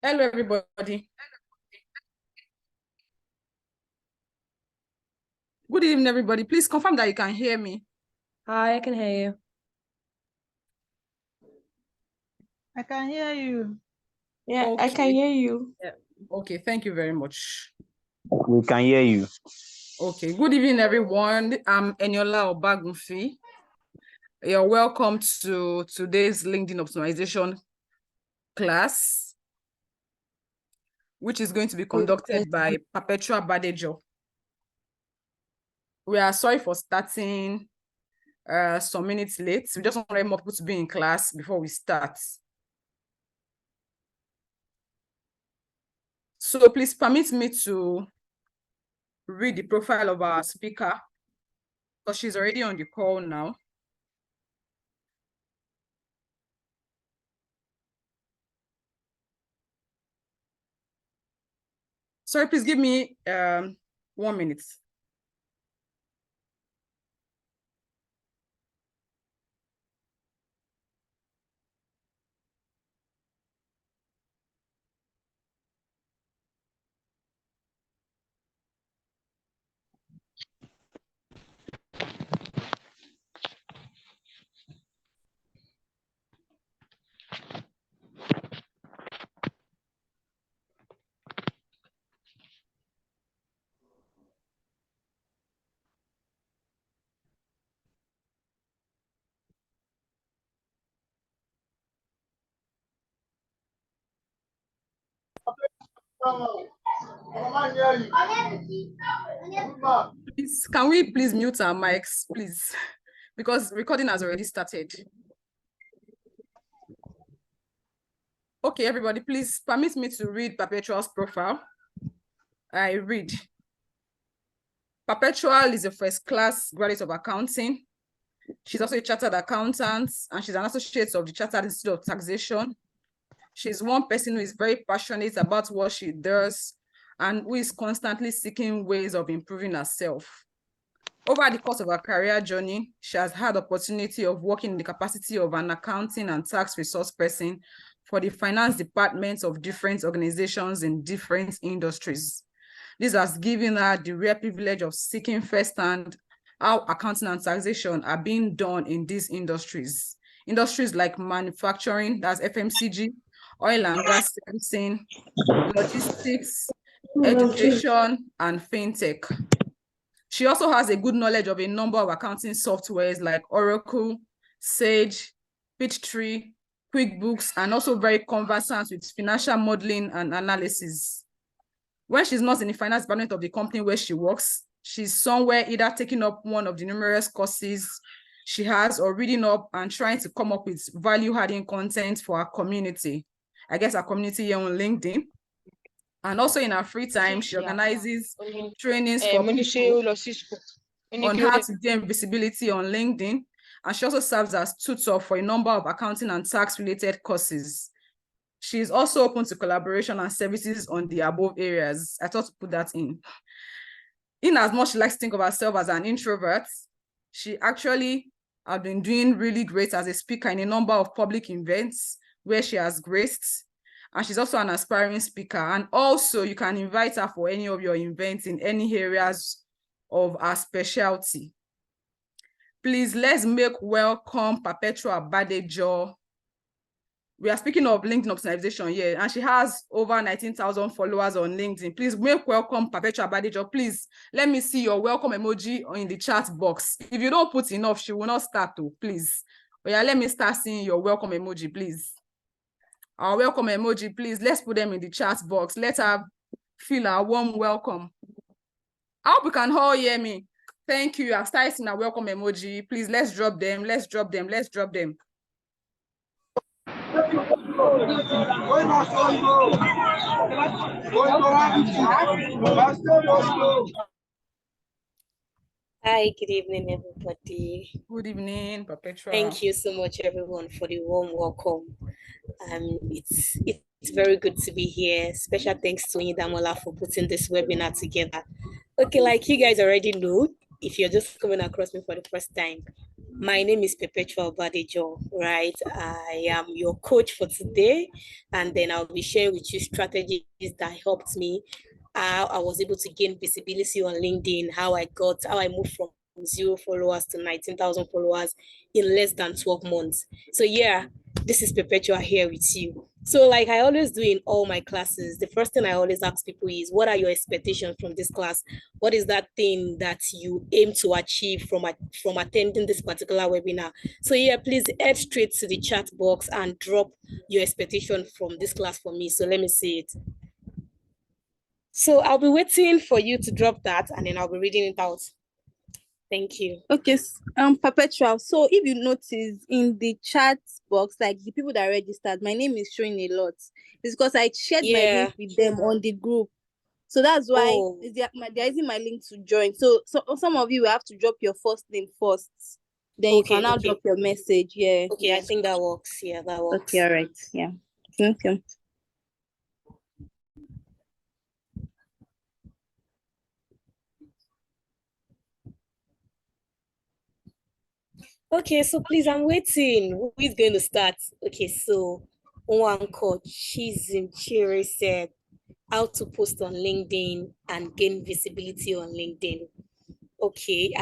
Hello, everybody. Good evening, everybody. Please confirm that you can hear me. Hi, I can hear you. I can hear you. Yeah, okay. I can hear you. Yeah. Okay, thank you very much. We can hear you. Okay, good evening, everyone. I'm Eniola Obagunfi. You're welcome to today's LinkedIn optimization class, which is going to be conducted by Perpetua Badejo. We are sorry for starting some minutes late. We just want more people to be in class before we start. So please permit me to read the profile of our speaker, because she's already on the call now. Sorry, please give me 1 minute. Please, can we please mute our mics, please? Because recording has already started. Okay, everybody, please permit me to read Perpetual's profile. I read. Perpetual is a first-class graduate of accounting. She's also a chartered accountant, and she's an associate of the Chartered Institute of Taxation. She's one person who is very passionate about what she does and who is constantly seeking ways of improving herself. Over the course of her career journey, she has had the opportunity of working in the capacity of an accounting and tax resource person for the finance departments of different organizations in different industries. This has given her the rare privilege of seeking firsthand how accounting and taxation are being done in these industries. Industries like manufacturing, that's FMCG, oil and gas servicing, logistics, education, and fintech. She also has a good knowledge of a number of accounting softwares like Oracle, Sage, Peachtree, QuickBooks, and also very conversant with financial modeling and analysis. When she's not in the finance department of the company where she works, she's somewhere either taking up one of the numerous courses she has or reading up and trying to come up with value-adding content for our community. I guess our community here on LinkedIn. And also in her free time, she organizes trainings for people on how to gain visibility on LinkedIn. And she also serves as tutor for a number of accounting and tax-related courses. She is also open to collaboration and services on the above areas. I thought to put that in. In as much she likes to think of herself as an introvert, she actually has been doing really great as a speaker in a number of public events where she has graced. And she's also an aspiring speaker. And also you can invite her for any of your events in any areas of her specialty. Please, let's make welcome Perpetua Badejo. We are speaking of LinkedIn optimization here, and she has over 19,000 followers on LinkedIn. Please make welcome Perpetua Badejo. Please, let me see your welcome emoji in the chat box. If you don't put enough, she will not start to, please. Oh yeah, let me start seeing your welcome emoji, please. Our welcome emoji, please. Let's put them in the chat box. Let her feel our warm welcome. I hope you can all hear me. Thank you. I've started seeing a welcome emoji. Please, let's drop them. Let's drop them. Let's drop them. Hi, good evening, everybody. Good evening, Perpetua. Thank you so much, everyone, for the warm welcome. It's It's very good to be here. Special thanks to Damola for putting this webinar together. Okay, like you guys already know, if you're just coming across me for the first time, my name is Perpetual Badejo, right? I am your coach for today, and then I'll be sharing with you strategies that helped me, how I was able to gain visibility on LinkedIn, how I moved from 0 followers to 19,000 followers in less than 12 months. So yeah, this is Perpetua here with you. So like I always do in all my classes, the first thing I always ask people is, what are your expectations from this class? What is that thing that you aim to achieve from attending this particular webinar? So yeah, please head straight to the chat box and drop your expectation from this class for me. So let me see it. So I'll be waiting for you to drop that, and then I'll be reading it out. Thank you. Okay, Perpetual. So if you notice in the chat box, like the people that registered, my name is showing a lot. It's because I shared my link with them on the group. So that's why they're using my link to join. So some of you will have to drop your first name first. Then you can now drop your message. Yeah. Okay, I think that works. Yeah, that works. Okay, all right. Yeah. Thank you. Okay, so please, I'm waiting. Who is going to start? Okay, so one coach, Chiri said, how to post on LinkedIn and gain visibility on LinkedIn. Okay,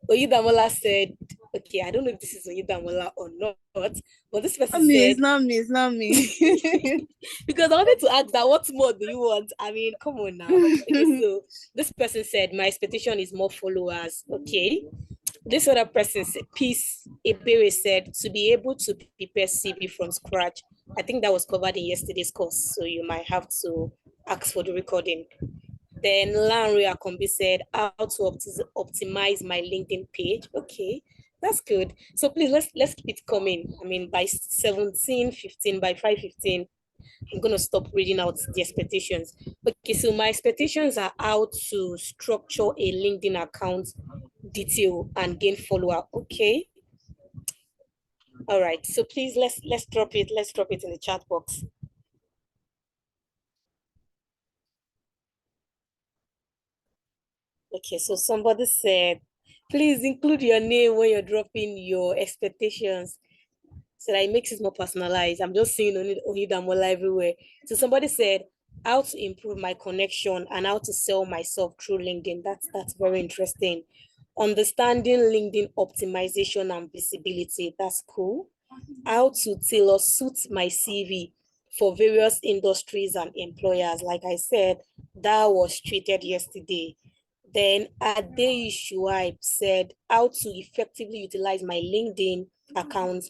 Oyidamola said, okay, I don't know if this is Oyidamola or not, but this person said... It's not me. Because I wanted to ask that, what more do you want? I mean, come on now. Okay, so this person said, my expectation is more followers. Okay. This other person said, Peace Ebere said, to be able to prepare CV from scratch. I think that was covered in yesterday's course, so you might have to ask for the recording. Then Lanre Akombi said, how to optimize my LinkedIn page. Okay, that's good. So please, let's keep it coming. I mean, by 17:15, by 5:15, I'm going to stop reading out the expectations. Okay, so my expectations are how to structure a LinkedIn account detail and gain follower. Okay. All right. So please let's drop it. Let's drop it in the chat box. Okay, so somebody said, please include your name when you're dropping your expectations, so that it makes it more personalized. I'm just seeing Onidamola everywhere. So somebody said, how to improve my connection and how to sell myself through LinkedIn. That's very interesting. Understanding LinkedIn optimization and visibility. That's cool. How to tailor suit my CV for various industries and employers. Like I said, that was treated yesterday. Then Ade Shuaib said how to effectively utilize my LinkedIn account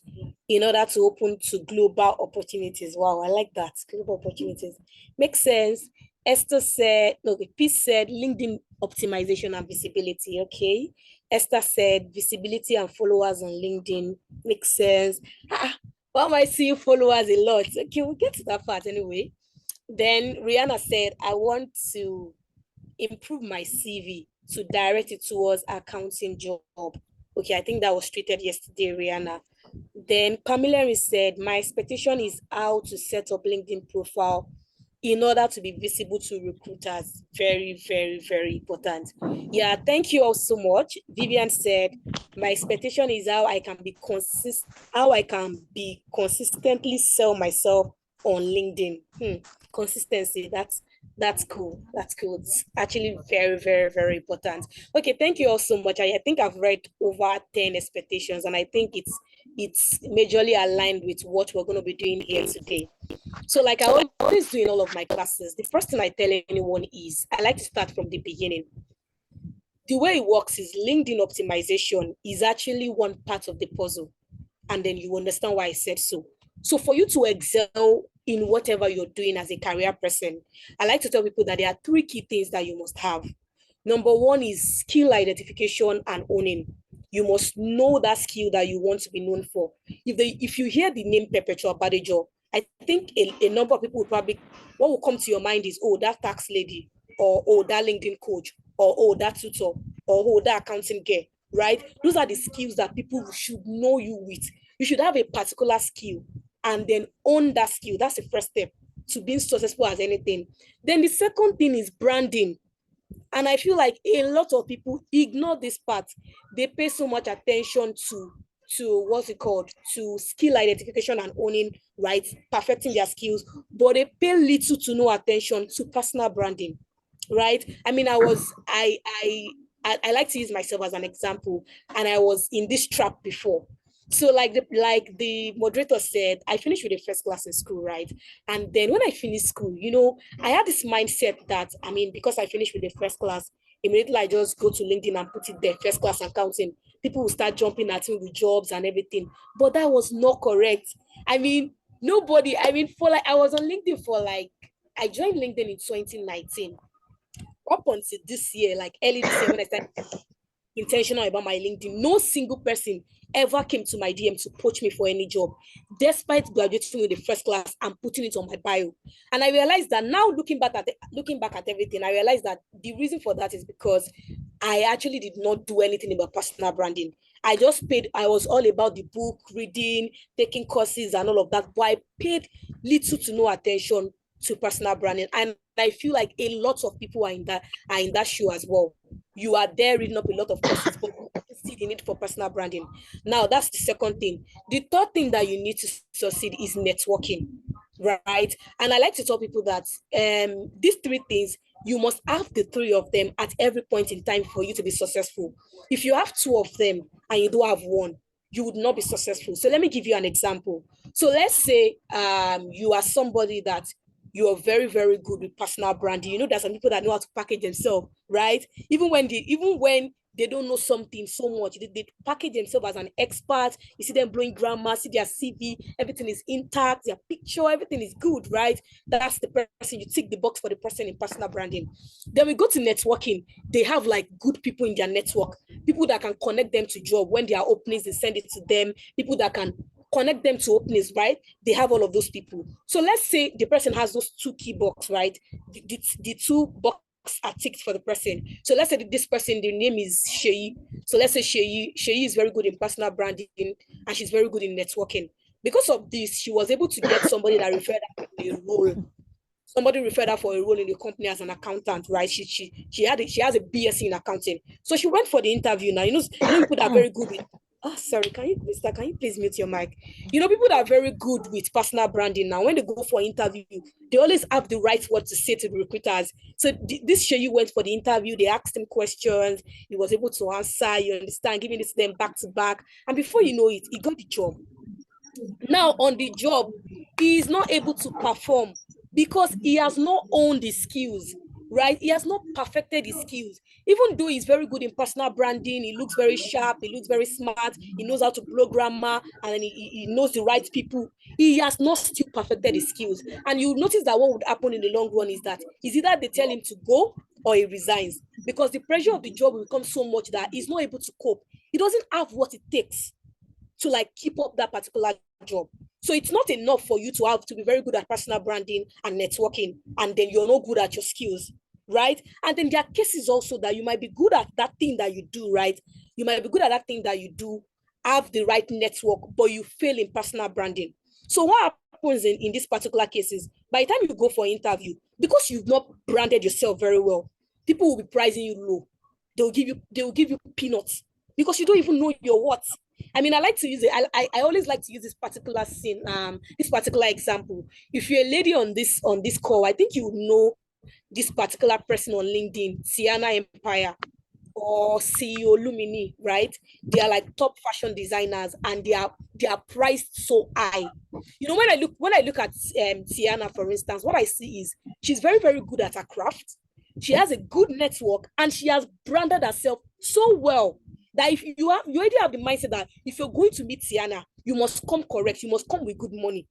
in order to open to global opportunities. Wow, I like that. Global opportunities. Makes sense. Esther said, no, Peace said LinkedIn optimization and visibility. Okay. Esther said visibility and followers on LinkedIn. Makes sense. Why am I seeing followers a lot? Okay, we'll get to that part anyway. Then Rihanna said, I want to improve my CV to direct it towards accounting job. Okay, I think that was treated yesterday, Rihanna. Then Pamela said, my expectation is how to set up LinkedIn profile in order to be visible to recruiters. Very, very, very important. Yeah, thank you all so much. Vivian said, my expectation is how I can be consistently sell myself on LinkedIn. Consistency, that's cool. That's cool. It's actually very, very, very important. Okay, thank you all so much. I think I've read over 10 expectations, and I think it's majorly aligned with what we're going to be doing here today. So like I always do in all of my classes, the first thing I tell anyone is I like to start from the beginning. The way it works is LinkedIn optimization is actually one part of the puzzle, and then you understand why I said so. So for you to excel in whatever you're doing as a career person, I like to tell people that there are 3 key things that you must have. Number 1 is skill identification and owning. You must know that skill that you want to be known for. If you hear the name Perpetual Badejo, I think a number of people what will come to your mind is, oh, that tax lady, or oh, that LinkedIn coach, or oh, that tutor, or oh, that accounting girl, right? Those are the skills that people should know you with. You should have a particular skill and then own that skill. That's the first step to being successful as anything. Then the second thing is branding. And I feel like a lot of people ignore this part. They pay so much attention to what's it called, to skill identification and owning, right? Perfecting their skills, but they pay little to no attention to personal branding, right? I mean, I like to use myself as an example, and I was in this trap before. So like the moderator said, I finished with a first class in school, right? And then when I finished school, I had this mindset that, I mean, because I finished with the first class, immediately I just go to LinkedIn and put it there, first class accounting. People will start jumping at me with jobs and everything. But that was not correct. I mean, I was on LinkedIn I joined LinkedIn in 2019. Up until this year, like early this year, when I started intentional about my LinkedIn, no single person ever came to my DM to poach me for any job, despite graduating with the first class and putting it on my bio. And I realized that now, looking back at everything, I realized that the reason for that is because I actually did not do anything about personal branding. I was all about the book, reading, taking courses and all of that, but I paid little to no attention to personal branding. And I feel like a lot of people are in that shoe as well. You are there reading up a lot of courses, but you see the need for personal branding. Now, that's the second thing. The third thing that you need to succeed is networking, right? And I like to tell people that these three things, you must have the three of them at every point in time for you to be successful. If you have two of them and you don't have one, you would not be successful. So let me give you an example. So let's say you are somebody that you are very, very good with personal branding. There's some people that know how to package themselves, right? Even when they don't know something so much, they package themselves as an expert. You see them blowing grammar, see their CV, everything is intact, their picture, everything is good, right? That's the person. You tick the box for the person in personal branding. Then we go to networking. They have like good people in their network, people that can connect them to job. When there are openings, they send it to them. People that can connect them to openings, right? They have all of those people. So let's say the person has those two key boxes, right? The two boxes are ticked for the person. So let's say this person, the name is Sheyi. So let's say Sheyi is very good in personal branding and she's very good in networking. Because of this, she was able to get somebody that referred her for a role. Somebody referred her for a role in the company as an accountant, right? She has a BSc in accounting. So she went for the interview. Now, people that are very good with sorry, can you please mute your mic? People that are very good with personal branding now, when they go for interview, they always have the right word to say to the recruiters. So this Sheyi went for the interview, they asked him questions, he was able to answer, you understand, giving it to them back to back. And before you know it, he got the job. Now on the job, he is not able to perform because he has not owned the skills, right? He has not perfected his skills. Even though he's very good in personal branding, he looks very sharp, he looks very smart, he knows how to blow grammar, and he knows the right people. He has not still perfected his skills. And you notice that what would happen in the long run is that is either they tell him to go or he resigns, because the pressure of the job will become so much that he's not able to cope. He doesn't have what it takes to like keep up that particular job. So it's not enough for you to have to be very good at personal branding and networking, and then you're not good at your skills, right? And then there are cases also that you might be good at that thing that you do, right? You might be good at that thing that you do, have the right network, but you fail in personal branding. So what happens in these particular cases, by the time you go for an interview, because you've not branded yourself very well, people will be pricing you low. They will give you peanuts because you don't even know your worth. I mean, I like to use it. I always like to use this particular scene, this particular example. If you're a lady on this call, I think you know this particular person on LinkedIn, Sienna Empire or CEO Lumini, right? They are like top fashion designers, and they are priced so high. When I look at Sienna, for instance, what I see is she's very, very good at her craft. She has a good network, and she has branded herself so well that if you already have the mindset that if you're going to meet Tiana, you must come correct, you must come with good money.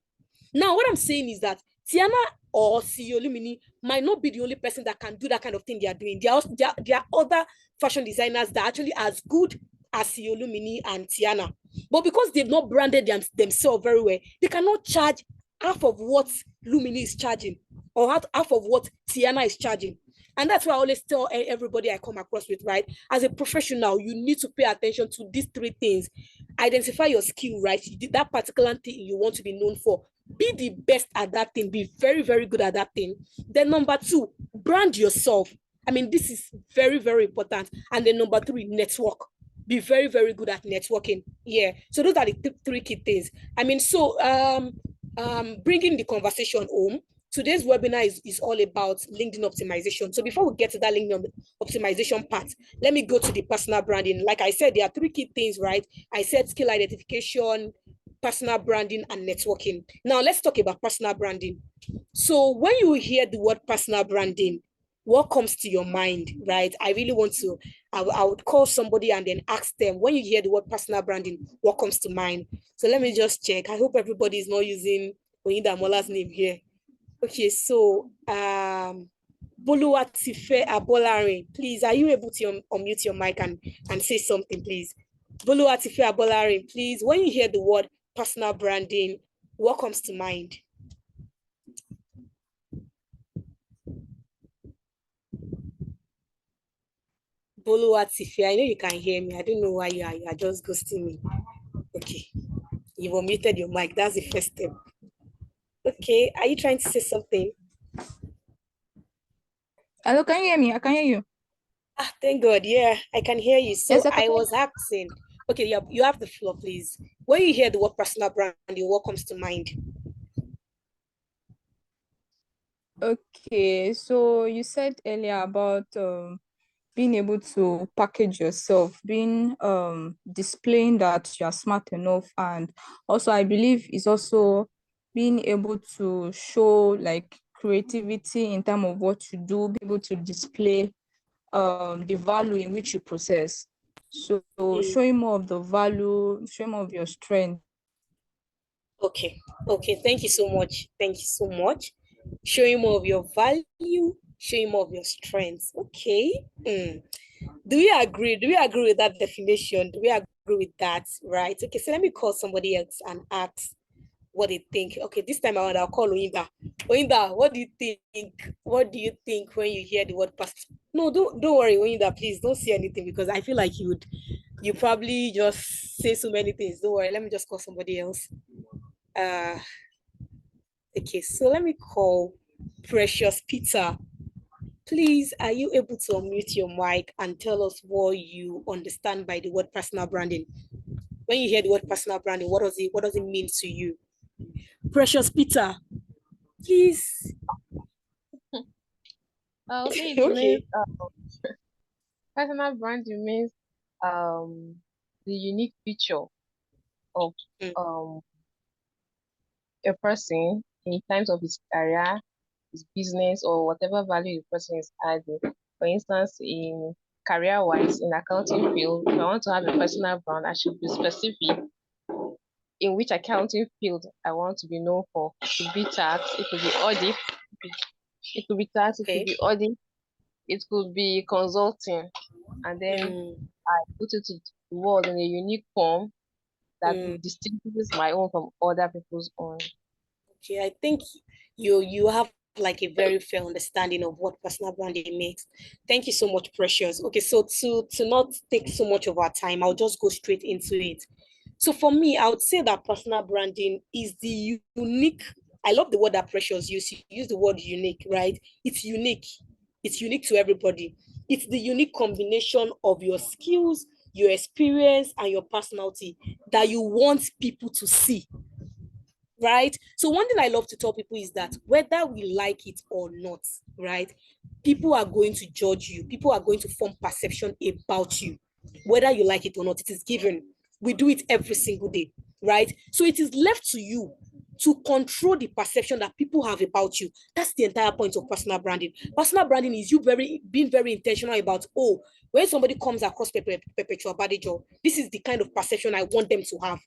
Now, what I'm saying is that Tiana or CEO Lumini might not be the only person that can do that kind of thing they are doing. There are other fashion designers that are actually as good as CEO Lumini and Tiana. But because they've not branded themselves very well, they cannot charge half of what Lumini is charging or half of what Tiana is charging. And that's why I always tell everybody I come across with, right? As a professional, you need to pay attention to these three things. Identify your skill, right? That particular thing you want to be known for. Be the best at that thing. Be very, very good at that thing. Then number two, brand yourself. I mean, this is very, very important. And then number three, network. Be very, very good at networking. Yeah. So those are the three key things. I mean, so bringing the conversation home, today's webinar is all about LinkedIn optimization. So before we get to that LinkedIn optimization part, let me go to the personal branding. Like I said, there are three key things, right? I said skill identification, personal branding, and networking. Now let's talk about personal branding. So when you hear the word personal branding, what comes to your mind, right? I really want to, I would call somebody and then ask them, when you hear the word personal branding, what comes to mind? So let me just check. I hope everybody is not using Oyinda Mola's name here. Okay, so Boluwatife Abolare, please, are you able to unmute your mic and say something, please? Boluwatife Abolare, please, when you hear the word personal branding, what comes to mind? Boluwatife, I know you can hear me. I don't know why you are just ghosting me. Okay, you've unmuted your mic. That's the first step. Okay, are you trying to say something? Hello, can you hear me? I can hear you. Ah, thank God. Yeah, I can hear you. So Yes, I was asking, okay, you have the floor, please. When you hear the word personal branding, what comes to mind? Okay, so you said earlier about being able to package yourself, being displaying that you are smart enough, and also I believe it's also being able to show like creativity in terms of what you do, be able to display the value in which you possess. So showing more of the value, showing more of your strength. Okay, thank you so much. Thank you so much. Showing more of your value, showing more of your strengths. Okay. Do we agree? Do we agree with that definition? Do we agree with that? Right. Okay, so let me call somebody else and ask what they think. Okay, this time around I'll call Oinda. Oinda, what do you think? What do you think when you hear the word past? No, don't worry, Oinda, please don't say anything because I feel like you probably just say so many things. Don't worry, let me just call somebody else. Okay, so let me call Precious Peter. Please, are you able to unmute your mic and tell us what you understand by the word personal branding? When you hear the word personal branding, what does it mean to you? Precious Peter, please. Okay, Okay. Personal branding means the unique feature of a person in terms of his career, his business, or whatever value the person is adding. For instance, in career-wise, in accounting field, if I want to have a personal brand, I should be specific in which accounting field I want to be known for. It could be tax, it could be audit, it could be tax, it could be audit, it could be consulting, and then I put it to the world in a unique form that distinguishes my own from other people's own. Okay, I think you have like a very fair understanding of what personal branding makes. Thank you so much, Precious. Okay, so to not take so much of our time, I'll just go straight into it. So for me, I would say that personal branding is the unique. I love the word that Precious used. You use the word unique, right? It's unique. It's unique to everybody. It's the unique combination of your skills, your experience, and your personality that you want people to see, right? So one thing I love to tell people is that whether we like it or not, right, people are going to judge you. People are going to form perception about you, whether you like it or not. It is given. We do it every single day, right? So it is left to you to control the perception that people have about you. That's the entire point of personal branding. Personal branding is you being very intentional about, oh, when somebody comes across Perpetual Badejo, this is the kind of perception I want them to have.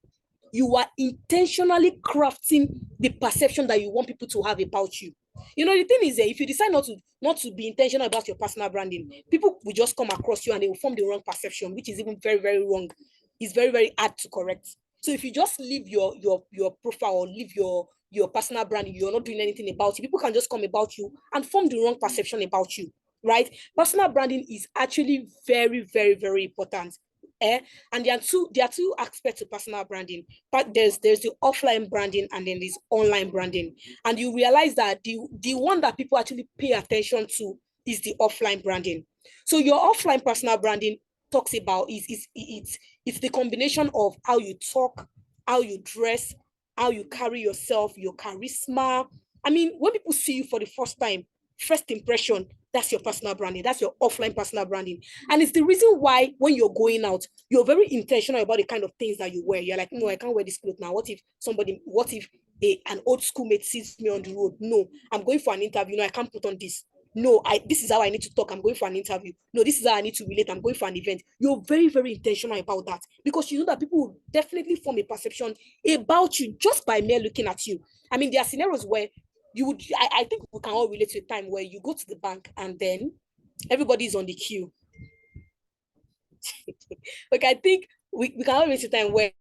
You are intentionally crafting the perception that you want people to have about you. You know, the thing is, if you decide not to be intentional about your personal branding, people will just come across you and they will form the wrong perception, which is even very, very wrong. It's very, very hard to correct. So if you just leave your profile or leave your personal branding, you're not doing anything about it, people can just come about you and form the wrong perception about you. right? Personal branding is actually very, very, very important. And there are two aspects to personal branding. But there's the offline branding and then there's online branding. And you realize that the one that people actually pay attention to is the offline branding. So your offline personal branding talks about it's the combination of how you talk, how you dress, how you carry yourself, your charisma. I mean, when people see you for the first time, first impression, that's your personal branding. That's your offline personal branding. And it's the reason why when you're going out, you're very intentional about the kind of things that you wear. You're like, no, I can't wear this clothes now. What if an old schoolmate sees me on the road? No, I'm going for an interview. No, I can't put on this. No, this is how I need to talk. I'm going for an interview. No, this is how I need to relate. I'm going for an event. You're very, very intentional about that because you know that people will definitely form a perception about you just by mere looking at you. I mean, there are scenarios where I think we can all relate to a time where you go to the bank and then everybody's on the queue. Like, I think we can all relate to a time where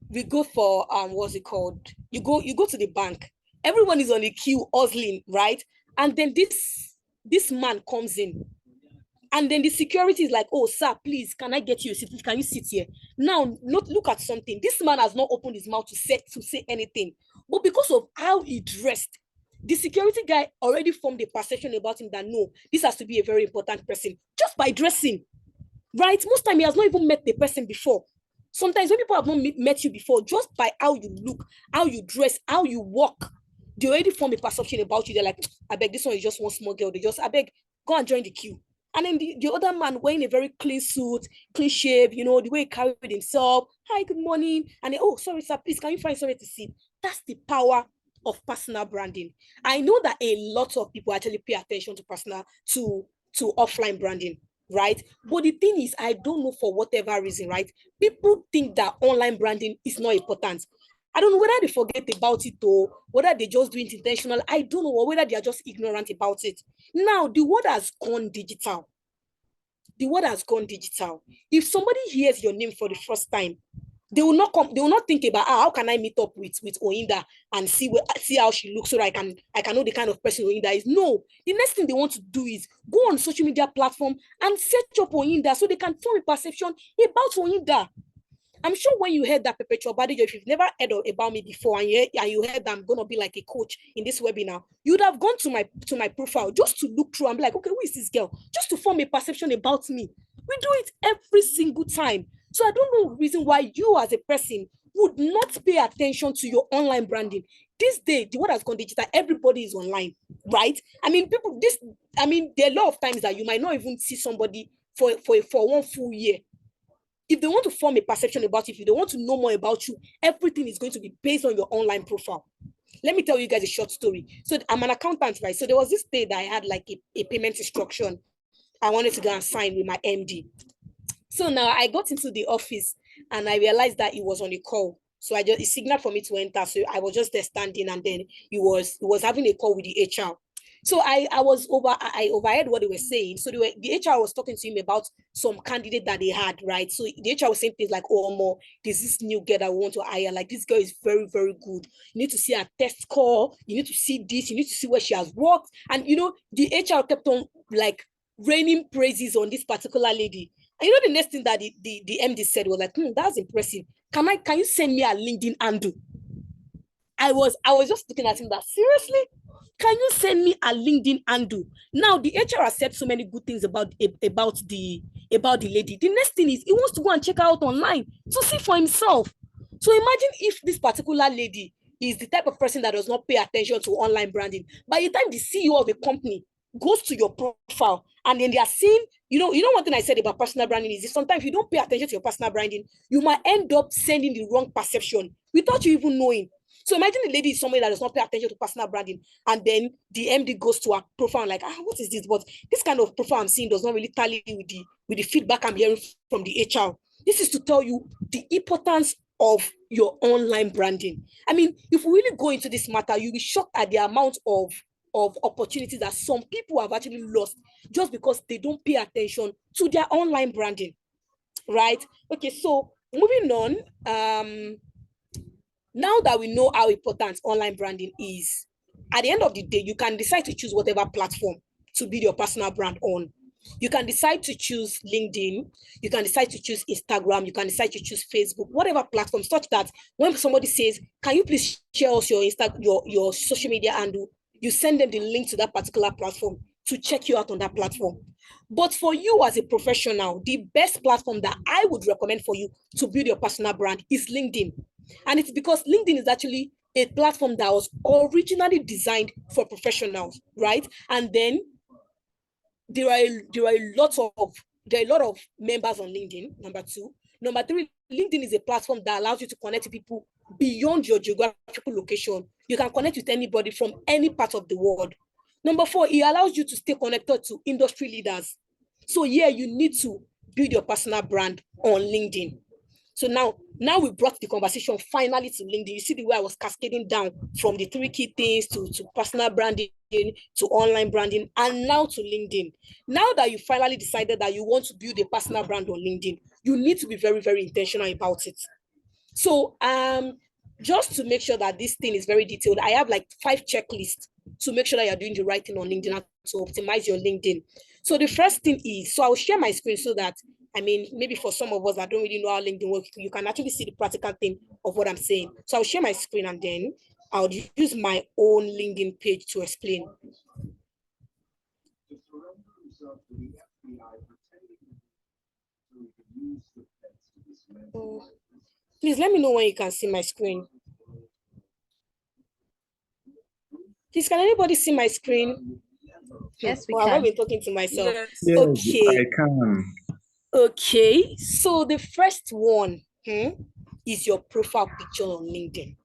we go for, what's it called? You go to the bank, everyone is on the queue hustling, right? And then this man comes in. And then the security is like, oh, sir, please, can I get you a seat? Can you sit here? Now, look at something. This man has not opened his mouth to say anything. But because of how he dressed, the security guy already formed a perception about him that, no, this has to be a very important person just by dressing, right? Most time he has not even met the person before. Sometimes when people have not met you before, just by how you look, how you dress, how you walk, they already form a perception about you. They're like, I beg, this one is just one small girl. I beg, go and join the queue. And then the other man wearing a very clean suit, clean shave, you know, the way he carried himself. Hi, good morning. And then, oh, sorry, sir, please, can you find somewhere to sit? That's the power of personal branding. I know that a lot of people actually pay attention to offline branding, right? But the thing is, I don't know, for whatever reason, right? People think that online branding is not important. I don't know whether they forget about it or whether they just do it intentional. I don't know, or whether they are just ignorant about it. Now, the world has gone digital. The world has gone digital. If somebody hears your name for the first time, they will not think about, how can I meet up with Oyinda and see how she looks so that I can know the kind of person Oyinda is. No, the next thing they want to do is go on social media platform and search up Oyinda so they can form a perception about Oyinda. I'm sure when you heard that Perpetual Body, if you've never heard about me before and you heard that I'm going to be like a coach in this webinar, you'd have gone to my profile just to look through and be like, okay, who is this girl? Just to form a perception about me. We do it every single time. So I don't know the reason why you as a person would not pay attention to your online branding. This day, the world has gone digital. Everybody is online, right? I mean, there are a lot of times that you might not even see somebody for one full year. If they want to form a perception about you, if they want to know more about you, everything is going to be based on your online profile. Let me tell you guys a short story. So I'm an accountant, right? So there was this day that I had like a payment instruction. I wanted to go and sign with my MD. So now I got into the office and I realized that he was on a call. So he signaled for me to enter. So I was just there standing, and then he was having a call with the HR. So I overheard what they were saying. So the HR was talking to him about some candidate that they had, right? So the HR was saying things like, oh, more, there's this new girl that we want to hire. Like, this girl is very, very good. You need to see her test score. You need to see this. You need to see where she has worked. And, you know, the HR kept on like raining praises on this particular lady. And you know, the next thing that the MD said was like, that's impressive. Can you send me a LinkedIn handle? I was just looking at him that, seriously? Can you send me a LinkedIn handle? Now, the HR has said so many good things about the lady. The next thing is he wants to go and check her out online to see for himself. So imagine if this particular lady is the type of person that does not pay attention to online branding. By the time the CEO of a company goes to your profile and then they are seeing, you know one thing I said about personal branding is sometimes if you don't pay attention to your personal branding, you might end up sending the wrong perception without you even knowing. So imagine the lady is somebody that does not pay attention to personal branding, and then the MD goes to her profile and like, what is this? But this kind of profile I'm seeing does not really tally with the feedback I'm hearing from the HR. This is to tell you the importance of your online branding. I mean, if we really go into this matter, you'll be shocked at the amount of opportunities that some people have actually lost just because they don't pay attention to their online branding, right? Okay, so moving on, now that we know how important online branding is, at the end of the day, you can decide to choose whatever platform to build your personal brand on. You can decide to choose LinkedIn, you can decide to choose Instagram, you can decide to choose Facebook, whatever platform, such that when somebody says, can you please share us your your social media handle, you send them the link to that particular platform to check you out on that platform. But for you as a professional, the best platform that I would recommend for you to build your personal brand is LinkedIn. And it's because LinkedIn is actually a platform that was originally designed for professionals, right? And then there are a lot of members on LinkedIn. Number two. Number three, LinkedIn is a platform that allows you to connect to people beyond your geographical location. You can connect with anybody from any part of the world. Number four, it allows you to stay connected to industry leaders. So yeah, you need to build your personal brand on LinkedIn. So now we brought the conversation finally to LinkedIn. You see the way I was cascading down from the 3 key things to personal branding, to online branding, and now to LinkedIn. Now that you finally decided that you want to build a personal brand on LinkedIn, you need to be very, very intentional about it. So just to make sure that this thing is very detailed, I have like 5 checklists to make sure that you're doing the right thing on LinkedIn and to optimize your LinkedIn. So the first thing is, so I'll share my screen so that, I mean, maybe for some of us that don't really know how LinkedIn works, you can actually see the practical thing of what I'm saying. So I'll share my screen and then I'll use my own LinkedIn page to explain. Please let me know when you can see my screen. Please, can anybody see my screen? Yes, we Or have I can. been talking to myself? Yes, Okay. I can. Okay, so the first one is your profile picture on LinkedIn.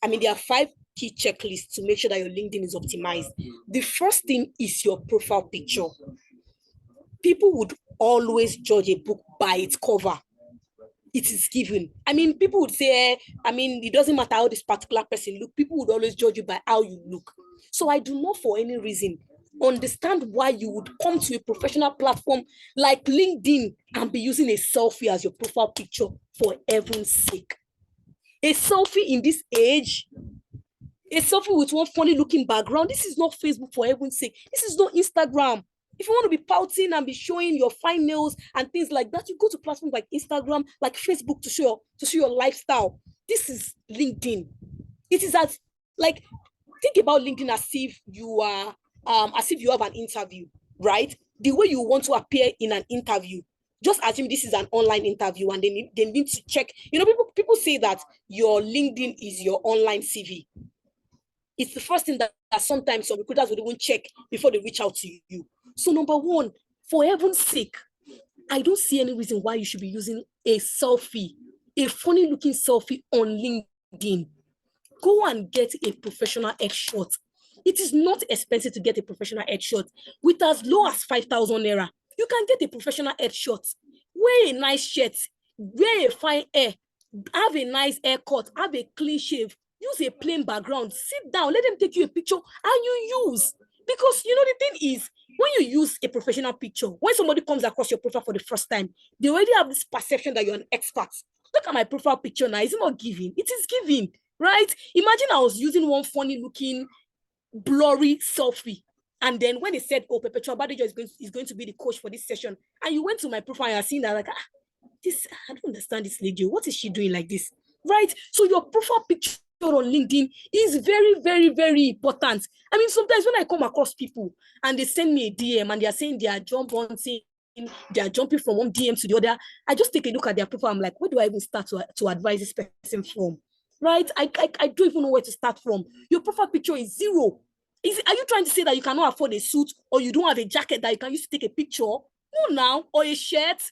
I mean, there are 5 key checklists to make sure that your LinkedIn is optimized. The first thing is your profile picture. People would always judge a book by its cover. It is given. I mean, people would say, I mean, it doesn't matter how this particular person looks. People would always judge you by how you look. So I do not for any reason understand why you would come to a professional platform like LinkedIn and be using a selfie as your profile picture, for heaven's sake. A selfie in this age, a selfie with one funny looking background. This is not Facebook, for heaven's sake. This is not Instagram. If you want to be pouting and be showing your fine nails and things like that, you go to platforms like Instagram, like Facebook to show your lifestyle. This is LinkedIn. It is as, like, think about LinkedIn as if you are as if you have an interview, right? The way you want to appear in an interview. Just assume this is an online interview and they need to check. You know, people say that your LinkedIn is your online CV. It's the first thing that sometimes some recruiters would even check before they reach out to you. So number one, for heaven's sake, I don't see any reason why you should be using a selfie, a funny looking selfie on LinkedIn. Go and get a professional headshot. It is not expensive to get a professional headshot. With as low as 5,000 naira, you can get a professional headshot. Wear a nice shirt, wear a fine hair, have a nice haircut, have a clean shave, use a plain background, sit down, let them take you a picture and you use. Because you know the thing is, when you use a professional picture, when somebody comes across your profile for the first time, they already have this perception that you're an expert. Look at my profile picture now. Is it not giving? It is giving, right? Imagine I was using one funny looking, blurry selfie. And then when they said, oh, Perpetual Badejo is going to be the coach for this session, and you went to my profile and you're seeing that, like, this, I don't understand this lady. What is she doing like this? Right? So your profile picture on LinkedIn is very, very, very important. I mean, sometimes when I come across people and they send me a DM and they are saying they are they are jumping from one DM to the other, I just take a look at their profile. I'm like, where do I even start to advise this person from? Right? I don't even know where to start from. Your profile picture is zero. Are you trying to say that you cannot afford a suit or you don't have a jacket that you can use to take a picture? No, now, or a shirt.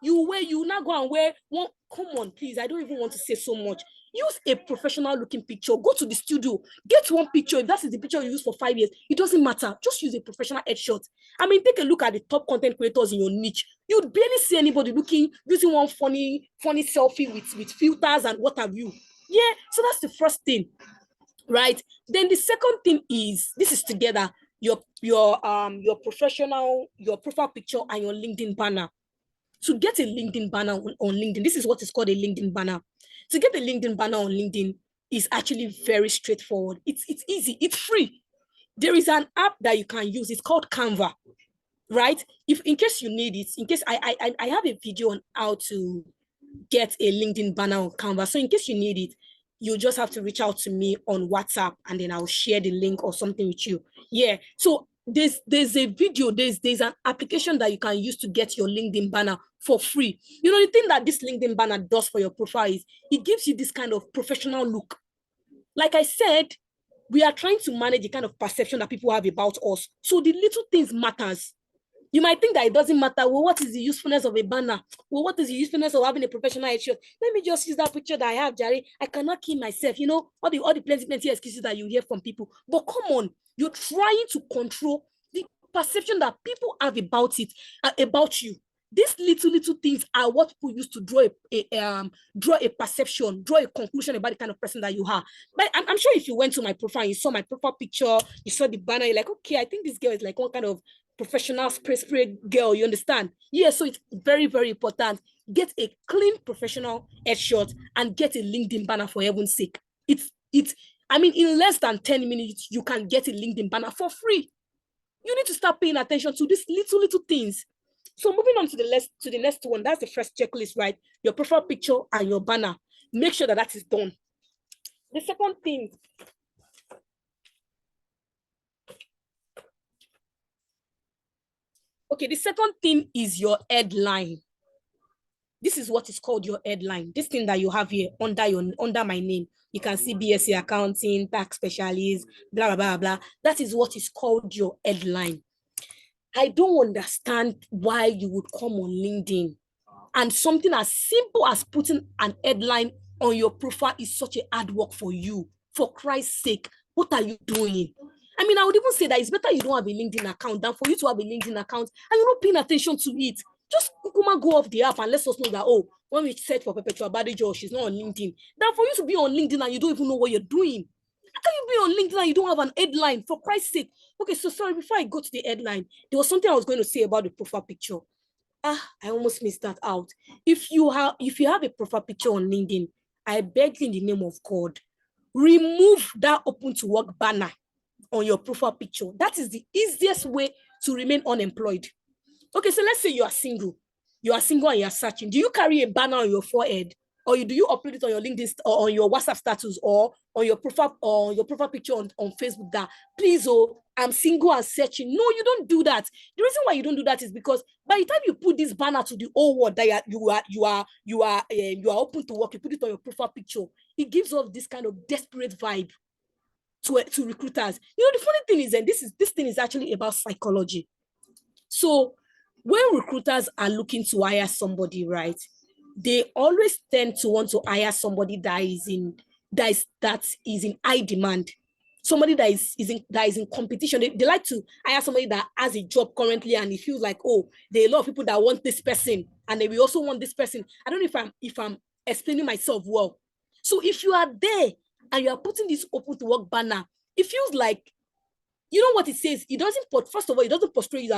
You now go and wear one. Come on, please. I don't even want to say so much. Use a professional looking picture. Go to the studio, get one picture. If that is the picture you use for 5 years, it doesn't matter. Just use a professional headshot. I mean, take a look at the top content creators in your niche. You'd barely see anybody using one funny selfie with filters and what have you. Yeah, so that's the first thing, right? Then the second thing is, this is together, your profile picture and your LinkedIn banner. To get a LinkedIn banner on LinkedIn, this is what is called a LinkedIn banner. To get a LinkedIn banner on LinkedIn is actually very straightforward. It's easy. It's free. There is an app that you can use. It's called Canva, right? If in case you need it, in case I have a video on how to get a LinkedIn banner on Canva. So in case you need it, you just have to reach out to me on WhatsApp and then I'll share the link or something with you. Yeah. So there's a video, there's an application that you can use to get your LinkedIn banner for free. You know, the thing that this LinkedIn banner does for your profile is it gives you this kind of professional look. Like I said, we are trying to manage the kind of perception that people have about us. So the little things matters. You might think that it doesn't matter. Well, what is the usefulness of a banner? Well, what is the usefulness of having a professional headshot? Let me just use that picture that I have, Jerry. I cannot kill myself. You know, all the plenty excuses that you hear from people. But come on, you're trying to control the perception that people have about it, about you. These little things are what people use to draw a perception, draw a conclusion about the kind of person that you are. But I'm sure if you went to my profile, you saw my profile picture, you saw the banner, you're like, okay, I think this girl is like one kind of professional spray girl, you understand? Yeah, so it's very, very important. Get a clean professional headshot and get a LinkedIn banner for heaven's sake. I mean, in less than 10 minutes, you can get a LinkedIn banner for free. You need to start paying attention to these little things. So moving on to the next one, that's the first checklist, right? Your profile picture and your banner. Make sure that is done. The second thing, okay, the second thing is your headline. This is what is called your headline. This thing that you have here under my name. You can see BSc accounting, tax specialist, blah, blah, blah, blah. That is what is called your headline. I don't understand why you would come on LinkedIn and something as simple as putting an headline on your profile is such a hard work for you. For Christ's sake, what are you doing? I mean, I would even say that it's better you don't have a LinkedIn account than for you to have a LinkedIn account and you're not paying attention to it. Just go off the app and let us know that, oh, when we search for Perpetua Badejo, she's not on LinkedIn. Than for you to be on LinkedIn and you don't even know what you're doing. How can you be on LinkedIn and you don't have an headline, for Christ's sake? Okay, so sorry, before I go to the headline, there was something I was going to say about the profile picture. I almost missed that out. If you have a profile picture on LinkedIn, I beg you in the name of God, remove that open to work banner on your profile picture. That is the easiest way to remain unemployed. Okay, so let's say you are single. You are single and you are searching. Do you carry a banner on your forehead? Or do you upload it on your LinkedIn or on your WhatsApp status or on your profile picture on Facebook that, please, oh, I'm single and searching? No, you don't do that. The reason why you don't do that is because by the time you put this banner to the whole world that you are open to work, you put it on your profile picture, it gives off this kind of desperate vibe to recruiters. You know, the funny thing is, and this thing is actually about psychology. So when recruiters are looking to hire somebody, right, they always tend to want to hire somebody that is in high demand, somebody that is in competition. They like to hire somebody that has a job currently and it feels like, oh, there are a lot of people that want this person and they will also want this person. I don't know if I'm explaining myself well. So if you are there and you are putting this open to work banner, it feels like, you know what it says? First of all, it doesn't portray you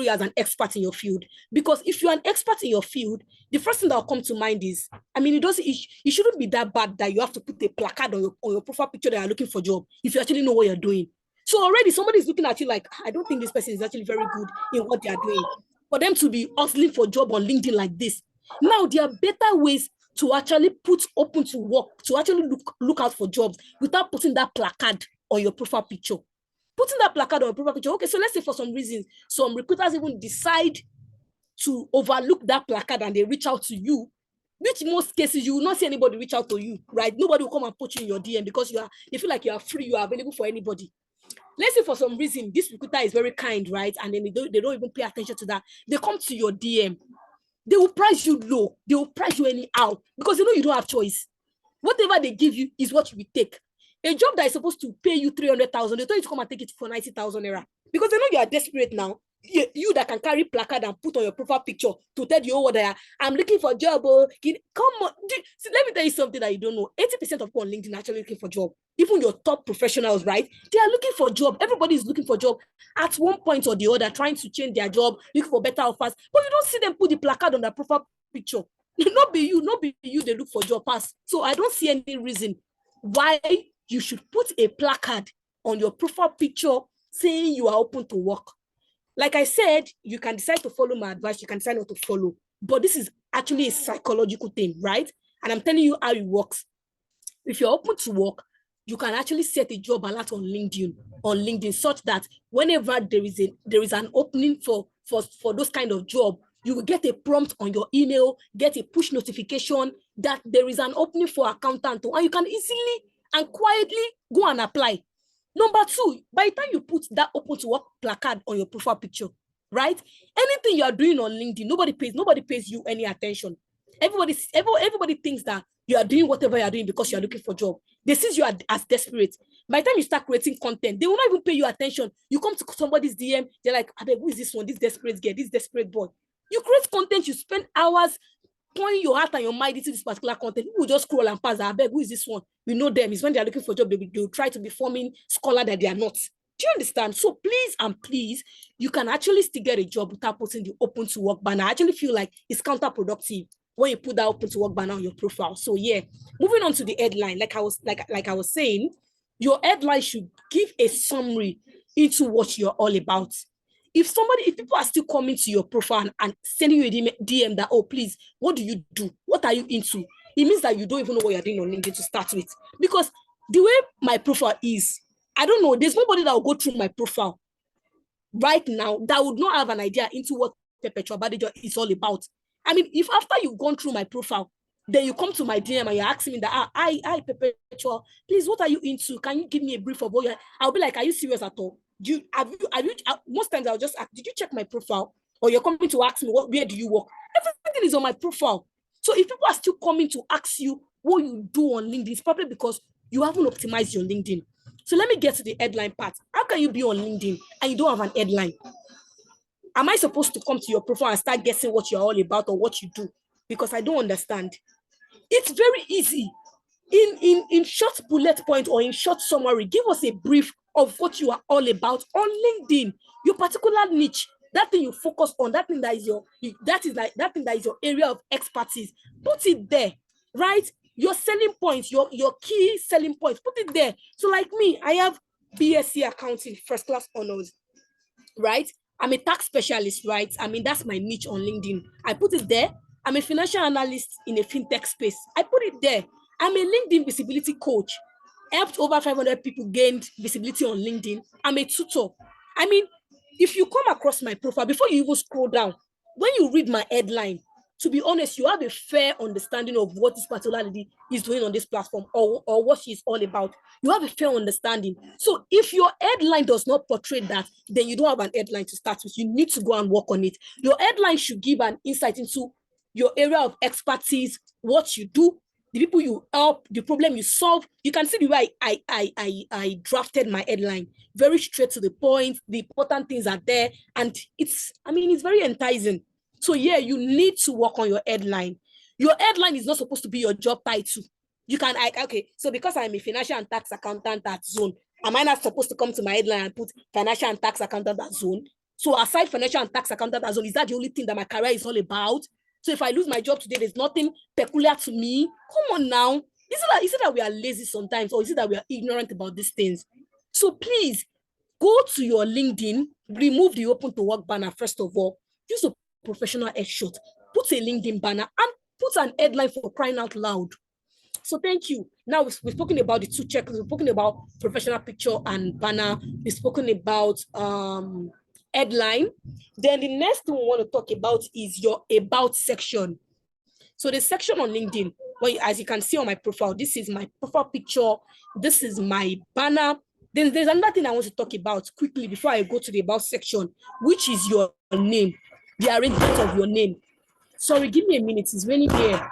as an expert in your field. Because if you're an expert in your field, the first thing that will come to mind is, I mean, it shouldn't be that bad that you have to put a placard on your profile picture that you're looking for a job if you actually know what you're doing. So already somebody's looking at you like, I don't think this person is actually very good in what they are doing. For them to be hustling for a job on LinkedIn like this. Now, there are better ways to actually put open to work, to actually look out for jobs without putting that placard on your profile picture. Putting that placard on your profile picture, okay, so let's say for some reasons, some recruiters even decide to overlook that placard and they reach out to you, which in most cases, you will not see anybody reach out to you, right? Nobody will come and put you in your DM because they feel like you are free, you are available for anybody. Let's say for some reason, this recruiter is very kind, right? And then they don't even pay attention to that. They come to your DM. They will price you low. They will price you anyhow because they know you don't have choice. Whatever they give you is what you will take. A job that is supposed to pay you 300,000, they tell you to come and take it for 90,000 naira because they know you are desperate now. You that can carry placard and put on your profile picture to tell you what I'm looking for a job. Oh, come on. See, let me tell you something that you don't know. 80% of people on LinkedIn are actually looking for a job. Even your top professionals, right? They are looking for a job. Everybody is looking for a job at one point or the other, trying to change their job, looking for better offers. But you don't see them put the placard on their profile picture. Not be you, they look for job pass. So I don't see any reason why you should put a placard on your profile picture saying you are open to work. Like I said, you can decide to follow my advice, you can decide not to follow, but this is actually a psychological thing, right? And I'm telling you how it works. If you're open to work, you can actually set a job alert on LinkedIn such that whenever there is an opening for those kind of job, you will get a prompt on your email, get a push notification that there is an opening for accountant, and you can easily and quietly go and apply. Number two, by the time you put that open to work placard on your profile picture, right? Anything you are doing on LinkedIn, nobody pays you any attention. Everybody thinks that you are doing whatever you are doing because you are looking for a job. They see you as desperate. By the time you start creating content, they will not even pay you attention. You come to somebody's DM, they're like, who is this one? This desperate girl, this desperate boy. You create content, you spend hours pouring your heart and your mind into this particular content. People just scroll and pass. Who is this one? We know them. It's when they're looking for a job, they'll try to be forming scholar that they are not. Do you understand? So please, you can actually still get a job without putting the open to work banner. I actually feel like it's counterproductive when you put that open to work banner on your profile. So yeah, moving on to the headline, like I was saying, your headline should give a summary into what you're all about. If people are still coming to your profile and sending you a DM that, oh, please, what do you do? What are you into? It means that you don't even know what you're doing on LinkedIn to start with. Because the way my profile is, I don't know, there's nobody that will go through my profile right now that would not have an idea into what Perpetual Manager is all about. I mean, if after you've gone through my profile, then you come to my DM and you're asking me that, I Perpetual, please, what are you into? Can you give me a brief of what you're... I'll be like, are you serious at all? Most times I'll just ask, did you check my profile? Or you're coming to ask me, where do you work? Everything is on my profile. So if people are still coming to ask you what you do on LinkedIn, it's probably because you haven't optimized your LinkedIn. So let me get to the headline part. How can you be on LinkedIn and you don't have an headline? Am I supposed to come to your profile and start guessing what you're all about or what you do? Because I don't understand. It's very easy. In short bullet point or in short summary, give us a brief of what you are all about on LinkedIn, your particular niche, that thing you focus on, that thing that is your area of expertise. Put it there, right? Your selling points, your key selling points, put it there. So like me, I have BSc accounting, first class honors, right? I'm a tax specialist, right? I mean, that's my niche on LinkedIn. I put it there. I'm a financial analyst in a fintech space. I put it there. I'm a LinkedIn visibility coach. Helped over 500 people gain visibility on LinkedIn. I'm a tutor. I mean, if you come across my profile, before you even scroll down, when you read my headline, to be honest, you have a fair understanding of what this particular lady is doing on this platform or what she's all about. You have a fair understanding. So if your headline does not portray that, then you don't have an headline to start with. You need to go and work on it. Your headline should give an insight into your area of expertise, what you do, the people you help, the problem you solve. You can see the way I drafted my headline. Very straight to the point. The important things are there. And it's very enticing. So yeah, you need to work on your headline. Your headline is not supposed to be your job title. You can, okay, so because I'm a financial and tax accountant at Zone, am I not supposed to come to my headline and put financial and tax accountant at Zone? So aside financial and tax accountant at Zone, is that the only thing that my career is all about? So if I lose my job today, there's nothing peculiar to me. Come on now. Is it that we are lazy sometimes, or is it that we are ignorant about these things? So please go to your LinkedIn, remove the open to work banner first of all. Use a professional headshot, put a LinkedIn banner, and put an headline for crying out loud. So thank you. Now we've spoken about the two checklists. We've spoken about professional picture and banner. We've spoken about headline. Then the next thing we want to talk about is your about section. So the section on LinkedIn, well, as you can see on my profile, this is my profile picture. This is my banner. Then there's another thing I want to talk about quickly before I go to the about section, which is your name, the arrangement of your name. Sorry, give me a minute. It's raining here.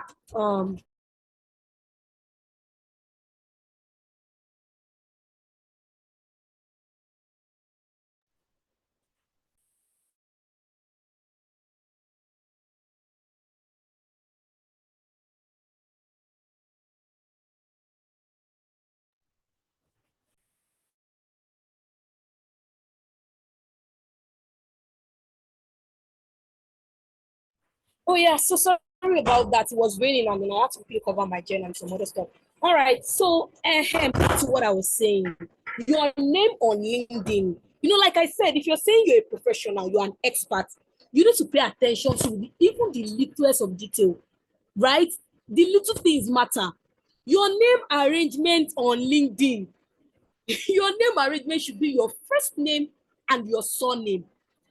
Oh yeah, so sorry about that. It was raining and then I had to quickly cover my journal and some other stuff. All right, so back to what I was saying. your name on LinkedIn. You know, like I said, if you're saying you're a professional, you're an expert, you need to pay attention to even the littlest of detail, right? The little things matter. Your name arrangement on LinkedIn, your name arrangement should be your first name and your surname.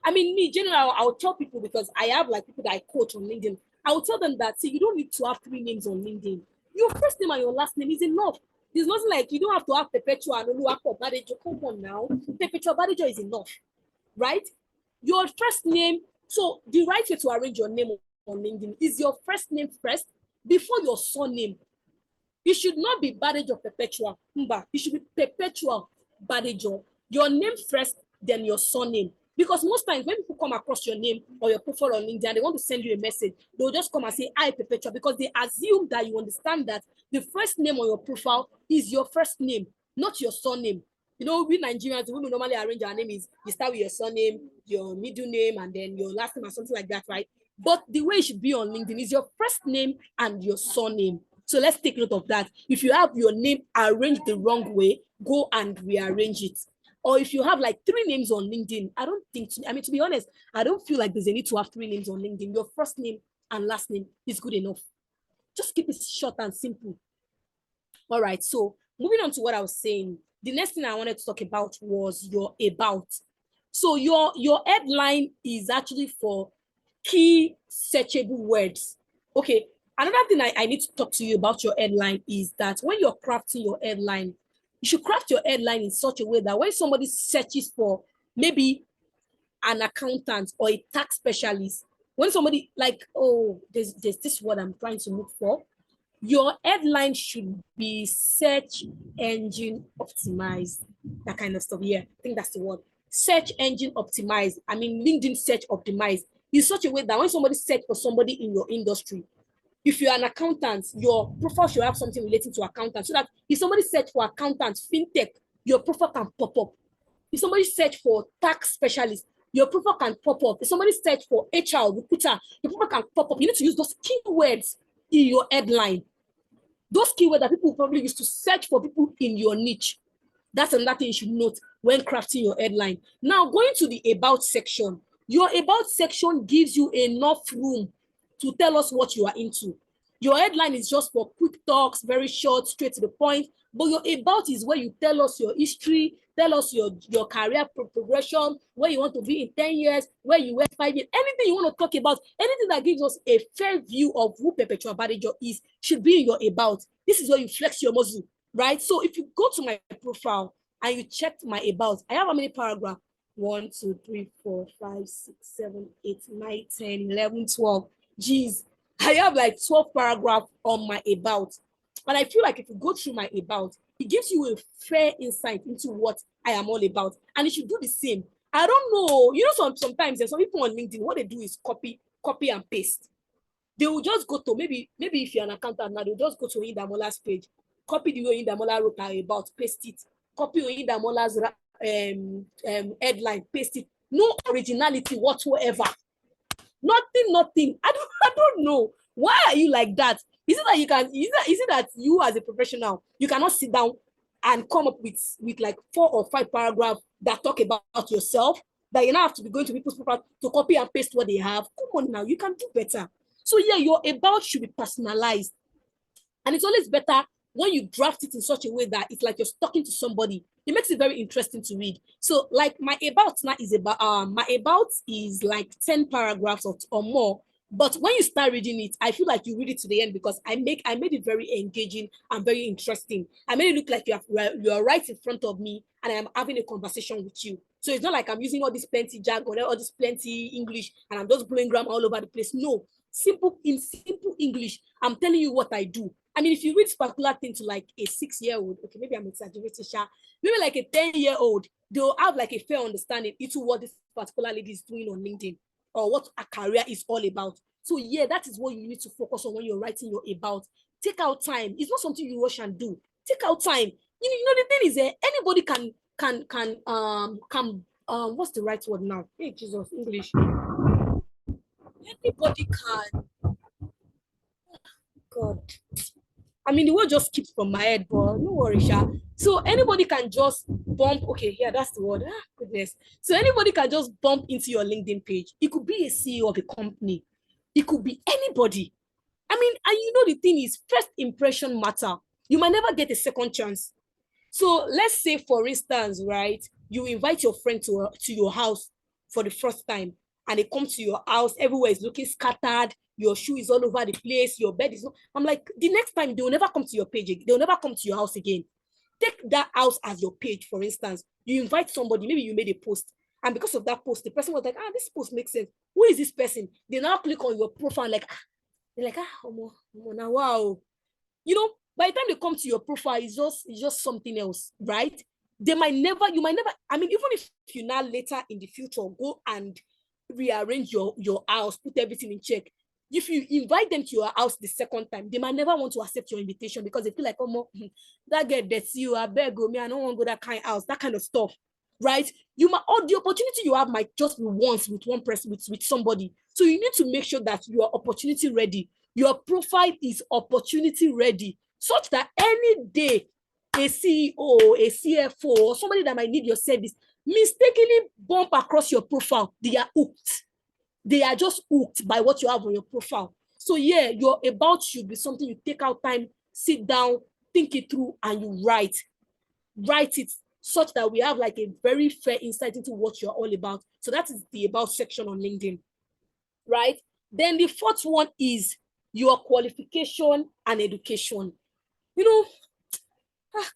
I mean, me, generally, I'll tell people, because I have like people that I coach on LinkedIn. I will tell them that, see, you don't need to have 3 names on LinkedIn. Your first name and your last name is enough. There's nothing like, you don't have to have Perpetua and Oluwapo Badejo. Come on now. Perpetua Badejo is enough, right? Your first name. So the right way to arrange your name on LinkedIn is your first name first before your surname. It should not be Badejo Perpetua. It should be Perpetual Badejo. Your name first, then your surname. Because most times when people come across your name or your profile on LinkedIn and they want to send you a message, they'll just come and say, "I Perpetua," because they assume that you understand that the first name on your profile is your first name, not your surname. You know, we Nigerians, we normally arrange our name is you start with your surname, your middle name, and then your last name or something like that, right? But the way it should be on LinkedIn is your first name and your surname. So let's take note of that. If you have your name arranged the wrong way, go and rearrange it. Or if you have like 3 names on LinkedIn, I don't think, to be honest, I don't feel like there's a need to have 3 names on LinkedIn. Your first name and last name is good enough. Just keep it short and simple. All right, so moving on to what I was saying, the next thing I wanted to talk about was your about. So your headline is actually for key searchable words. Okay, another thing I need to talk to you about your headline is that when you're crafting your headline, you should craft your headline in such a way that when somebody searches for maybe an accountant or a tax specialist, when somebody like, oh, there's this word I'm trying to look for, your headline should be search engine optimized, that kind of stuff. Yeah, I think that's the word. Search engine optimized. I mean, LinkedIn search optimized in such a way that when somebody search for somebody in your industry, if you're an accountant, your profile should have something relating to accountant, so that if somebody search for accountant, fintech, your profile can pop up. If somebody search for tax specialist, your profile can pop up. If somebody search for HR recruiter, your profile can pop up. You need to use those keywords in your headline. Those keywords that people probably use to search for people in your niche. That's another thing you should note when crafting your headline. Now, going to the about section. Your about section gives you enough room to tell us what you are into. Your headline is just for quick talks, very short, straight to the point. But your about is where you tell us your history, tell us your career progression, where you want to be in 10 years, where you were 5 years, anything you want to talk about, anything that gives us a fair view of who Perpetua Badejo is should be in your about. This is where you flex your muscle, right? So if you go to my profile and you check my about, I have how many paragraphs? 1, 2, 3, 4, 5, 6, 7, 8, 9, 10, 11, 12. Geez, I have like 12 paragraphs on my about. And I feel like if you go through my about, it gives you a fair insight into what I am all about. And you should do the same. I don't know. You know, sometimes there's some people on LinkedIn, what they do is copy and paste. They will just go to, maybe if you're an accountant now, they'll just go to Oyindamola's page, copy the way Oyindamola wrote about, paste it. Copy Oyindamola's headline, paste it. No originality whatsoever. Nothing. I don't know. Why are you like that? Is it that you as a professional, you cannot sit down and come up with like 4 or 5 paragraphs that talk about yourself, that you now have to be going to people's profile to copy and paste what they have? Come on now, you can do better. So yeah, your about should be personalized. And it's always better when you draft it in such a way that it's like you're talking to somebody. It makes it very interesting to read. So like my about now is about my about is like 10 paragraphs or more. But when you start reading it, I feel like you read it to the end, because I made it very engaging and very interesting. I made it look like you're right in front of me and I'm having a conversation with you. So it's not like I'm using all this plenty jargon, all this plenty English, and I'm just blowing grammar all over the place. No, simple English. I'm telling you what I do. I mean, if you read particular thing to like a 6-year-old, okay, maybe I'm exaggerating, maybe like a 10-year-old, they'll have like a fair understanding into what this particular lady is doing on LinkedIn or what a career is all about. So yeah, that is what you need to focus on when you're writing your about. Take out time. It's not something you rush and do. Take out time. You know the thing is, anybody can what's the right word now? Hey, Jesus, English. Anybody can. God. I mean, the word just skipped from my head, but no worry, Sha. So anybody can just bump. Okay, yeah, that's the word. Ah, goodness. So anybody can just bump into your LinkedIn page. It could be a CEO of a company. It could be anybody. I mean, and you know, the thing is, first impression matter. You might never get a second chance. So let's say, for instance, right, you invite your friend to your house for the first time, and they come to your house, everywhere is looking scattered, your shoe is all over the place, your bed is not. I'm like, the next time they will never come to your page, they will never come to your house again. Take that house as your page, for instance. You invite somebody, maybe you made a post, and because of that post, the person was like, this post makes sense. Who is this person? They now click on your profile, like, they're like, now, wow. You know, by the time they come to your profile, it's just something else, right? You might never, I mean, even if you now later in the future go and rearrange your house, put everything in check, if you invite them to your house the second time, they might never want to accept your invitation because they feel like, that girl that's you, I beg me, I don't want to go that kind of house, that kind of stuff, right? You might, or the opportunity you have might just be once with one person, with somebody. So you need to make sure that you are opportunity ready. Your profile is opportunity ready, such that any day a CEO, a CFO, or somebody that might need your service mistakenly bump across your profile, they are hooked. They are just hooked by what you have on your profile. So yeah, your about should be something you take out time, sit down, think it through, and you write it such that we have like a very fair insight into what you're all about. So that is the about section on LinkedIn, right? Then the fourth one is your qualification and education. You know,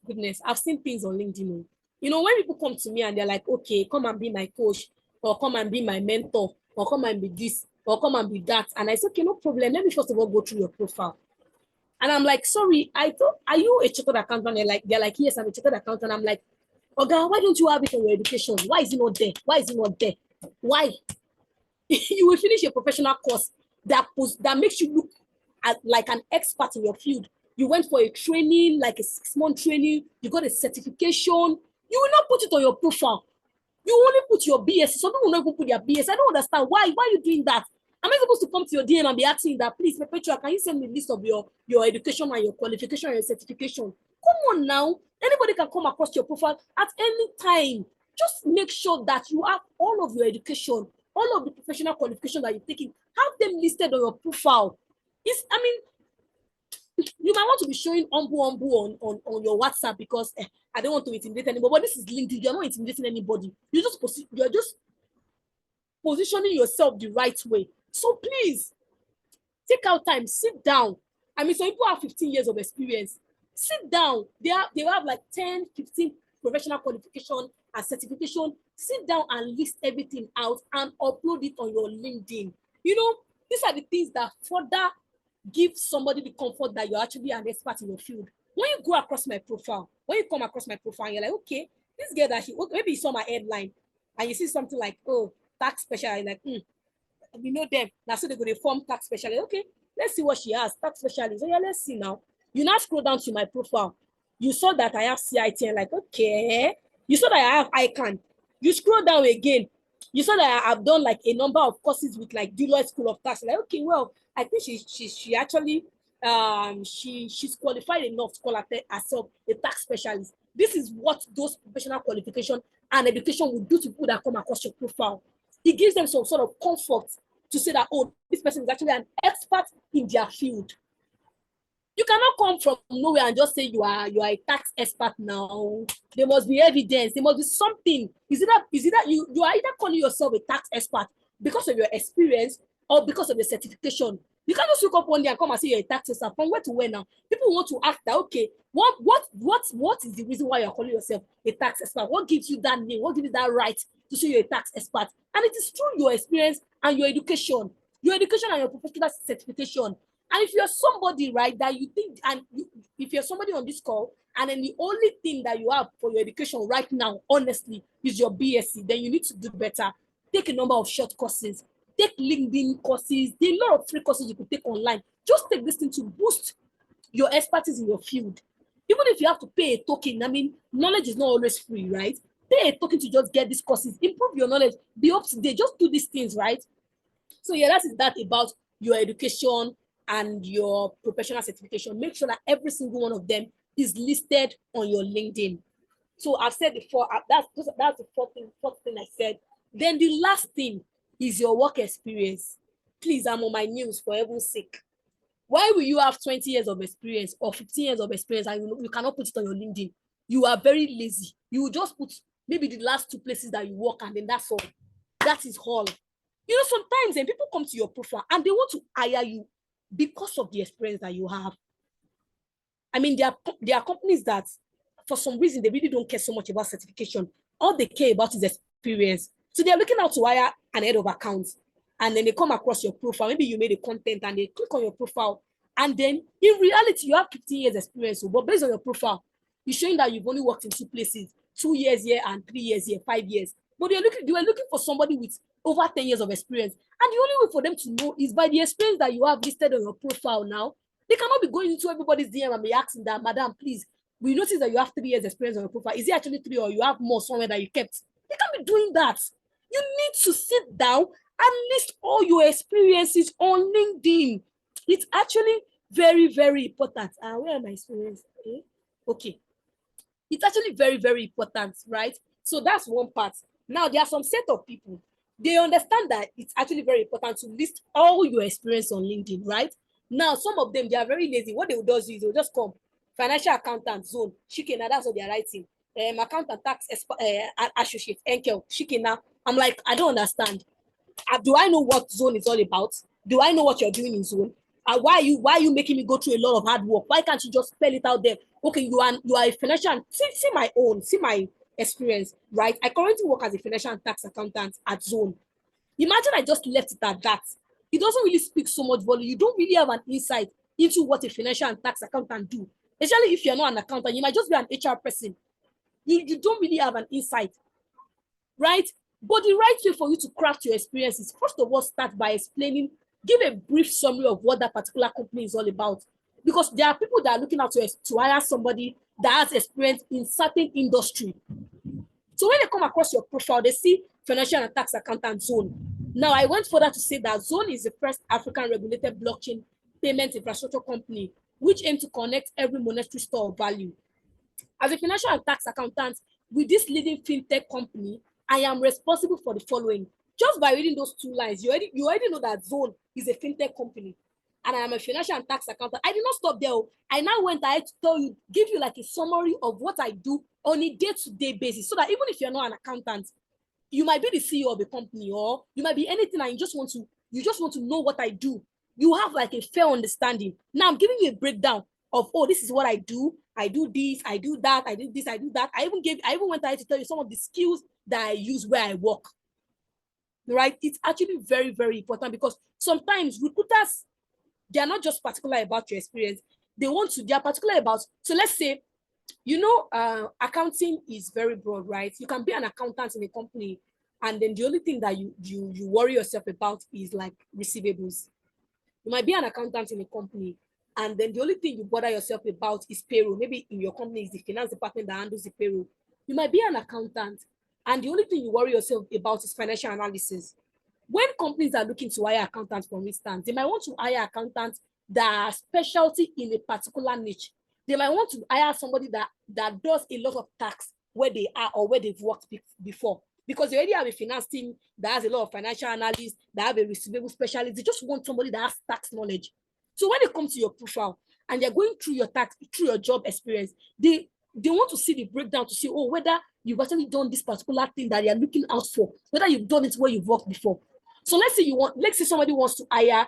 goodness, I've seen things on LinkedIn. You know, when people come to me and they're like, okay, come and be my coach, or come and be my mentor, or come and be this, or come and be that. And I said, okay, no problem. Let me first of all go through your profile. And I'm like, sorry, I thought, are you a chartered accountant? They're like, yes, I'm a chartered accountant. I'm like, okay, why don't you have it in your education? Why is it not there? Why is it not there? Why? You will finish a professional course that makes you look like an expert in your field. You went for a training, like a 6-month training, you got a certification. You will not put it on your profile. You only put your BS. Some people will not even put their BS. I don't understand why are you doing that? Am I supposed to come to your DM and be asking that, please, Perpetua, can you send me a list of your education and your qualification and your certification? Come on now. Anybody can come across your profile at any time. Just make sure that you have all of your education, all of the professional qualifications that you're taking, have them listed on your profile. You might want to be showing on your WhatsApp because I don't want to intimidate anybody. But this is LinkedIn. You're not intimidating anybody. You're just positioning yourself the right way. So please take out time, sit down. I mean, some people have 15 years of experience. Sit down. They have like 10, 15 professional qualification and certification. Sit down and list everything out and upload it on your LinkedIn. You know, these are the things that further give somebody the comfort that you're actually an expert in your field. When you come across my profile, you're like, okay, this girl maybe you saw my headline and you see something like, oh, tax specialist, like, we know them. Now, so they're going to form tax specialist. Okay, let's see what she has. Tax specialist. So yeah, let's see now. You now scroll down to my profile. You saw that I have CIT and like, okay. You saw that I have ICANN. You scroll down again. You saw that I've done like a number of courses with like Deloitte School of Tax. Like, okay, well, I think she actually she's qualified enough to call herself a tax specialist. This is what those professional qualification and education will do to people that come across your profile. It gives them some sort of comfort to say that, oh, this person is actually an expert in their field. You cannot come from nowhere and just say you are a tax expert now. There must be evidence. There must be something. Is it that you are either calling yourself a tax expert because of your experience or because of the certification? You can't just wake up one day and come and say you're a tax expert. From where to where now? People want to ask that, okay, what is the reason why you're calling yourself a tax expert? What gives you that name? What gives you that right to say you're a tax expert? And it is through your experience and your education and your professional certification. And if you're somebody, right, that you think, if you're somebody on this call, and then the only thing that you have for your education right now, honestly, is your BSc, then you need to do better. Take a number of short courses. Take LinkedIn courses. There are a lot of free courses you could take online. Just take this thing to boost your expertise in your field. Even if you have to pay a token, I mean, knowledge is not always free, right? Pay a token to just get these courses. Improve your knowledge. Be up to date. Just do these things, right? So yeah, that about your education and your professional certification. Make sure that every single one of them is listed on your LinkedIn. So I've said before, that's the fourth thing I said. Then the last thing is your work experience. Please, I'm on my news for heaven's sake. Why will you have 20 years of experience or 15 years of experience and you cannot put it on your LinkedIn? You are very lazy. You will just put maybe the last 2 places that you work and then that's all. That is all. You know, sometimes when people come to your profile and they want to hire you because of the experience that you have. I mean, there are companies that for some reason they really don't care so much about certification. All they care about is experience. So they're looking out to hire an head of accounts, and then they come across your profile. Maybe you made a content and they click on your profile, and then in reality you have 15 years experience, but based on your profile, you're showing that you've only worked in 2 places, 2 years here and 3 years here, 5 years. But they were looking for somebody with over 10 years of experience, and the only way for them to know is by the experience that you have listed on your profile now. They cannot be going into everybody's DM and be asking that, madam, please, we notice that you have 3 years experience on your profile. Is it actually 3 or you have more somewhere that you kept? They can't be doing that. You need to sit down and list all your experiences on LinkedIn. It's actually very, very important. Where are my experiences? Okay. It's actually very, very important, right? So that's one part. Now, there are some set of people, they understand that it's actually very important to list all your experience on LinkedIn, right? Now, some of them, they are very lazy. What they will do is they'll just come, financial accountant, zone, Shikena, that's what they're writing. Accountant, tax, associate, enkel, Shikena. I'm like, I don't understand. Do I know what zone is all about? Do I know what you're doing in zone? Why are you making me go through a lot of hard work? Why can't you just spell it out there? Okay, you are a financial, see my experience, right? I currently work as a financial and tax accountant at Zone. Imagine I just left it at that. It doesn't really speak so much volume. You don't really have an insight into what a financial and tax accountant do. Especially if you're not an accountant, you might just be an HR person. You don't really have an insight, right? But the right way for you to craft your experience is, first of all, start by explaining, give a brief summary of what that particular company is all about. Because there are people that are looking out to hire somebody that has experience in certain industry. So when they come across your profile, they see financial and tax accountant Zone. Now, I went further to say that Zone is the first African regulated blockchain payment infrastructure company, which aims to connect every monetary store of value. As a financial and tax accountant with this leading fintech company, I am responsible for the following. Just by reading those 2 lines, you already know that Zone is a fintech company, and I am a financial and tax accountant. I did not stop there. I now went ahead to give you like a summary of what I do on a day-to-day basis, so that even if you're not an accountant, you might be the CEO of a company, or you might be anything, and you just want to know what I do. You have like a fair understanding. Now I'm giving you a breakdown of, oh, this is what I do. I do this, I do that, I do this, I do that. I even went ahead to tell you some of the skills that I use where I work. Right? It's actually very, very important, because sometimes recruiters, they are not just particular about your experience. They are particular about, so let's say, accounting is very broad, right? You can be an accountant in a company, and then the only thing that you worry yourself about is like receivables. You might be an accountant in a company, and then the only thing you bother yourself about is payroll. Maybe in your company is the finance department that handles the payroll. You might be an accountant, and the only thing you worry yourself about is financial analysis. When companies are looking to hire accountants, for instance, they might want to hire accountants that are specialty in a particular niche. They might want to hire somebody that does a lot of tax where they are or where they've worked before, because they already have a finance team that has a lot of financial analysts, that have a receivable specialist. They just want somebody that has tax knowledge. So when it comes to your profile and they're going through your job experience, they want to see the breakdown to see, oh, whether you've actually done this particular thing that they're looking out for, whether you've done it where you've worked before. So let's say somebody wants to hire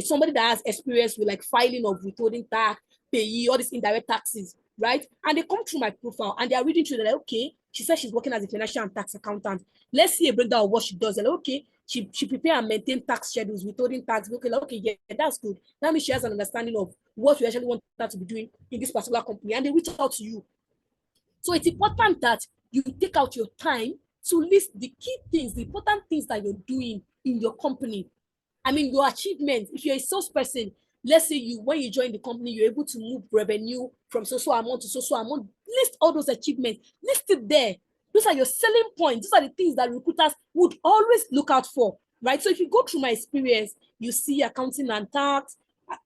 somebody that has experience with like filing of withholding tax, payee, all these indirect taxes, right? And they come through my profile and they are reading through, they're like, okay, she says she's working as a financial and tax accountant. Let's see a breakdown of what she does. They're like, okay, she prepare and maintain tax schedules, withholding tax. Okay, yeah, that's good. That means she has an understanding of what we actually want her to be doing in this particular company, and they reach out to you. So it's important that you take out your time to list the key things, the important things that you're doing in your company. I mean, your achievements. If you're a salesperson, let's say when you join the company, you're able to move revenue from so amount to so amount. List all those achievements. List it there. Those are your selling points. Those are the things that recruiters would always look out for, right? So if you go through my experience, you see accounting and tax.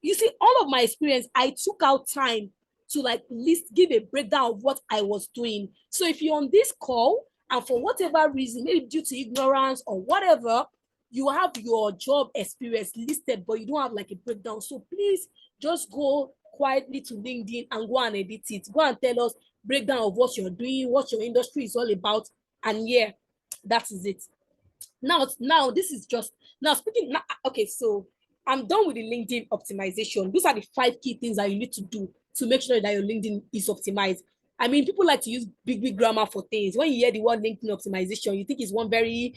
You see all of my experience. I took out time to like list, give a breakdown of what I was doing. So if you're on this call and for whatever reason, maybe due to ignorance or whatever, you have your job experience listed, but you don't have like a breakdown. So please just go quietly to LinkedIn and go and edit it. Go and tell us breakdown of what you're doing, what your industry is all about. And yeah, that is it. Now this is just now speaking. Now, okay, so I'm done with the LinkedIn optimization. These are the 5 key things that you need to do to make sure that your LinkedIn is optimized. I mean, people like to use big grammar for things. When you hear the word LinkedIn optimization, you think it's one very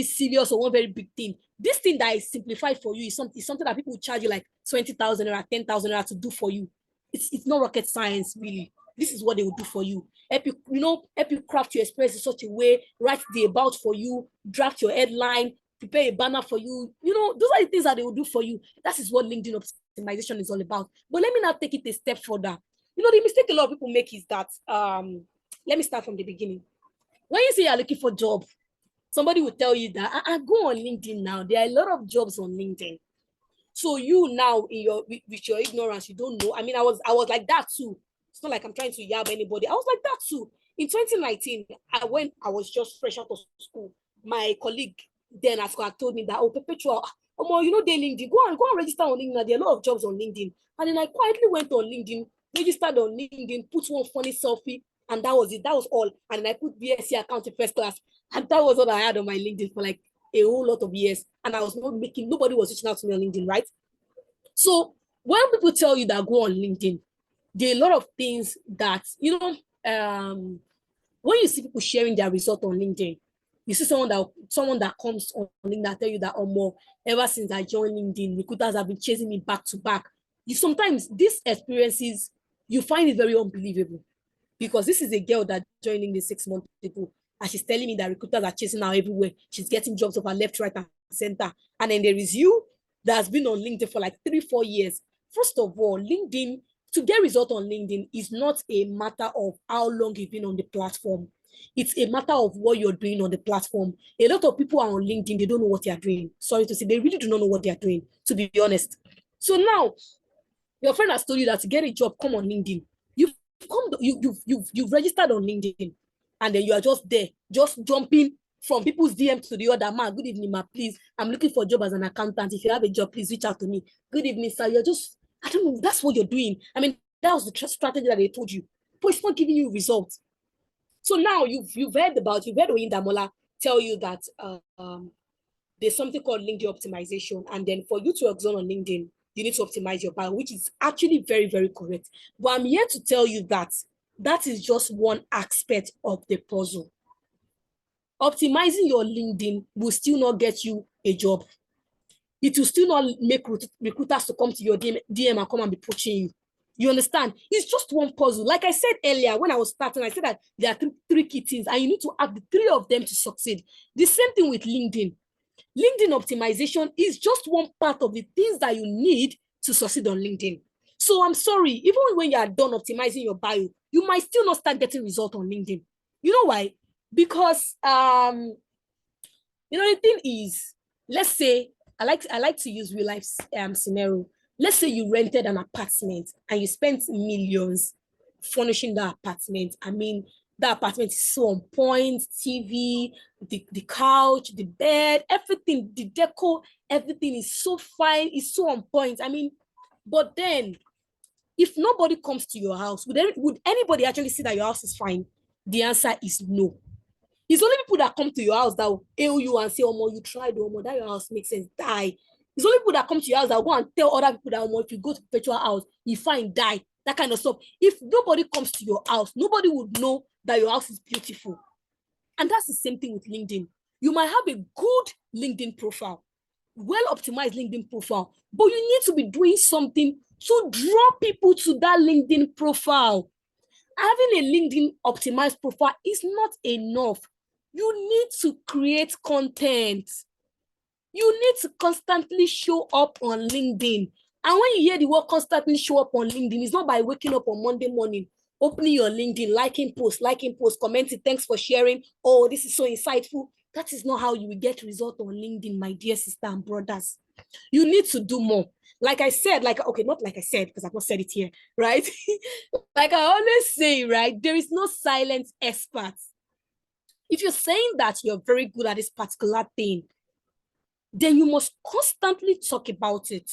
serious or one very big thing. This thing that is simplified for you is something that people charge you like 20,000 or 10,000 to do for you. It's not rocket science, really. This is what they will do for you. Help you craft your experience in such a way, write the about for you, draft your headline, prepare a banner for you. Those are the things that they will do for you. That is what LinkedIn optimization is all about. But let me now take it a step further. The mistake a lot of people make is that, let me start from the beginning. When you say you're looking for a job, somebody will tell you that, I go on LinkedIn now. There are a lot of jobs on LinkedIn. So you now, with your ignorance, you don't know. I mean, I was like that too. It's not like I'm trying to yab anybody. I was like that too. In 2019, when I was just fresh out of school, my colleague then at school told me that, Perpetual, they LinkedIn, go and register on LinkedIn. There are a lot of jobs on LinkedIn. And then I quietly went on LinkedIn, registered on LinkedIn, put one funny selfie, and that was it. That was all. And then I put BSc account in first class. And that was all I had on my LinkedIn for like a whole lot of years. And I was nobody was reaching out to me on LinkedIn, right? So when people tell you that go on LinkedIn, there are a lot of things that, when you see people sharing their result on LinkedIn, you see someone that comes on LinkedIn that tell you that, ever since I joined LinkedIn, recruiters have been chasing me back to back. Sometimes these experiences, you find it very unbelievable, because this is a girl that joined LinkedIn 6 months ago, and she's telling me that recruiters are chasing her everywhere. She's getting jobs over left, right, and center. And then there is you that has been on LinkedIn for like 3-4 years. First of all, LinkedIn, to get result on LinkedIn is not a matter of how long you've been on the platform. It's a matter of what you're doing on the platform. A lot of people are on LinkedIn, they don't know what they are doing. Sorry to say, they really do not know what they are doing, to be honest. So now, your friend has told you that to get a job, come on LinkedIn. You've registered on LinkedIn, and then you are just there, just jumping from people's DM to the other. Man, good evening, ma, please. I'm looking for a job as an accountant. If you have a job, please reach out to me. Good evening, sir. You're just, I don't know, that's what you're doing. I mean, that was the strategy that they told you, but it's not giving you results. So now you've heard Oyindamola tell you that there's something called LinkedIn optimization, and then for you to excel on LinkedIn, you need to optimize your bio, which is actually very, very correct. But I'm here to tell you that that is just one aspect of the puzzle. Optimizing your LinkedIn will still not get you a job. It will still not make recruiters to come to your DM and come and be poaching you. You understand? It's just one puzzle. Like I said earlier, when I was starting, I said that there are three key things, and you need to have the 3 of them to succeed. The same thing with LinkedIn. LinkedIn optimization is just one part of the things that you need to succeed on LinkedIn. So I'm sorry, even when you are done optimizing your bio, you might still not start getting results on LinkedIn. You know why? Because the thing is, let's say, I like to use real life scenario. Let's say you rented an apartment and you spent millions furnishing that apartment. I mean, that apartment is so on point, TV, the couch, the bed, everything, the decor, everything is so fine, it's so on point. I mean, but then if nobody comes to your house, would anybody actually see that your house is fine? The answer is no. It's only people that come to your house that will hail you and say, you tried, that your house makes sense, die. It's only people that come to your house that will go and tell other people that, if you go to Perpetual house, you find die, that kind of stuff. If nobody comes to your house, nobody would know that your house is beautiful. And that's the same thing with LinkedIn. You might have a good LinkedIn profile, well-optimized LinkedIn profile, but you need to be doing something to draw people to that LinkedIn profile. Having a LinkedIn optimized profile is not enough. You need to create content. You need to constantly show up on LinkedIn. And when you hear the word constantly show up on LinkedIn, it's not by waking up on Monday morning, opening your LinkedIn, liking posts, commenting, thanks for sharing. Oh, this is so insightful. That is not how you will get results on LinkedIn, my dear sister and brothers. You need to do more. Like I said, okay, not like I said, because I've not said it here, right? Like I always say, right? There is no silent expert. If you're saying that you're very good at this particular thing, then you must constantly talk about it.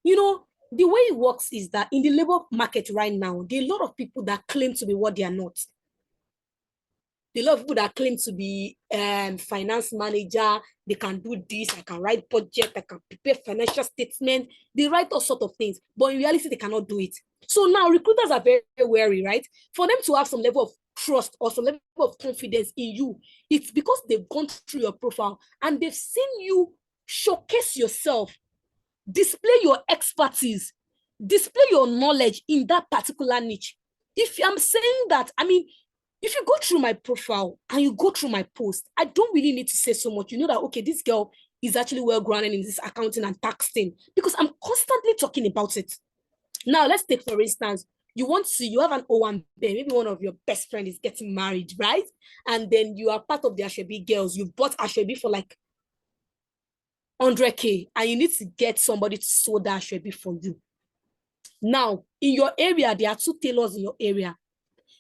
You know, the way it works is that in the labor market right now, there are a lot of people that claim to be what they are not. There are a lot of people that claim to be finance manager. They can do this. I can write budget. I can prepare financial statement. They write all sorts of things, but in reality, they cannot do it. So now recruiters are very, very wary, right? For them to have some level of trust or some level of confidence in you, it's because they've gone through your profile and they've seen you showcase yourself, display your expertise, display your knowledge in that particular niche. If I'm saying that, I mean, if you go through my profile and you go through my post, I don't really need to say so much. You know that, okay, this girl is actually well grounded in this accounting and tax thing because I'm constantly talking about it. Now, let's take, for instance, you have an O1B, maybe one of your best friend is getting married, right? And then you are part of the Ashebi girls. You bought Ashebi for like 100K and you need to get somebody to sew that Ashebi for you. Now, in your area, there are 2 tailors in your area.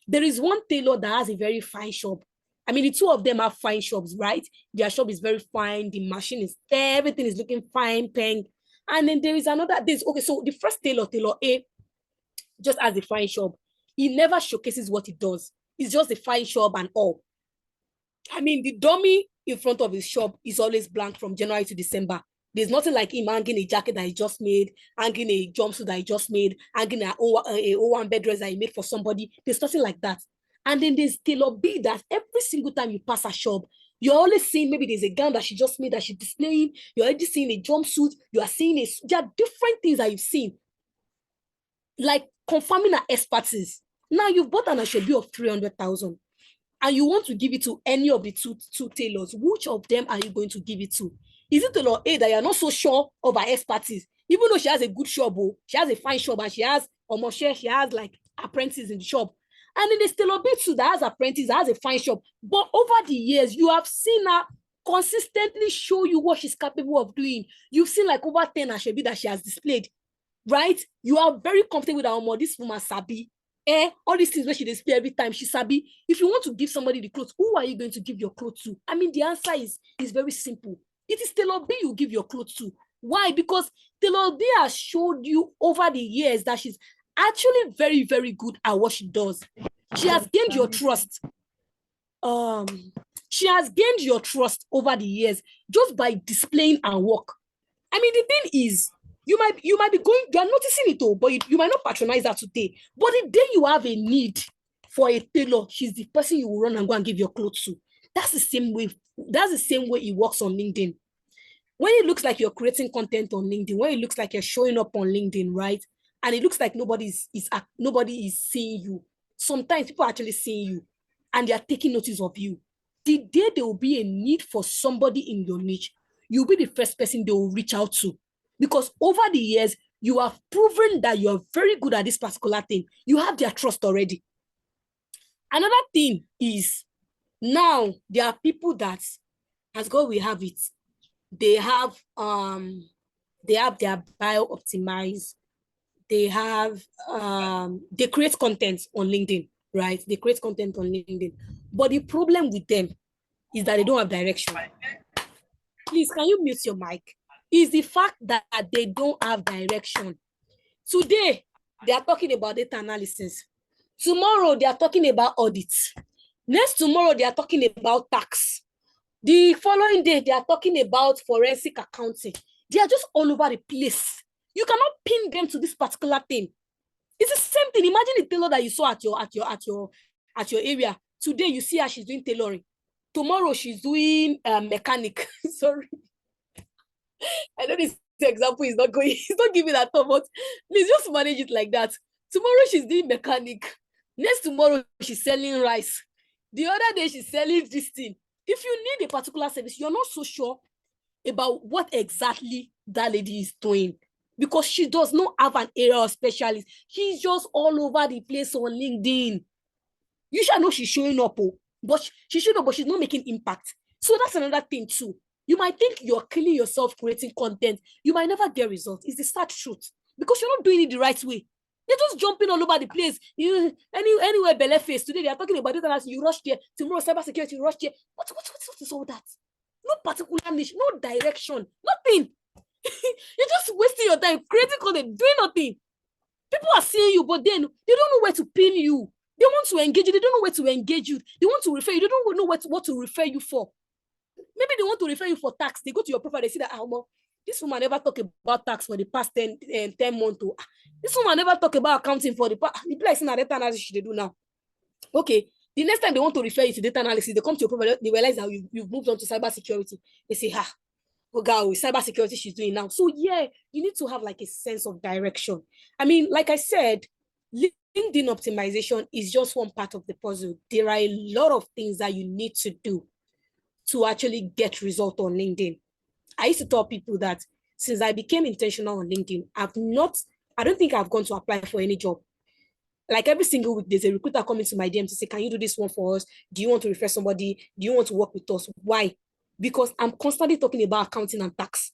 There is one tailor that has a very fine shop. I mean, the 2 of them have fine shops, right? Their shop is very fine. The machine is, everything is looking fine, peng. And then there is another, okay, so the first tailor A, just has a fine shop. He never showcases what he does. It's just a fine shop and all. I mean, the dummy in front of his shop is always blank from January to December. There's nothing like him hanging a jacket that he just made, hanging a jumpsuit that he just made, hanging a O1 bed dress that he made for somebody. There's nothing like that. And then there's tailor B that every single time you pass a shop, you're always seeing maybe there's a gown that she just made that she's displaying. You're already seeing a jumpsuit. You are seeing there are different things that you've seen, like confirming her expertise. Now you've bought an Ashebi of 300,000 and you want to give it to any of the two tailors. Which of them are you going to give it to? Is it tailor A that you're not so sure of her expertise? Even though she has a good shop, she has a fine shop, and she has she has like apprentices in the shop. And then there's tailor B too that has apprentices, that has a fine shop. But over the years, you have seen her consistently show you what she's capable of doing. You've seen like over 10 Ashebi that she has displayed, right? You are very comfortable with her, this woman sabi. All these things where she display every time, she sabi. If you want to give somebody the clothes, who are you going to give your clothes to? I mean, the answer is very simple. It is tailor B you give your clothes to. Why? Because tailor B has showed you over the years that she's actually very, very good at what she does. She has gained your trust. She has gained your trust over the years just by displaying her work. I mean, the thing is, you are noticing it all, but you might not patronize her today. But the day you have a need for a tailor, she's the person you will run and go and give your clothes to. That's the same way it works on LinkedIn. When it looks like you're creating content on LinkedIn, when it looks like you're showing up on LinkedIn, right? And it looks like nobody is seeing you. Sometimes people are actually seeing you and they are taking notice of you. The day there will be a need for somebody in your niche, you'll be the first person they will reach out to. Because over the years, you have proven that you're very good at this particular thing. You have their trust already. Another thing is, now there are people that, as God will have it, they have their bio optimized. They have they create content on LinkedIn, right? They create content on LinkedIn. But the problem with them is that they don't have direction. Please, can you mute your mic? Is the fact that they don't have direction. Today, they are talking about data analysis. Tomorrow, they are talking about audits. Next tomorrow, they are talking about tax. The following day, they are talking about forensic accounting. They are just all over the place. You cannot pin them to this particular thing. It's the same thing. Imagine the tailor that you saw at your area. Today, you see her, she's doing tailoring. Tomorrow, she's doing mechanic. Sorry. I know this example is not going, it's not giving that thought, but please just manage it like that. Tomorrow she's doing mechanic. Next tomorrow she's selling rice. The other day she's selling this thing. If you need a particular service, you're not so sure about what exactly that lady is doing because she does not have an area of specialist. She's just all over the place on LinkedIn. You shall know she's showing up, but she should know, but she's not making impact. So that's another thing too. You might think you're killing yourself creating content. You might never get results. It's the sad truth because you're not doing it the right way. You're just jumping all over the place. Anywhere belly face. Today they are talking about it, you rush there. Tomorrow cybersecurity, you rush there. What is all that? No particular niche, no direction, nothing. You're just wasting your time creating content, doing nothing. People are seeing you, but then they don't know where to pin you. They want to engage you. They don't know where to engage you. They want to refer you. They don't know what to refer you for. Maybe they want to refer you for tax. They go to your profile. They see that, this woman never talk about tax for the past 10 months. This woman never talk about accounting for the past. The place in data analysis they do now. Okay. The next time they want to refer you to data analysis, they come to your profile. They realize that you've moved on to cybersecurity. They say, oh God, with cybersecurity she's doing now. So yeah, you need to have like a sense of direction. I mean, like I said, LinkedIn optimization is just one part of the puzzle. There are a lot of things that you need to do to actually get result on LinkedIn. I used to tell people that since I became intentional on LinkedIn, I don't think I've gone to apply for any job. Like every single week, there's a recruiter coming to my DM to say, can you do this one for us? Do you want to refer somebody? Do you want to work with us? Why? Because I'm constantly talking about accounting and tax.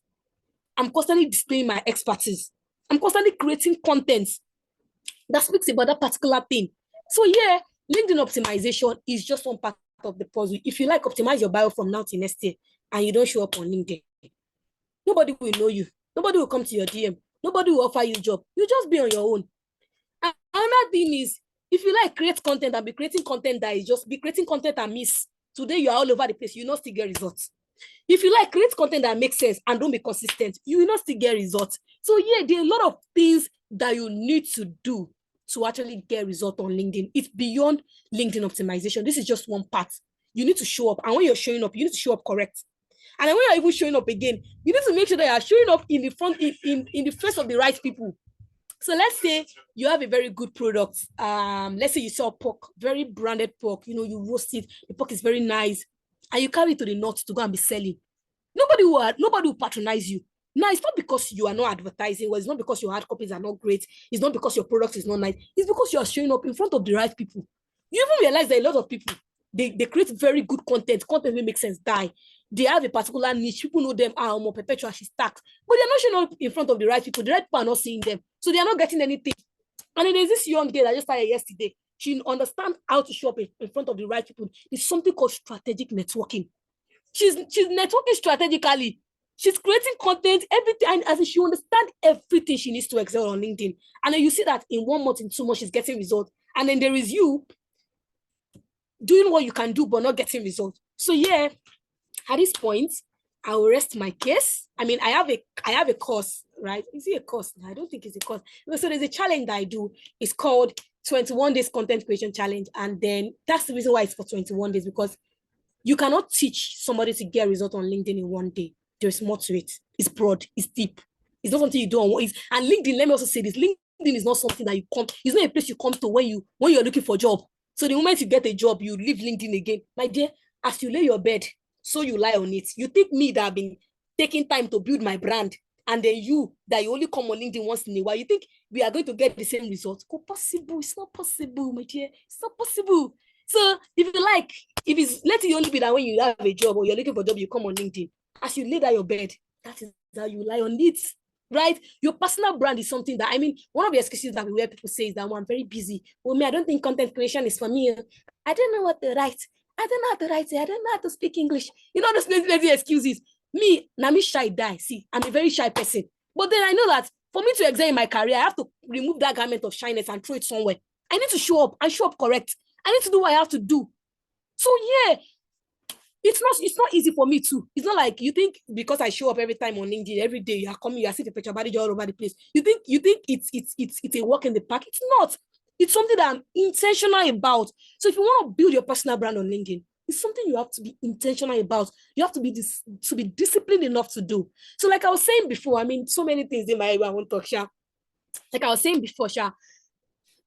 I'm constantly displaying my expertise. I'm constantly creating content that speaks about that particular thing. So yeah, LinkedIn optimization is just one part of the puzzle. If you like, optimize your bio from now to next year and you don't show up on LinkedIn, nobody will know you. Nobody will come to your DM. Nobody will offer you a job. You just be on your own. And another thing is, if you like create content and be creating content that is just be creating content and miss, today you are all over the place, you will not still get results. If you like create content that makes sense and don't be consistent, you will not still get results. So yeah, there are a lot of things that you need to do to actually get result on LinkedIn. It's beyond LinkedIn optimization. This is just one part. You need to show up. And when you're showing up, you need to show up correct. And then when you're even showing up again, you need to make sure that you're showing up in the front, in the face of the right people. So let's say you have a very good product. Let's say you sell pork, very branded pork. You roast it. The pork is very nice. And you carry it to the north to go and be selling. Nobody will patronize you. Now, it's not because you are not advertising, or it's not because your hard copies are not great. It's not because your product is not nice. It's because you are showing up in front of the right people. You even realize that a lot of people, they create very good content will make sense, They have a particular niche. People know them, more perpetual, she's taxed. But they're not showing up in front of the right people. The right people are not seeing them. So they are not getting anything. And then there's this young girl that just started yesterday. She understands how to show up in front of the right people. It's something called strategic networking. She's networking strategically. She's creating content, everything, and as she understands everything she needs to excel on LinkedIn. And then you see that in 1 month, in 2 months, she's getting results. And then there is you doing what you can do, but not getting results. So yeah, at this point, I will rest my case. I mean, I have a course, right? Is it a course? No, I don't think it's a course. So there's a challenge that I do. It's called 21 Days Content Creation Challenge. And then that's the reason why it's for 21 days, because you cannot teach somebody to get a result on LinkedIn in 1 day. There's more to it. It's broad, it's deep. It's not something you do on one. And LinkedIn, let me also say this, LinkedIn is not something that you come, it's not a place you come to when you're looking for a job. So the moment you get a job, you leave LinkedIn again. My dear, as you lay your bed, so you lie on it. You think me that I've been taking time to build my brand, and then you only come on LinkedIn once in a while, you think we are going to get the same results? Possible. It's not possible, my dear. It's not possible. So if you like, let it only be that when you have a job or you're looking for a job, you come on LinkedIn. As you lay down your bed, that is how you lie on it, right? Your personal brand is something that, I mean, one of the excuses that we hear people say is that, I'm very busy. Well, me, I don't think content creation is for me. I don't know what to write. I don't know how to write it. I don't know how to speak English. Those lazy excuses. Me shy die. See, I'm a very shy person. But then I know that for me to excel in my career, I have to remove that garment of shyness and throw it somewhere. I need to show up and show up correct. I need to do what I have to do. So yeah, it's not easy for me too. It's not like you think because I show up every time on LinkedIn, every day you are coming, you are seeing a picture body all over the place. You think it's a walk in the park. It's not. It's something that I'm intentional about. So if you want to build your personal brand on LinkedIn, it's something you have to be intentional about. You have to be disciplined enough to do. So like I was saying before, I mean, so many things in my I won't talk, Sha. Like I was saying before, Sha,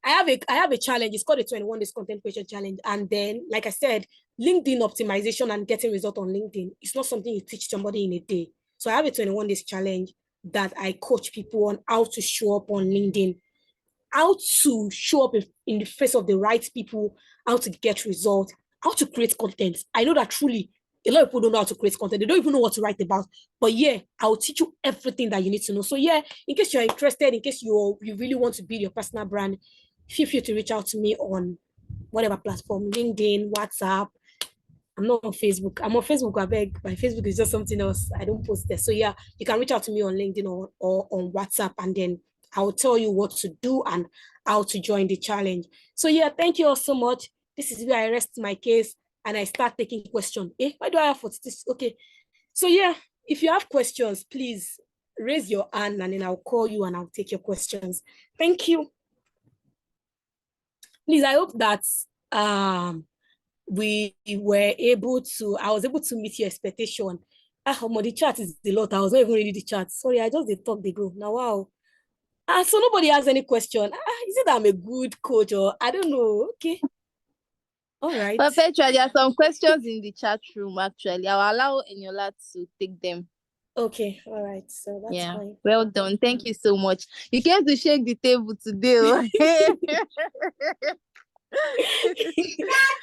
I have a challenge. It's called a 21 Days Content Creation Challenge. And then, like I said, LinkedIn optimization and getting result on LinkedIn, it's not something you teach somebody in a day. So I have a 21 days challenge that I coach people on how to show up on LinkedIn, how to show up in the face of the right people, how to get results, how to create content. I know that truly A lot of people don't know how to create content. They don't even know what to write about. But yeah, I'll teach you everything that you need to know. So yeah, in case you're interested, in case you really want to build your personal brand, feel free to reach out to me on whatever platform, LinkedIn, WhatsApp. I'm not on Facebook. I'm on Facebook, I beg. My Facebook is just something else. I don't post there. So yeah, you can reach out to me on LinkedIn or on WhatsApp, and then I'll tell you what to do and how to join the challenge. So yeah, thank you all so much. This is where I rest my case and I start taking questions. Why do I have 46? Okay. So yeah, if you have questions, please raise your hand and then I'll call you and I'll take your questions. Thank you. Please, I hope that I was able to meet your expectation. The chat is a lot. I was not even reading the chat. Sorry, I just did talk the group. Now, wow. So nobody has any question. Is it that I'm a good coach or I don't know? Okay. All right. Perpetual, there are some questions in the chat room, actually. I'll allow Eniola to take them. Okay, all right. So that's fine. Well done. Thank you so much. You came to shake the table today.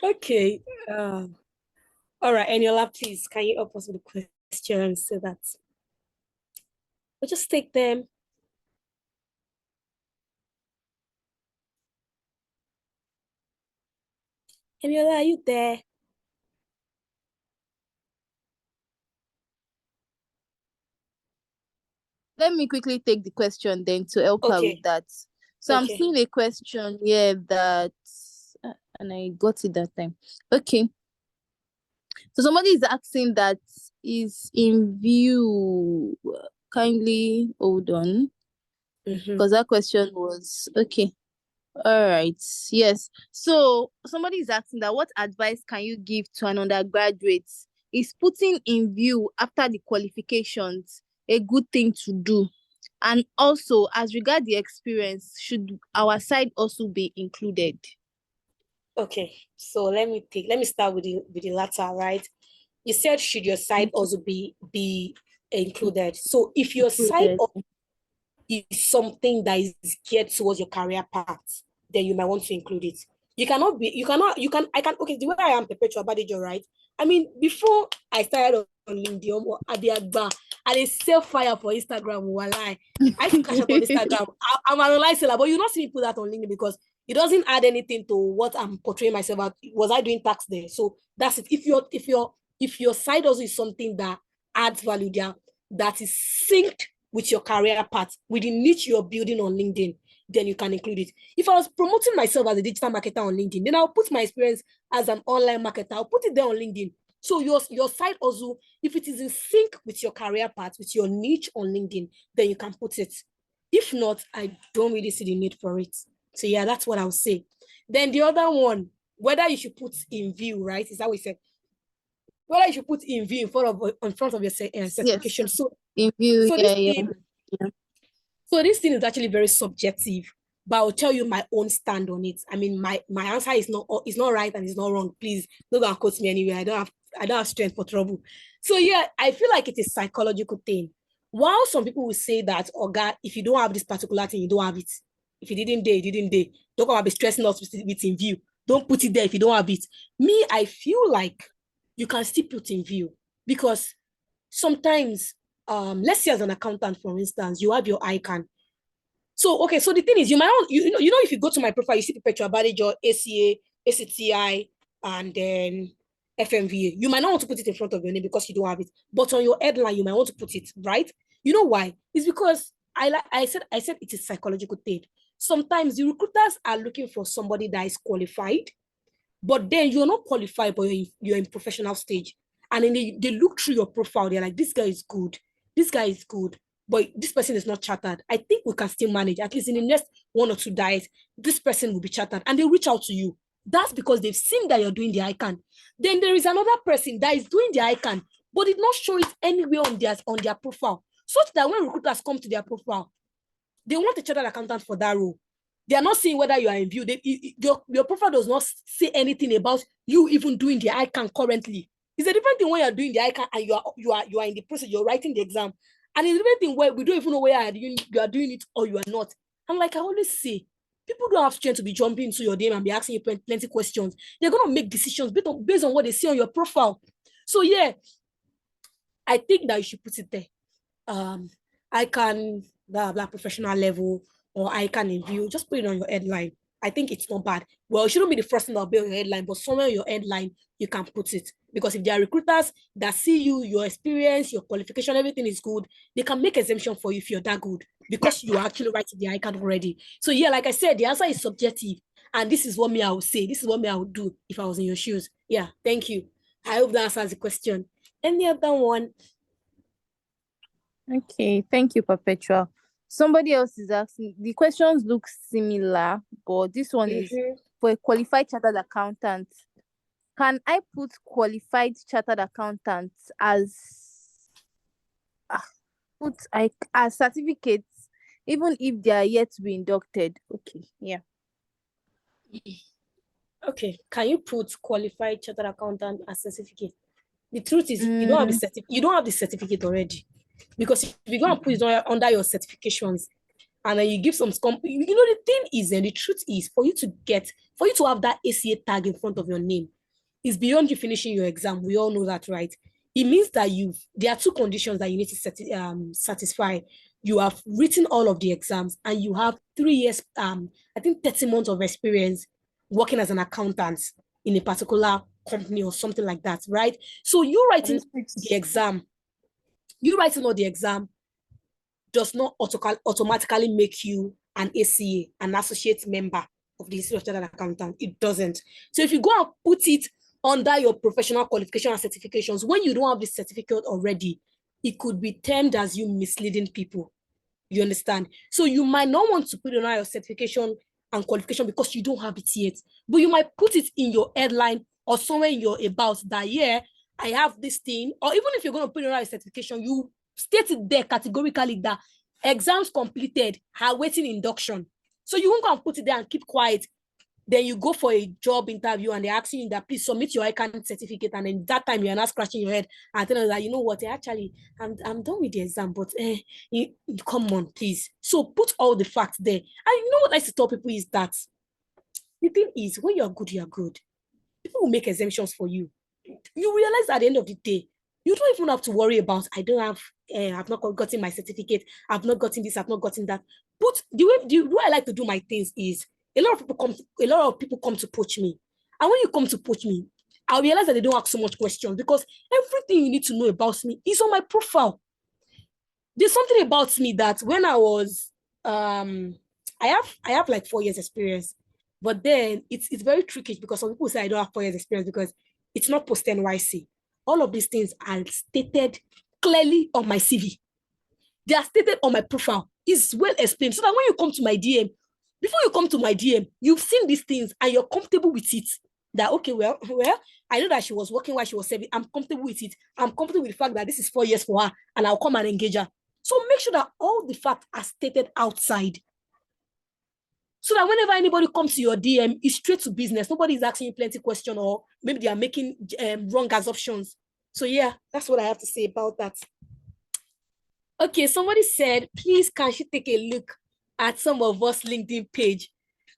Okay. All right, Eniola, please, can you help us with the questions so that we'll just take them. Eniola, are you there? Let me quickly take the question then to help her with that. So I'm seeing a question here that, and I got it that time. Okay. So somebody is asking that is in view. Kindly hold on. Because that question was, okay. All right. Yes. So somebody is asking that what advice can you give to an undergraduate? Is putting in view after the qualifications a good thing to do? And also, as regard the experience, should our side also be included? Okay, so let me start with the latter, right? You said should your side also be included. So if your side is something that is geared towards your career path, then you might want to include it. I can, okay, the way I am Perpetual Badejo, right? I mean, before I started on LinkedIn, I did sell fire for Instagram, I used to cash out on Instagram. I'm an online seller, but you not see me put that on LinkedIn because it doesn't add anything to what I'm portraying myself at. Was I doing tax there? So that's it. If your side also is something that adds value there, that is synced with your career path, with the niche you're building on LinkedIn, then you can include it. If I was promoting myself as a digital marketer on LinkedIn, then I'll put my experience as an online marketer. I'll put it there on LinkedIn. So your site also, if it is in sync with your career path, with your niche on LinkedIn, then you can put it. If not, I don't really see the need for it. So yeah, that's what I would say. Then the other one, whether you should put in view, right? Is that what we said? Whether you should put in view in front of your certification. Yes. So in view, so this thing is actually very subjective, but I'll tell you my own stand on it. I mean, my answer is not right and it's not wrong. Please don't go and quote me anywhere. I don't have strength for trouble. So yeah, I feel like it is a psychological thing. While some people will say that, oh God, if you don't have this particular thing, you don't have it. If you didn't dare, you didn't dare. Don't come and be stressing us with in view. Don't put it there if you don't have it. Me, I feel like you can still put in view because sometimes, let's say as an accountant, for instance, you have your icon. So, okay, so the thing is, you might not, you know, if you go to my profile, you see Perpetual Badejo, ACA, ACTI, and then FMVA. You might not want to put it in front of your name because you don't have it. But on your headline, you might want to put it, right? You know why? It's because I said it is psychological thing. Sometimes the recruiters are looking for somebody that is qualified, but then you're not qualified, but you're in professional stage. And then they look through your profile. They're like, this guy is good. This guy is good. But this person is not chartered. I think we can still manage. At least in the next 1 or 2 days, this person will be chartered. And they'll reach out to you. That's because they've seen that you're doing the icon. Then there is another person that is doing the icon, but did not show it anywhere on their profile. Such that when recruiters come to their profile, they want a chartered accountant for that role. They are not seeing whether you are in view. Your profile does not say anything about you even doing the icon currently. It's a different thing when you're doing the icon and you are in the process, you're writing the exam. And it's a different thing where we don't even know where you are doing it or you are not. And like I always say, people don't have strength to be jumping into your DM and be asking you plenty questions. They're going to make decisions based on what they see on your profile. So yeah, I think that you should put it there. I can blah blah professional level, or I can in view. Just put it on your headline. I think it's not bad. Well, it shouldn't be the first thing that'll be on your headline, but somewhere on your headline you can put it, because if there are recruiters that see you, your experience, your qualification, everything is good, they can make exemption for you if you're that good, because you are actually writing the icon already. So yeah, like I said, the answer is subjective, and this is what me I would say. This is what me I would do if I was in your shoes. Yeah, thank you. I hope that answers the question. Any other one? Okay, thank you, Perpetual. Somebody else is asking, the questions look similar, but this one is for a qualified chartered accountant. Can I put qualified chartered accountant as as certificates, even if they are yet to be inducted? Okay, yeah. Okay, can you put qualified chartered accountant as certificate? The truth is, you don't have the certificate already, because if you go and put it under your certifications, and then you give some the thing is, and the truth is, for you to have that ACA tag in front of your name, is beyond you finishing your exam. We all know that, right? It means that there are two conditions that you need to satisfy. You have written all of the exams, and you have 3 years, I think 30 months of experience working as an accountant in a particular company or something like that, right? So you writing the exam, does not automatically make you an ACA, an associate member of the Institute of Chartered Accountant. It doesn't. So if you go and put it under your professional qualification and certifications, when you don't have the certificate already, it could be termed as you misleading people. You understand? So you might not want to put it on your certification and qualification because you don't have it yet, but you might put it in your headline or somewhere in your about that, yeah, I have this thing. Or even if you're going to put it on your certification, you state it there categorically that exams completed, are waiting induction. So you won't go and put it there and keep quiet. Then you go for a job interview and they're asking you that, please submit your ICANN certificate, and then that time you're not scratching your head and telling us that, you know what, actually I'm done with the exam, but come on, please. So put all the facts there. And you know what I used to tell people is that the thing is, when you're good, you're good. People will make exemptions for you. You realize at the end of the day, you don't even have to worry about, I've not gotten my certificate, I've not gotten this, I've not gotten that. But the way I like to do my things is, a lot of people come to poach me. And when you come to poach me, I realize that they don't ask so much questions, because everything you need to know about me is on my profile. There's something about me that when I was, I have like 4 years experience, but then it's very tricky, because some people say I don't have 4 years experience because it's not post NYC. All of these things are stated clearly on my CV. They are stated on my profile. It's well explained, so that when you come to my DM, before you come to my DM, you've seen these things and you're comfortable with it. That, okay, well, I know that she was working while she was serving. I'm comfortable with it. I'm comfortable with the fact that this is 4 years for her, and I'll come and engage her. So make sure that all the facts are stated outside, so that whenever anybody comes to your DM, it's straight to business. Nobody is asking you plenty questions, or maybe they are making wrong assumptions. So yeah, that's what I have to say about that. Okay, somebody said, please, can she take a look at some of us LinkedIn page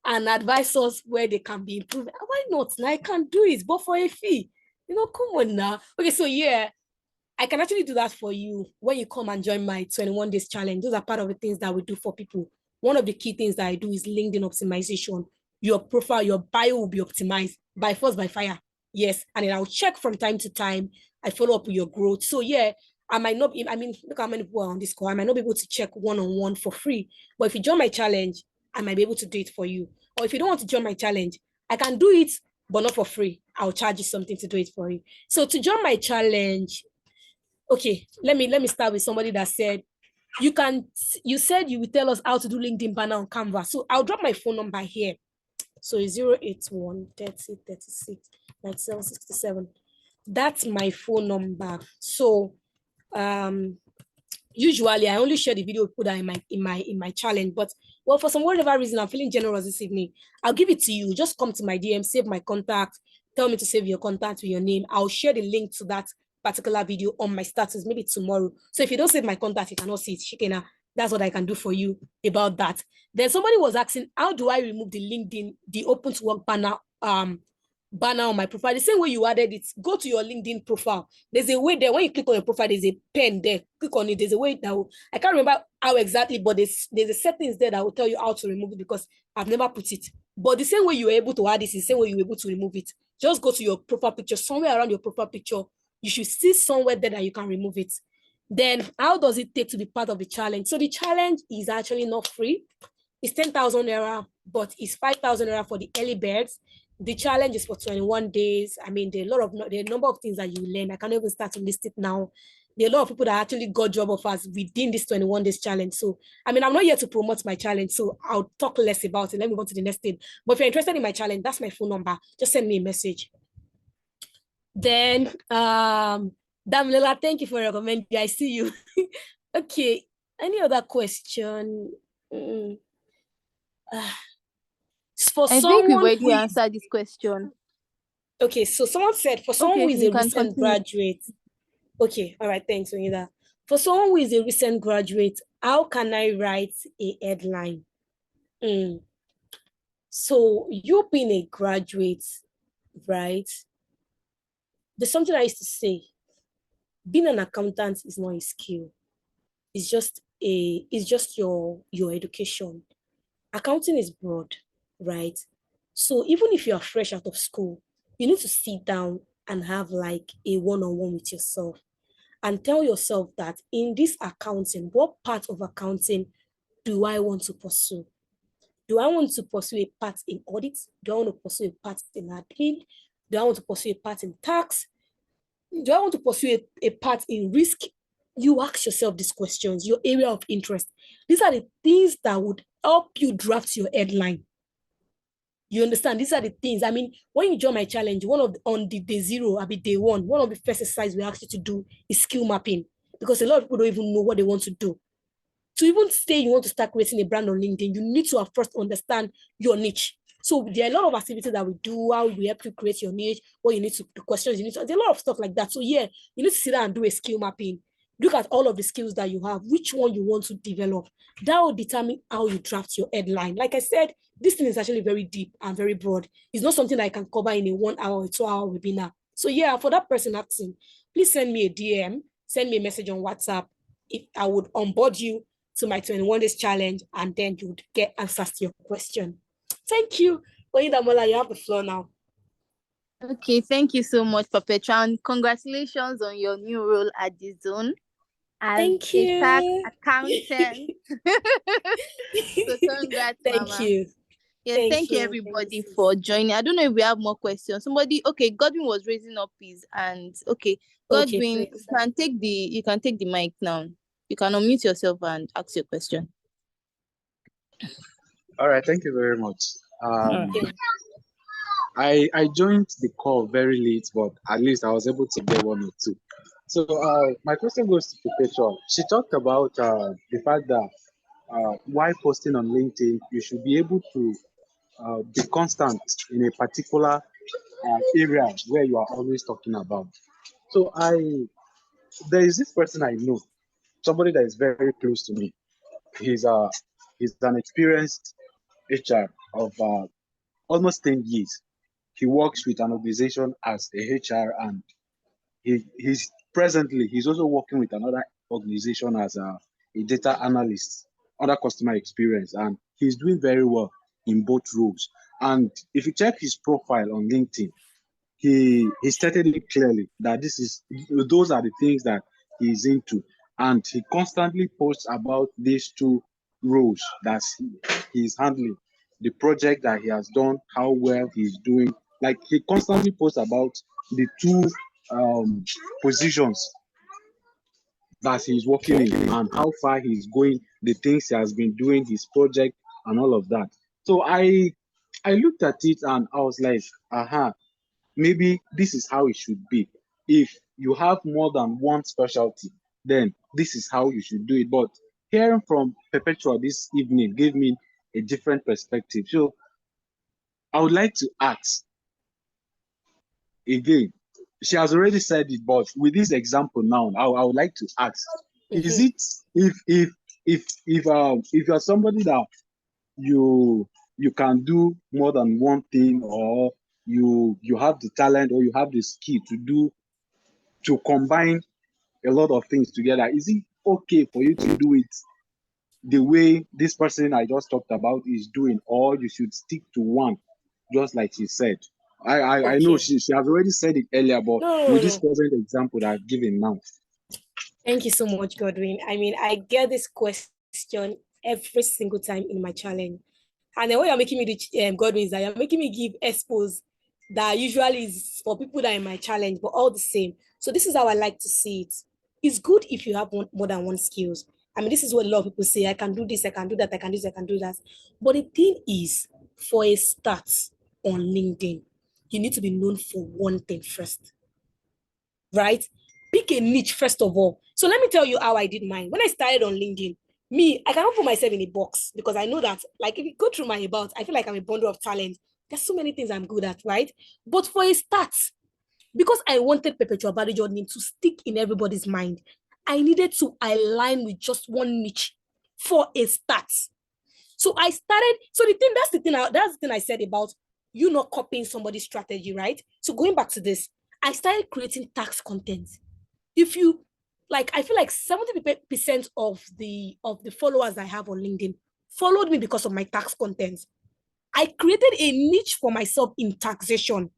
and advise us where they can be improved? Why not? Now I can do it, but for a fee. Come on now. Okay, so yeah, I can actually do that for you when you come and join my 21 days challenge. Those are part of the things that we do for people. One of the key things that I do is LinkedIn optimization. Your profile, your bio will be optimized by force, by fire. Yes, and then I'll check from time to time. I follow up with your growth. So yeah, I might not be, look how many people are on this call. I might not be able to check one-on-one for free. But if you join my challenge, I might be able to do it for you. Or if you don't want to join my challenge, I can do it, but not for free. I'll charge you something to do it for you. So to join my challenge, okay, let me start with somebody that said, you said you will tell us how to do LinkedIn banner on Canva. So I'll drop my phone number here. So it's 081 30 36 97 67. That's my phone number. So usually I only share the video put that in my challenge, but well, for some whatever reason, I'm feeling generous this evening. I'll give it to you. Just come to my DM, save my contact, tell me to save your contact with your name. I'll share the link to that particular video on my status, maybe tomorrow. So if you don't save my contact, you cannot see it. Shikena, that's what I can do for you about that. Then somebody was asking, how do I remove the LinkedIn, the open to work banner banner on my profile. The same way you added it, go to your LinkedIn profile. There's a way there. When you click on your profile, there's a pen there. Click on it. There's a way that I can't remember how exactly, but there's a settings there that will tell you how to remove it because I've never put it. But the same way you were able to add this is the same way you were able to remove it. Just go to your profile picture, somewhere around your profile picture. You should see somewhere there that you can remove it. Then how does it take to be part of the challenge? So the challenge is actually not free. It's 10,000 naira, but it's 5,000 naira for the early birds. The challenge is for 21 days. I mean, there are a number of things that you learn. I can't even start to list it now. There are a lot of people that actually got job offers within this 21 days challenge. So, I mean, I'm not here to promote my challenge, so I'll talk less about it. Let me go to the next thing. But if you're interested in my challenge, that's my phone number. Just send me a message. Then, Damila, thank you for recommending. I see you. Okay. Any other question? I think we've already answered this question. Okay, so someone said for someone who is a recent graduate. Okay, all right, thanks, Onida. For someone who is a recent graduate, how can I write a headline? So you being a graduate, right? There's something I used to say. Being an accountant is not a skill. It's just your education. Accounting is broad, right? So even if you are fresh out of school, you need to sit down and have like a one-on-one with yourself and tell yourself that in this accounting, what part of accounting do I want to pursue? Do I want to pursue a part in audit? Do I want to pursue a part in admin? Do I want to pursue a part in tax? Do I want to pursue a part in risk? You ask yourself these questions, your area of interest. These are the things that would help you draft your headline. You understand? These are the things. I mean, when you join my challenge, on the day zero, day one, one of the first exercises we ask you to do is skill mapping because a lot of people don't even know what they want to do. To even say you want to start creating a brand on LinkedIn, you need to first understand your niche. So there are a lot of activities that we do, how we help you create your niche, what you need to, the questions you need to, there's a lot of stuff like that. So yeah, you need to sit down and do a skill mapping. Look at all of the skills that you have, which one you want to develop. That will determine how you draft your headline. Like I said, this thing is actually very deep and very broad. It's not something that I can cover in a 1 hour or 2 hour webinar. So yeah, for that person asking, please send me a DM, send me a message on WhatsApp. If I would onboard you to my 21 days challenge, and then you would get answers to your question. Thank you. Damola, you have the floor now. Okay, thank you so much, Perpetua, and congratulations on your new role at the Zone as thank a you. tax accountant. So congrats, thank Mama. you. Yes, thank you everybody for joining. I don't know if we have more questions. Somebody, okay, Godwin was raising up his hand. Okay, Godwin, Okay, you can take the mic now. You can unmute yourself and ask your question. All right, thank you very much. I joined the call very late, but at least I was able to get one or two. So my question goes to Perpetua. She talked about the fact that while posting on LinkedIn, you should be able to be constant in a particular area where you are always talking about. So there is this person I know, somebody that is very close to me. He's an experienced HR of almost 10 years. He works with an organization as a HR, and he's also working with another organization as a data analyst under customer experience, and he's doing very well in both roles. And if you check his profile on LinkedIn, he stated it clearly that those are the things that he's into, and he constantly posts about these two roles that he's handling, the project that he has done, how well he's doing. Like, he constantly posts about the two positions that he's working in and how far he's going, the things he has been doing, his project, and all of that. So I looked at it and I was like, maybe this is how it should be. If you have more than one specialty, then this is how you should do it. But hearing from Perpetua this evening gave me a different perspective. So I would like to ask again. She has already said it, but with this example now, I would like to ask: is it if you're somebody that you can do more than one thing, or you have the talent or you have the skill to combine a lot of things together. Is it okay for you to do it the way this person I just talked about is doing, or you should stick to one, just like she said? I know Okay. she has already said it earlier, but with this No. present example that I've given now. Thank you so much, Godwin. I mean, I get this question every single time in my challenge. And then what you're making me do, Godwin, is that you're making me give expos that usually is for people that are in my challenge, but all the same. So this is how I like to see it. It's good if you have more than one skills. I mean, this is what a lot of people say. I can do this, I can do that, I can do this, I can do that. But the thing is, for a start on LinkedIn, you need to be known for one thing first, right? Pick a niche first of all. So let me tell you how I did mine. When I started on LinkedIn, I cannot put myself in a box because I know that, like, if you go through my about, I feel like I'm a bundle of talent. There's so many things I'm good at, right? But for a start, because I wanted Perpetual Badejo name to stick in everybody's mind, I needed to align with just one niche for a start. So I started. So that's the thing I said about you not copying somebody's strategy, right? So going back to this, I started creating tax content. If you like, I feel like 70% of the followers I have on LinkedIn followed me because of my tax content. I created a niche for myself in taxation,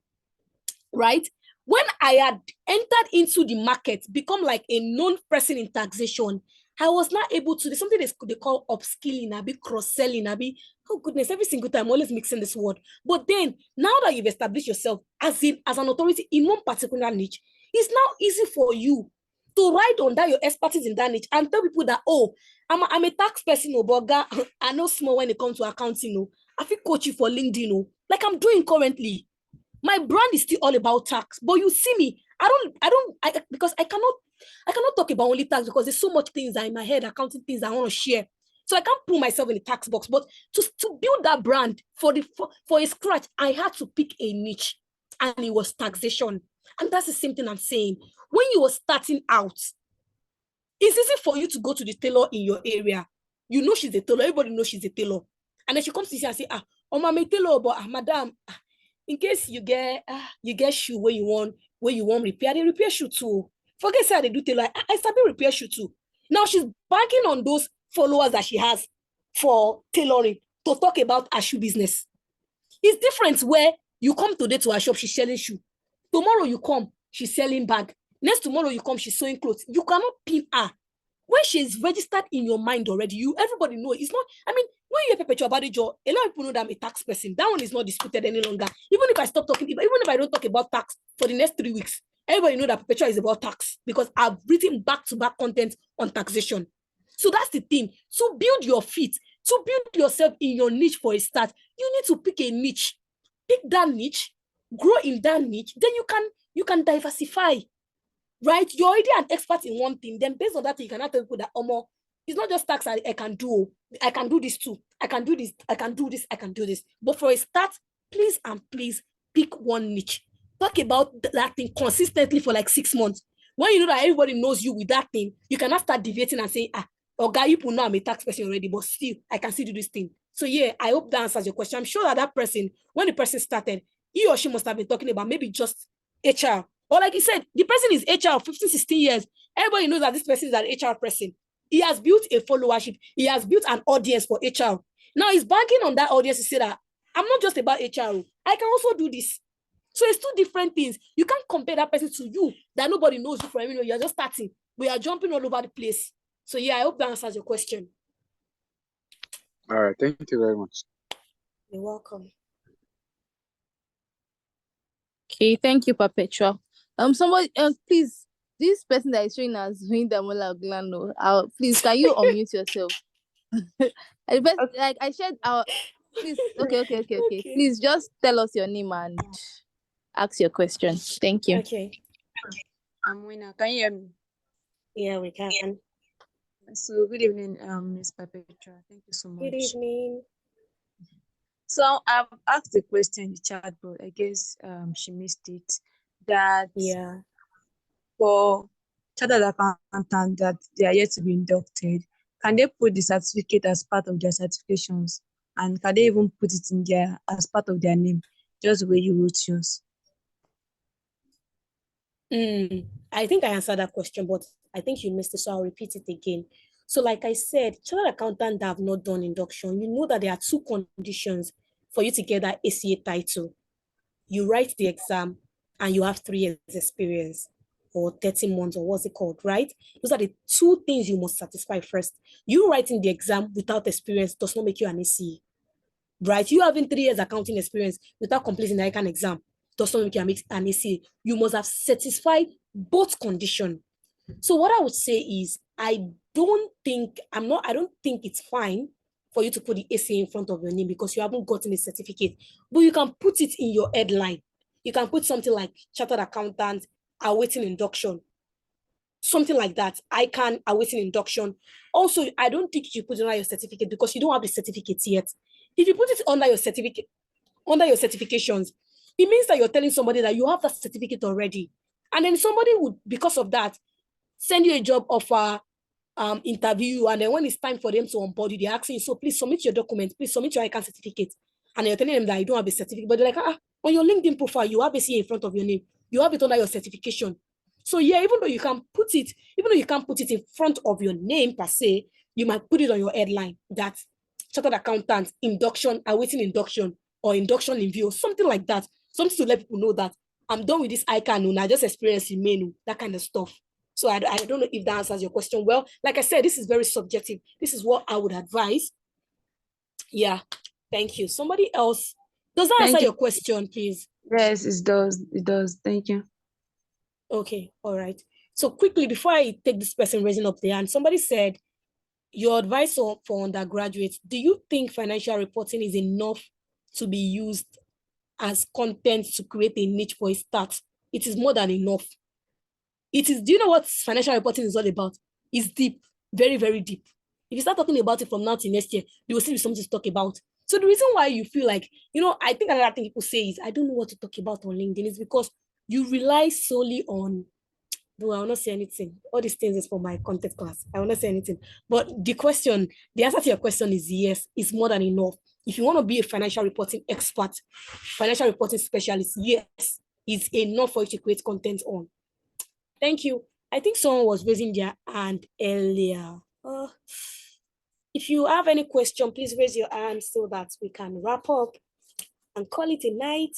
right? When I had entered into the market, become like a known person in taxation, I was not able to. There's something they call upskilling, a bit cross-selling, a bit, oh goodness, every single time I'm always mixing this word. But then now that you've established yourself as an authority in one particular niche, it's now easy for you to ride on that your expertise in that niche and tell people that, oh, I'm a tax person, but I know small when it comes to accounting. I feel coach you for LinkedIn, like I'm doing currently. My brand is still all about tax, but you see me, because I cannot talk about only tax because there's so much things that in my head, accounting things I want to share. So I can't put myself in the tax box. But to build that brand for a scratch, I had to pick a niche, and it was taxation. And that's the same thing I'm saying. When you were starting out, it's easy for you to go to the tailor in your area. You know she's a tailor, everybody knows she's a tailor. And then she comes to you and say, I'm a tailor, but madam, in case you get shoe where you want repair, they repair shoe too. Forget say they do tailor. I started repair shoe too. Now she's banking on those followers that she has for tailoring to talk about her shoe business. It's different where you come today to her shop, she's selling shoe. Tomorrow you come, she's selling bag. Next tomorrow you come, she's sewing clothes. You cannot pin her. When she's registered in your mind already, everybody know it's not. I mean, when you hear Perpetual Badejo, a lot of people know that I'm a tax person. That one is not disputed any longer. Even if I stop talking, even if I don't talk about tax for the next 3 weeks, everybody know that Perpetual is about tax because I've written back-to-back content on taxation. So that's the thing. To build your feet, to build yourself in your niche for a start, you need to pick a niche. Pick that niche, grow in that niche, then you can diversify. Right? You're already an expert in one thing. Then based on that, you cannot tell people that, it's not just tax I can do. I can do this too. I can do this. I can do this. I can do this. But for a start, please pick one niche. Talk about that thing consistently for like 6 months. When you know that everybody knows you with that thing, you cannot start deviating and say, guy, you know I'm a tax person already, but still, I can still do this thing. So yeah, I hope that answers your question. I'm sure that person, when the person started, he or she must have been talking about maybe just HR. Or like you said, the person is HR 15, 16 years. Everybody knows that this person is an HR person. He has built a followership. He has built an audience for HR. Now he's banking on that audience to say that I'm not just about HR. I can also do this. So it's two different things. You can't compare that person to you that nobody knows you from. You're just starting. We are jumping all over the place. So yeah, I hope that answers your question. All right. Thank you very much. You're welcome. Okay, thank you, Perpetual. Somebody, please, this person that is showing us Damola Oglano, please, can you unmute yourself? Like I shared our, please, okay. Please just tell us your name and ask your question. Thank you. Okay. I'm Winner. Can you hear me? Yeah, we can. So good evening, Ms. Perpetua. Thank you so much. Good evening. So I've asked the question in the chat, but I guess she missed it. That for chartered accountant that they are yet to be inducted, can they put the certificate as part of their certifications, and can they even put it in there as part of their name? just the way you wrote yours. I think I answered that question, but I think you missed it, so I'll repeat it again. So like I said, chartered accountant that have not done induction, you know that there are two conditions for you to get that ACA title. You write the exam and you have 3 years experience or 30 months or what's it called, right? Those are the two things you must satisfy first. You writing the exam without experience does not make you an ACA, right? You having 3 years accounting experience without completing the ICANN exam does not make you an ACA. You must have satisfied both conditions. So what I would say is, I don't think it's fine for you to put the ACA in front of your name because you haven't gotten a certificate, but you can put it in your headline. You can put something like chartered accountant awaiting induction, something like that. ICANN awaiting induction. Also, I don't think you should put it under your certificate because you don't have the certificate yet. If you put it under your certificate, under your certifications, it means that you're telling somebody that you have that certificate already. And then somebody would, because of that, send you a job offer, interview, and then when it's time for them to onboard you, they're asking you, so please submit your documents, please submit your ICANN certificate. And you're telling them that you don't have a certificate, but they're like, on your LinkedIn profile, you have a CA in front of your name, you have it under your certification. So yeah, even though you can't put it in front of your name per se, you might put it on your headline that chartered accountant, induction, awaiting induction, or induction in view, something like that. Something to let people know that I'm done with this ICANN, I just experience in menu, that kind of stuff. So I don't know if that answers your question well. Like I said, this is very subjective. This is what I would advise. Yeah, thank you. Somebody else. Does that answer your question, please? Yes, it does. It does. Thank you. Okay, all right. So quickly, before I take this person raising up the hand, somebody said, your advice for undergraduates, do you think financial reporting is enough to be used as content to create a niche for a start? It is more than enough. It is, do you know what financial reporting is all about? It's deep, very, very deep. If you start talking about it from now to next year, there will still be something to talk about. So the reason why you feel like, I think another thing people say is, I don't know what to talk about on LinkedIn is because you rely solely on, no, I will not say anything. All these things is for my content class. I will not say anything. But the answer to your question is yes, it's more than enough. If you want to be a financial reporting expert, financial reporting specialist, yes, it's enough for you to create content on. Thank you. I think someone was raising their hand earlier. If you have any question, please raise your hand so that we can wrap up and call it a night.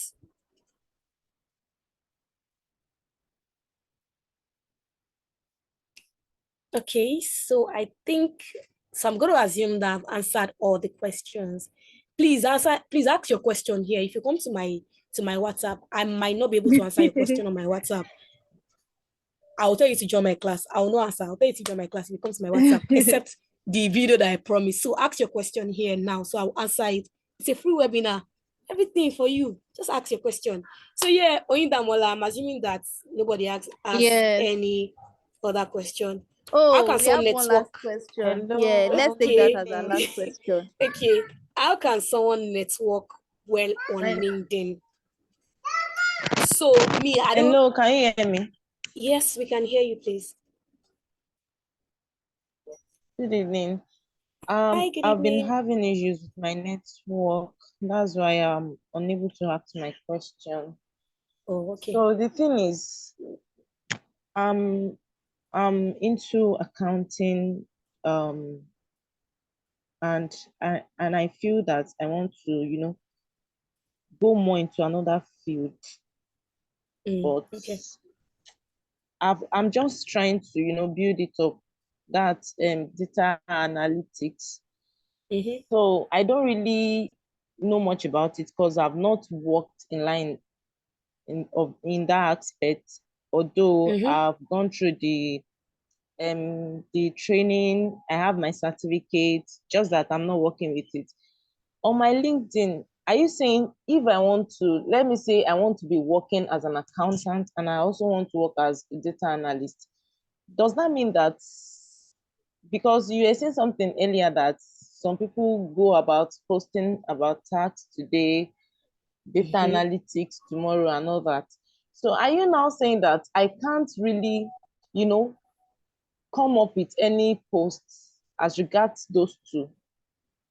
Okay, so I'm going to assume that I've answered all the questions. Please ask your question here. If you come to my WhatsApp, I might not be able to answer your question on my WhatsApp. I'll tell you to join my class. I will not answer. I'll tell you to join my class if you come to my WhatsApp, except the video that I promised. So ask your question here now. So I'll answer it. It's a free webinar. Everything for you. Just ask your question. So yeah, Oyindamola, I'm assuming that nobody asked any other question. How can We have one last question. Hello. Yeah, let's take that as our last question. Okay. How can someone network well on LinkedIn? So me, I don't. Hello, can you hear me? Yes, we can hear you, please. Good evening. Hi, good I've been evening. having issues with my network. That's why I'm unable to ask my question. Oh, okay. So the thing is, I'm into accounting, and I feel that I want to, go more into another field. But Okay. I'm just trying to, build it up. That's data analytics. So I don't really know much about it because I've not worked in line in that aspect. Although I've gone through the training, I have my certificate, just that I'm not working with it. On my LinkedIn, are you saying if I want to, let me say I want to be working as an accountant and I also want to work as a data analyst, does that mean that, because you were saying something earlier that some people go about posting about tax today, data analytics tomorrow and all that. So are you now saying that I can't really, come up with any posts as regards those two?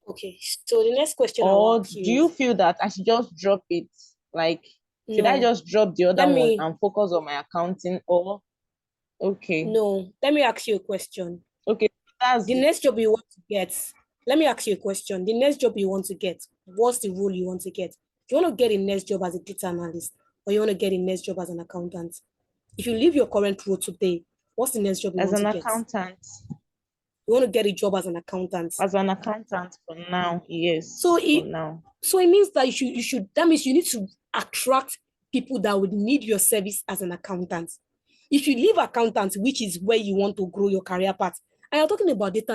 Okay, so the next question Or do you feel that I should just drop it Like, should I No. just drop the Let other one me and focus on my accounting, or okay, no. Let me ask you a question. okay, that's The it. next job you want to get, let me ask you a question. The next job you want to get, what's the role you want to get? Do you want to get a next job as a data analyst, or you want to get a next job as an accountant? If you leave your current role today, what's the next job you As want an to get? accountant. You want to get a job as an accountant. As an accountant for now, yes. So for it now. so it means that you should that means you need to attract people that would need your service as an accountant. If you leave accountant, which is where you want to grow your career path, and you're talking about data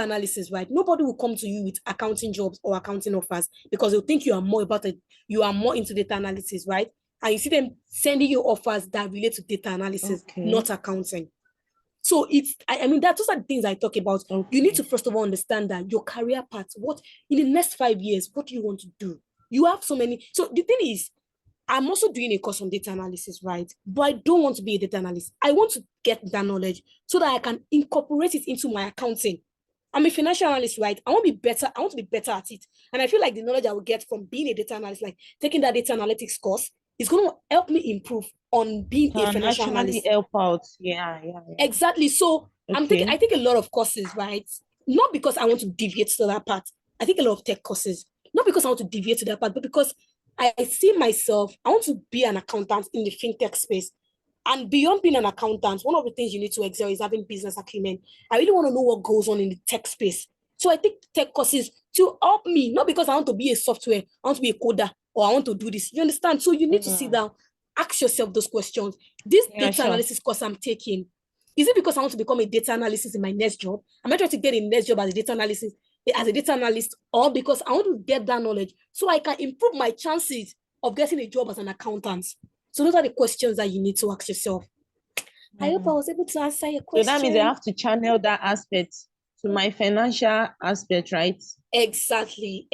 analysis, right? Nobody will come to you with accounting jobs or accounting offers because they'll think you are more about it, you are more into data analysis, right? And you see them sending you offers that relate to data analysis, Okay. not accounting. So I mean, those are the things I talk about. Okay. You need to first of all understand that your career path, what in the next 5 years, what do you want to do? You have so many. So the thing is, I'm also doing a course on data analysis, right? But I don't want to be a data analyst. I want to get that knowledge so that I can incorporate it into my accounting. I'm a financial analyst, right? I want to be better. I want to be better at it. And I feel like the knowledge I will get from being a data analyst, like taking that data analytics course, is going to help me improve on being a Can financial actually analyst. help out. Yeah. Exactly. So Okay. I take a lot of courses, right? Not because I want to deviate to that part. I take a lot of tech courses, not because I want to deviate to that part, but because I see myself, I want to be an accountant in the fintech space. And beyond being an accountant, one of the things you need to excel is having business acumen. I really want to know what goes on in the tech space. So I take tech courses to help me, not because I want to be a software, I want to be a coder, or I want to do this. You understand? So you need to sit down, ask yourself those questions. This data analysis course I'm taking, is it because I want to become a data analyst in my next job? Am I trying to get a next job as a data analyst, or because I want to get that knowledge so I can improve my chances of getting a job as an accountant? So those are the questions that you need to ask yourself. I hope I was able to answer your question. So that means I have to channel that aspect to my financial aspect, right? Exactly.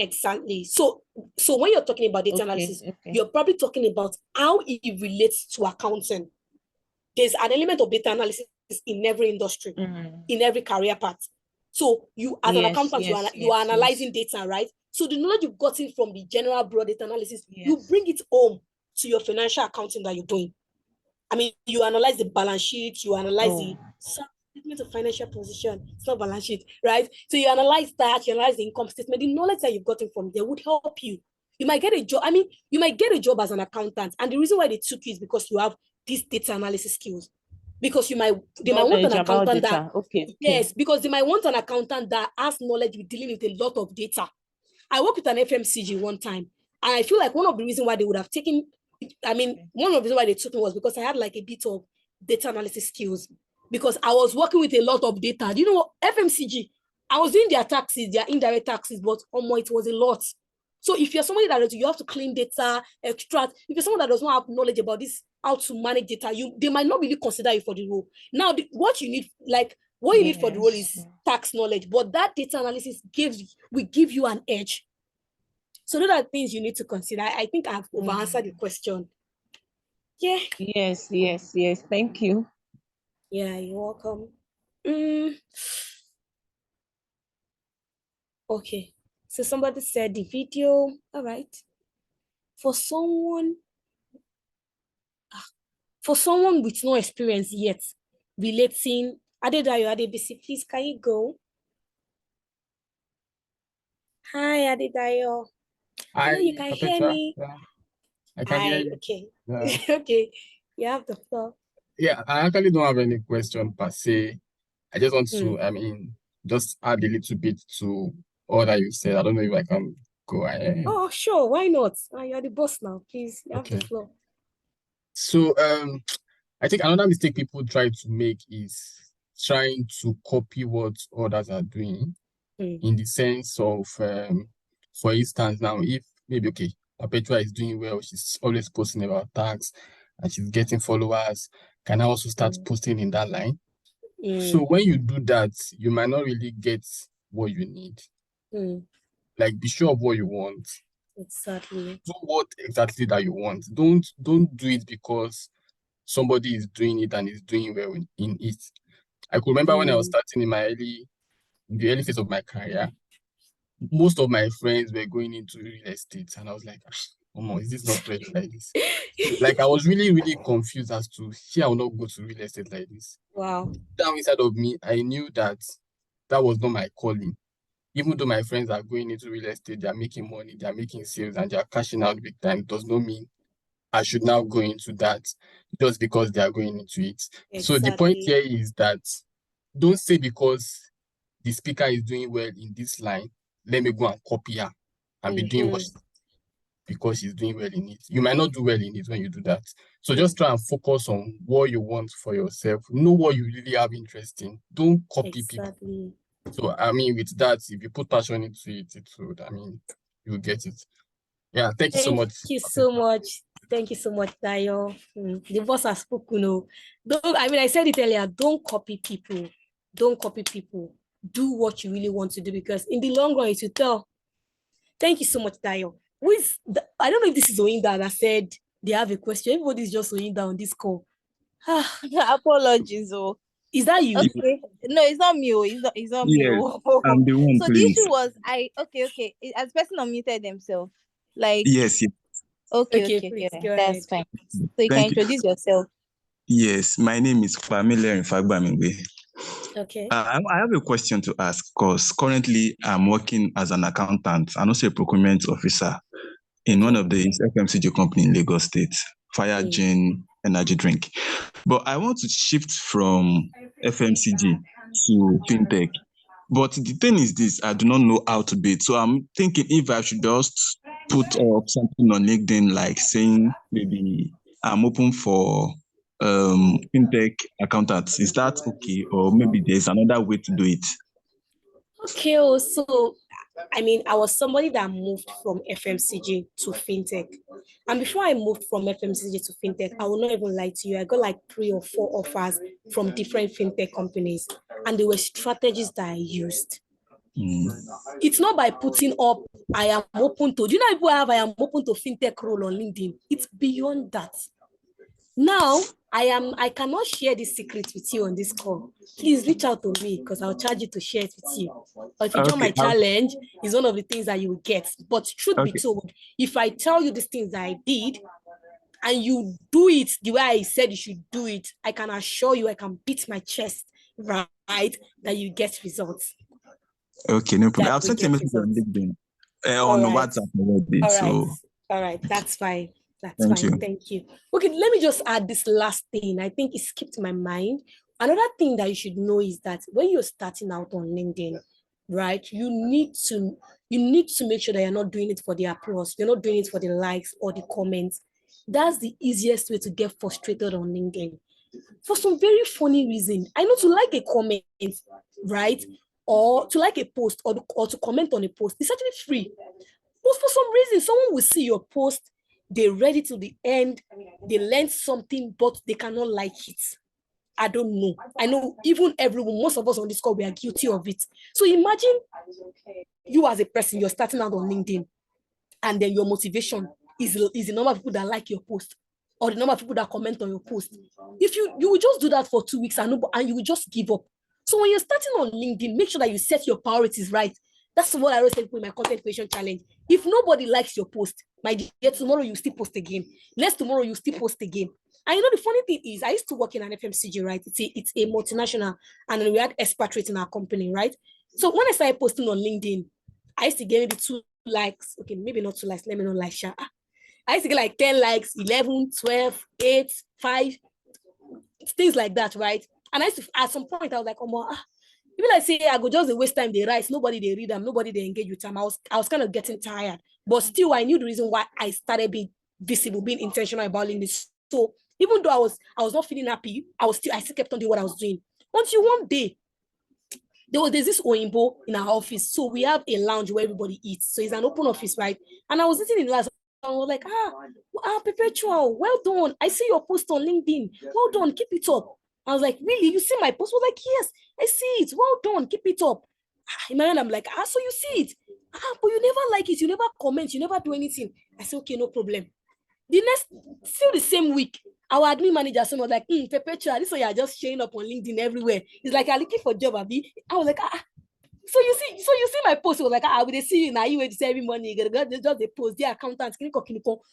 So when you're talking about data analysis, you're probably talking about how it relates to accounting. There's an element of data analysis in every industry, in every career path. So you, as an accountant, you are analyzing data, right? So the knowledge you've gotten from the general broad data analysis, you bring it home to your financial accounting that you're doing. I mean, you analyze the balance sheet, you analyze the statement of financial position. It's not balance sheet, right? So you analyze that, you analyze the income statement. The knowledge that you've gotten from there would help you. You might get a job. I mean, you might get a job as an accountant, and the reason why they took you is because you have these data analysis skills. Because they might want an accountant that yes, because they might want an accountant that has knowledge with dealing with a lot of data. I worked with an FMCG one time, and I feel like one of the reasons why they would have taken, one of the reasons why they took me was because I had like a bit of data analysis skills, because I was working with a lot of data. Do you know what? FMCG, I was doing their taxes, their indirect taxes, but it was a lot. So if you're somebody that you have to clean data, extract, if you're someone that does not have knowledge about this, how to manage data, they might not really consider you for the role. Now, what you need, what you need for the role is tax knowledge, but that data analysis will give you an edge. So those are things you need to consider. I think I've over-answered the question. Yeah. Yes. Thank you. Yeah, you're welcome. Okay. So somebody said the video. All right. For someone with no experience yet relating, Adedayo Adebisi, please, can you go? Hi, Adedayo. I know you can hear me. Yeah. I can hear you. Okay. Yeah. Okay. You have the floor. Yeah, I actually don't have any question per se. I just want to, just add a little bit to all that you said. I don't know if I can go ahead. Oh, sure. Why not? You're the boss now. Please, you have the floor. So, I think another mistake people try to make is trying to copy what others are doing, in the sense of, for instance, now, if maybe, Perpetua is doing well, she's always posting about tax, and she's getting followers, can I also start posting in that line? So when you do that, you might not really get what you need. Like, be sure of what you want. Exactly. Do what exactly that you want. Don't do it because somebody is doing it and is doing well in it. I could remember when I was starting in the early phase of my career, most of my friends were going into real estate, and I was like, is this not pressure like this? Like I was really, really confused as to I will not go to real estate like this. Wow. Down inside of me, I knew that was not my calling. Even though my friends are going into real estate, they are making money, they are making sales, and they are cashing out big time, it does not mean I should now go into that just because they are going into it. Exactly. So the point here is that don't say because the speaker is doing well in this line, let me go and copy her and be doing what because she's doing well in it. You might not do well in it when you do that. So just try and focus on what you want for yourself. Know what you really have interest in. Don't copy people. So I mean, with that, if you put passion into it, it would, I mean, you'll get it. Yeah, thank you so much. Thank you so much. Thank you so much, Dayo. The boss has spoken. I said it earlier, don't copy people. Don't copy people. Do what you really want to do, because in the long run, it will tell. Thank you so much, Dayo. I don't know if this is Oyinda that said they have a question. Everybody's just Oyinda on this call. Apologies, oh. Is that you? Okay. No, it's not me. It's not me. I'm the one, so please. the issue was okay. As person unmuted themselves. Like Yes. Okay, that's fine. So you can introduce yourself. Yes, my name is Famile Fagbamingwe. Okay. I have a question to ask because currently I'm working as an accountant and also a procurement officer in one of the FMCG company in Lagos State, Fire Gin Energy Drink. But I want to shift from FMCG to fintech. But the thing is this, I do not know how to do it. So I'm thinking if I should just put up something on LinkedIn, like saying maybe I'm open for fintech accountants. Is that okay? Or maybe there's another way to do it? Okay, so I was somebody that moved from FMCG to fintech. And before I moved from FMCG to fintech, I will not even lie to you, I got like 3 or 4 offers from different fintech companies. And there were strategies that I used. It's not by putting up, I am open to, do you know people have I am open to fintech role on LinkedIn? It's beyond that. Now, I cannot share this secret with you on this call. Please reach out to me because I'll charge you to share it with you. Or if you join my challenge, it's one of the things that you will get. But truth be told, if I tell you these things that I did and you do it the way I said you should do it, I can assure you, I can beat my chest, right, that you get results. Okay, no problem. I've sent you a message on LinkedIn, on WhatsApp already. All right, that's fine. Thank you. Okay, let me just add this last thing. I think it skipped my mind. Another thing that you should know is that when you're starting out on LinkedIn, right, you need to make sure that you're not doing it for the applause. You're not doing it for the likes or the comments. That's the easiest way to get frustrated on LinkedIn. For some very funny reason. I know to like a comment, right, or to like a post or to comment on a post, it's actually free. But for some reason, someone will see your post, they read it to the end, they learned something, but they cannot like it. I don't know. I know even everyone, most of us on this call, we are guilty of it. So imagine you as a person, you're starting out on LinkedIn, and then your motivation is the number of people that like your post or the number of people that comment on your post. If you will just do that for 2 weeks and you will just give up. So when you're starting on LinkedIn, make sure that you set your priorities right. That's what I always say in my content creation challenge. If nobody likes your post, my dear, tomorrow you still post again. Next tomorrow you still post again. And you know the funny thing is, I used to work in an FMCG, right? It's a multinational, and then we had expatriates in our company, right? So when I started posting on LinkedIn, I used to get maybe 2 likes. Okay, maybe not 2 likes. Let me not like share. I used to get like 10 likes, 11, 12, 8, 5, things like that, right? And I used to, at some point, I was like, people like say I go just waste time, they write, nobody they read them, nobody they engage with them. I was kind of getting tired, but still I knew the reason why I started being visible, being intentional about this. So even though I was not feeling happy, I still kept on doing what I was doing. Until one day, there's this Oyinbo in our office. So we have a lounge where everybody eats. So it's an open office, right? And I was sitting in the last, I was like, Perpetual, well done. I see your post on LinkedIn. Well done, keep it up. I was like, really? You see my post? I was like, yes, I see it. Well done, keep it up. In my mind, I'm like, so you see it? But you never like it. You never comment. You never do anything. I said, okay, no problem. Still the same week, our admin manager, someone was like, Perpetual, this one you're just showing up on LinkedIn everywhere. It's like, I'm looking for a job, Abi. I was like, So you see my post, it was like, I will see you now. You wait to say every morning, you gotta just the post, the accountant,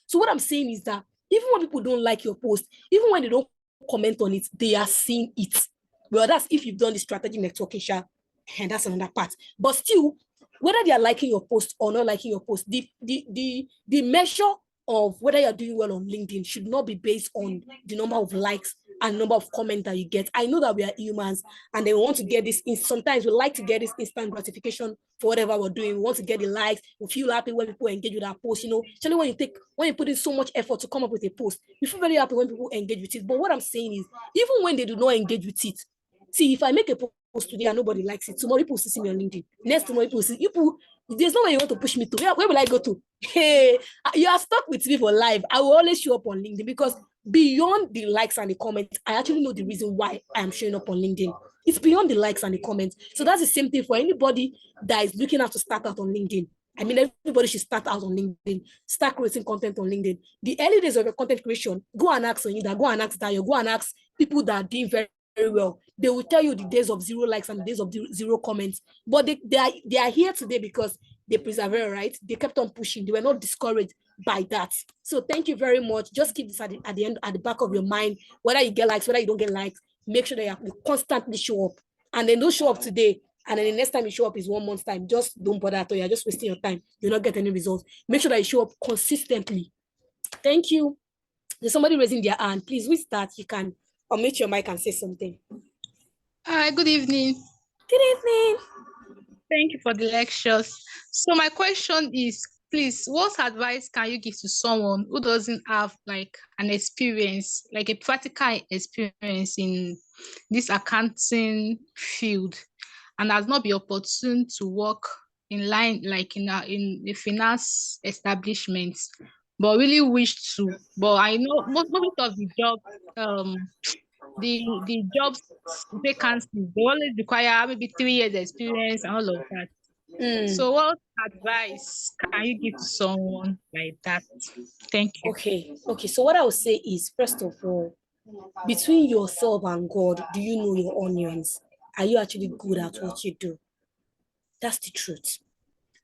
So what I'm saying is that even when people don't like your post, even when they don't comment on it, they are seeing it. Well, that's if you've done the strategy networking, and that's another part. But still, whether they are liking your post or not liking your post, the measure of whether you're doing well on LinkedIn should not be based on the number of likes and number of comments that you get. I know that we are humans and they want to get this. Sometimes we like to get this instant gratification for whatever we're doing. We want to get the likes. We feel happy when people engage with our post. Especially when you put in so much effort to come up with a post, you feel very happy when people engage with it. But what I'm saying is, even when they do not engage with it, see, if I make a post today and nobody likes it, tomorrow people will see me on LinkedIn. Next tomorrow people will see people. There's no way you want to push me to. Where will I go to? Hey, you are stuck with me for life. I will always show up on LinkedIn because beyond the likes and the comments, I actually know the reason why I am showing up on LinkedIn. It's beyond the likes and the comments. So that's the same thing for anybody that is looking out to start out on LinkedIn. I mean, everybody should start out on LinkedIn, start creating content on LinkedIn. The early days of your content creation, go and ask Onida, go and ask Dayo, go and ask people that are doing very, very well. They will tell you the days of 0 likes and the days of 0 comments. But they are here today because they persevered, right? They kept on pushing. They were not discouraged by that. So thank you very much. Just keep this at the end, at the back of your mind, whether you get likes, whether you don't get likes, make sure that you constantly show up. And then don't show up today. And then the next time you show up is 1 month's time. Just don't bother at all. You're just wasting your time. You'll not get any results. Make sure that you show up consistently. Thank you. There's somebody raising their hand. Please, we start. You can unmute your mic and say something. Hi, good evening. Good evening. Thank you for the lectures. So my question is, please, what advice can you give to someone who doesn't have like an experience, like a practical experience in this accounting field and has not been opportune to work in line, like in a finance establishment, but really wish to, but I know most of the job, the jobs vacancies, they always require maybe 3 years experience and all of that. So what advice can you give to someone like that? Thank you. Okay. So what I would say is, first of all, between yourself and God, do you know your onions? Are you actually good at what you do? That's the truth.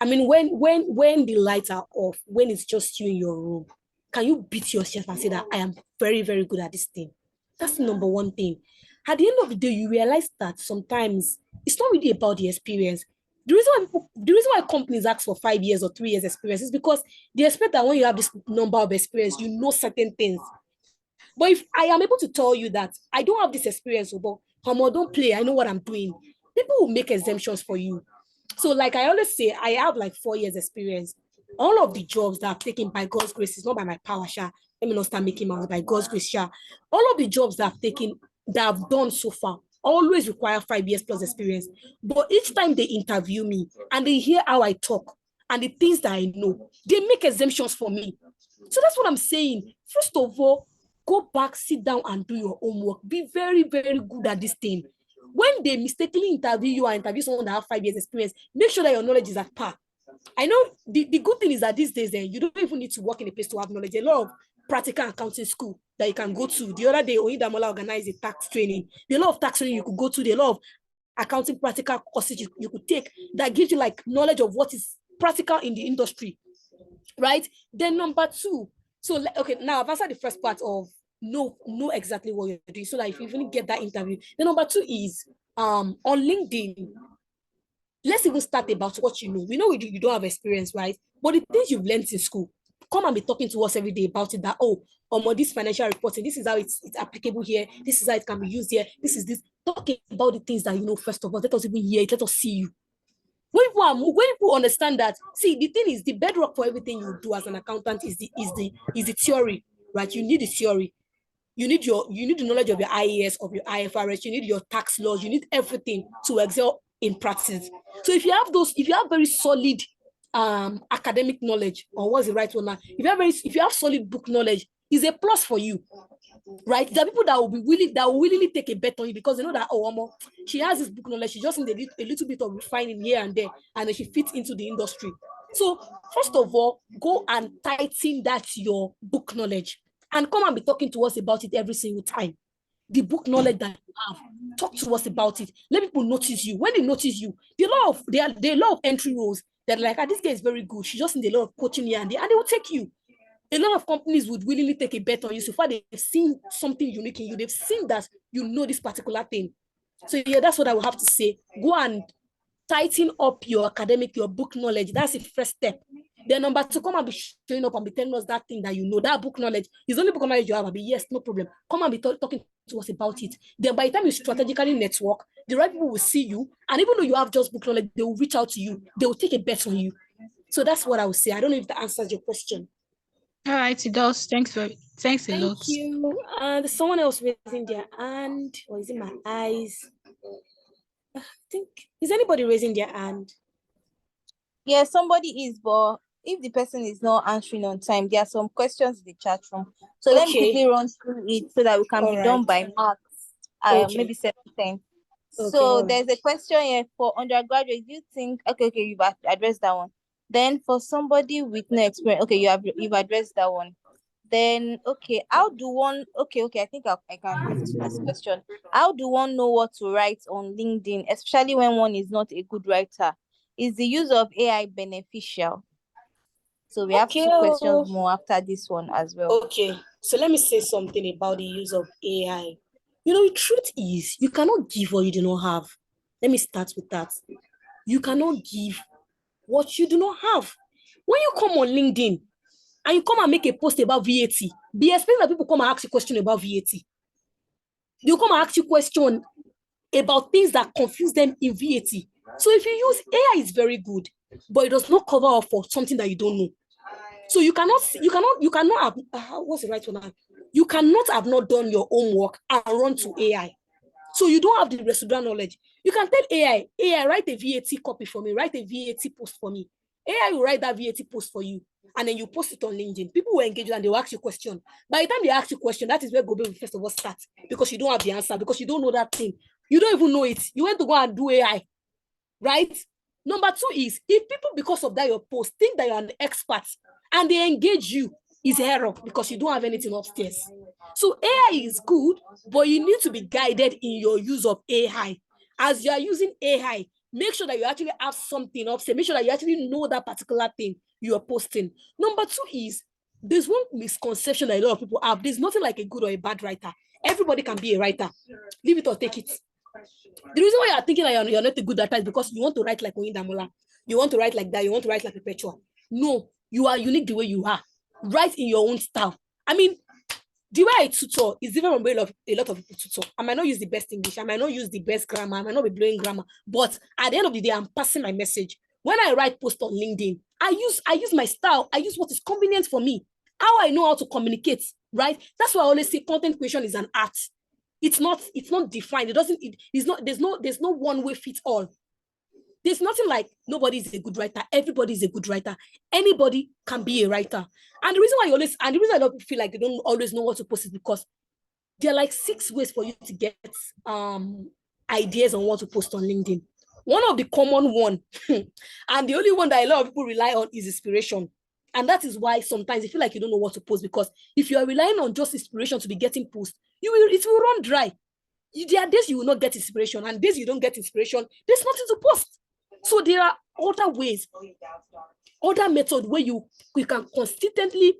I mean, when the lights are off, when it's just you in your room, can you beat yourself and say that I am very, very good at this thing? That's the number one thing. At the end of the day, you realize that sometimes it's not really about the experience. The reason why companies ask for 5 years or 3 years experience is because they expect that when you have this number of experience, you know certain things. But if I am able to tell you that I don't have this experience, but don't play, I know what I'm doing, people will make exemptions for you. So like I always say, I have like 4 years experience. All of the jobs that I've taken by God's grace, is not by my power, Sha. Let me not start making mouths, by God's grace, Sha. All of the jobs that I've taken, that I've done so far, always require 5 years plus experience. But each time they interview me and they hear how I talk and the things that I know, they make exemptions for me. So that's what I'm saying. First of all, go back, sit down and do your homework. Be very, very good at this thing. When they mistakenly interview you and interview someone that have 5 years experience, make sure that your knowledge is at par. I know the good thing is that these days, you don't even need to work in a place to have knowledge. A lot of practical accounting school that you can go to. The other day, Oyidamola organized a tax training. There are a lot of tax training you could go to. There are a lot of accounting practical courses you could take that gives you like knowledge of what is practical in the industry, right? Then number 2, so okay, now I've answered the first part of know exactly what you're doing, so that if you even get that interview. Then number 2 is on LinkedIn, let's even start about what you know. We know you don't have experience, right? But the things you've learned in school, come and be talking to us every day about it, that this financial reporting, this is how it's applicable here, this is how it can be used here, this is this. Talking about the things that you know. First of all, let us even hear it, let us see you. When people understand that, see, the thing is, the bedrock for everything you do as an accountant is the theory, right? You need the theory. You need the knowledge of your IAS, of your IFRS, you need your tax laws, you need everything to excel in practice. So if you have very solid academic knowledge, or what's the right one now? If you have solid book knowledge, is a plus for you, right? There are people that will willingly take a bet on you because they know that she has this book knowledge, she just needs a little bit of refining here and there, and then she fits into the industry. So first of all, go and tighten that your book knowledge, and come and be talking to us about it every single time. the book knowledge that you have. Talk to us about it. Let people notice you. When they notice you, there are a lot of entry roles that like, this guy is very good. She just need a lot of coaching here and there, and they will take you. A lot of companies would willingly take a bet on you so far they've seen something unique in you. They've seen that you know this particular thing. So yeah, that's what I will have to say. Go and tighten up your academic, your book knowledge. That's the first step. Then number 2, come and be showing up and be telling us that thing that you know, that book knowledge is the only book knowledge you have. I'll be, yes, no problem. Come and be talking to us about it. Then by the time you strategically network, the right people will see you. And even though you have just book knowledge, they will reach out to you. They will take a bet on you. So that's what I would say. I don't know if that answers your question. All right, it does. Thanks a lot. Thank you. And someone else raising their hand, or is it my eyes? I think, is anybody raising their hand? Yeah, somebody is, but if the person is not answering on time, there are some questions in the chat room. So let me quickly run through it so that we can be done by marks, maybe 7:10. So there's a question here for undergraduate. Do you think, okay, you've addressed that one. Then for somebody with no experience, okay, you've addressed that one. Then, okay, how do one, okay, I think I can move to this question. How do one know what to write on LinkedIn, especially when one is not a good writer? Is the use of AI beneficial? So we have 2 questions more after this one as well. Okay, so let me say something about the use of AI. You know, the truth is, you cannot give what you do not have. Let me start with that. You cannot give what you do not have. When you come on LinkedIn and you come and make a post about VAT, be expecting that people come and ask you a question about VAT. They'll come and ask you a question about things that confuse them in VAT. So if you use AI, is very good, but it does not cover up for something that you don't know. So you cannot have, what's the right one? You cannot have not done your homework and run to AI. So you don't have the residual knowledge. You can tell AI, write a VAT copy for me, write a VAT post for me. AI will write that VAT post for you, and then you post it on LinkedIn. People will engage you and they will ask you a question. By the time they ask you a question, that is where Gobe will first of all start, because you don't have the answer, because you don't know that thing. You don't even know it. You went to go and do AI, right? Number 2 is, if people, because of that your post, think that you're an expert and they engage you, is error, because you don't have anything upstairs. So AI is good, but you need to be guided in your use of AI. As you are using AI, make sure that you actually have something upstairs. Make sure that you actually know that particular thing you are posting. Number 2 is, there's one misconception that a lot of people have. There's nothing like a good or a bad writer. Everybody can be a writer. Leave it or take it. The reason why you're thinking that you're not a good writer is because you want to write like Oyindamola. You want to write like that. You want to write like Perpetua. No, you are unique the way you are. Write in your own style. I mean, the way I tutor is different from a lot of people tutor. I might not use the best English. I might not use the best grammar. I might not be blowing grammar. But at the end of the day, I'm passing my message. When I write post on LinkedIn, I use my style. I use what is convenient for me. How I know how to communicate, right? That's why I always say content creation is an art. It's not defined. There's no one way fits all. There's nothing like nobody is a good writer. Everybody is a good writer. Anybody can be a writer. And the reason I don't feel like they don't always know what to post is because there are like 6 ways for you to get ideas on what to post on LinkedIn. One of the common one, and the only one that a lot of people rely on, is inspiration. And that is why sometimes you feel like you don't know what to post, because if you are relying on just inspiration to be getting post, it will run dry. There are days you will not get inspiration, and days you don't get inspiration, there's nothing to post. So there are other ways, other methods where you can consistently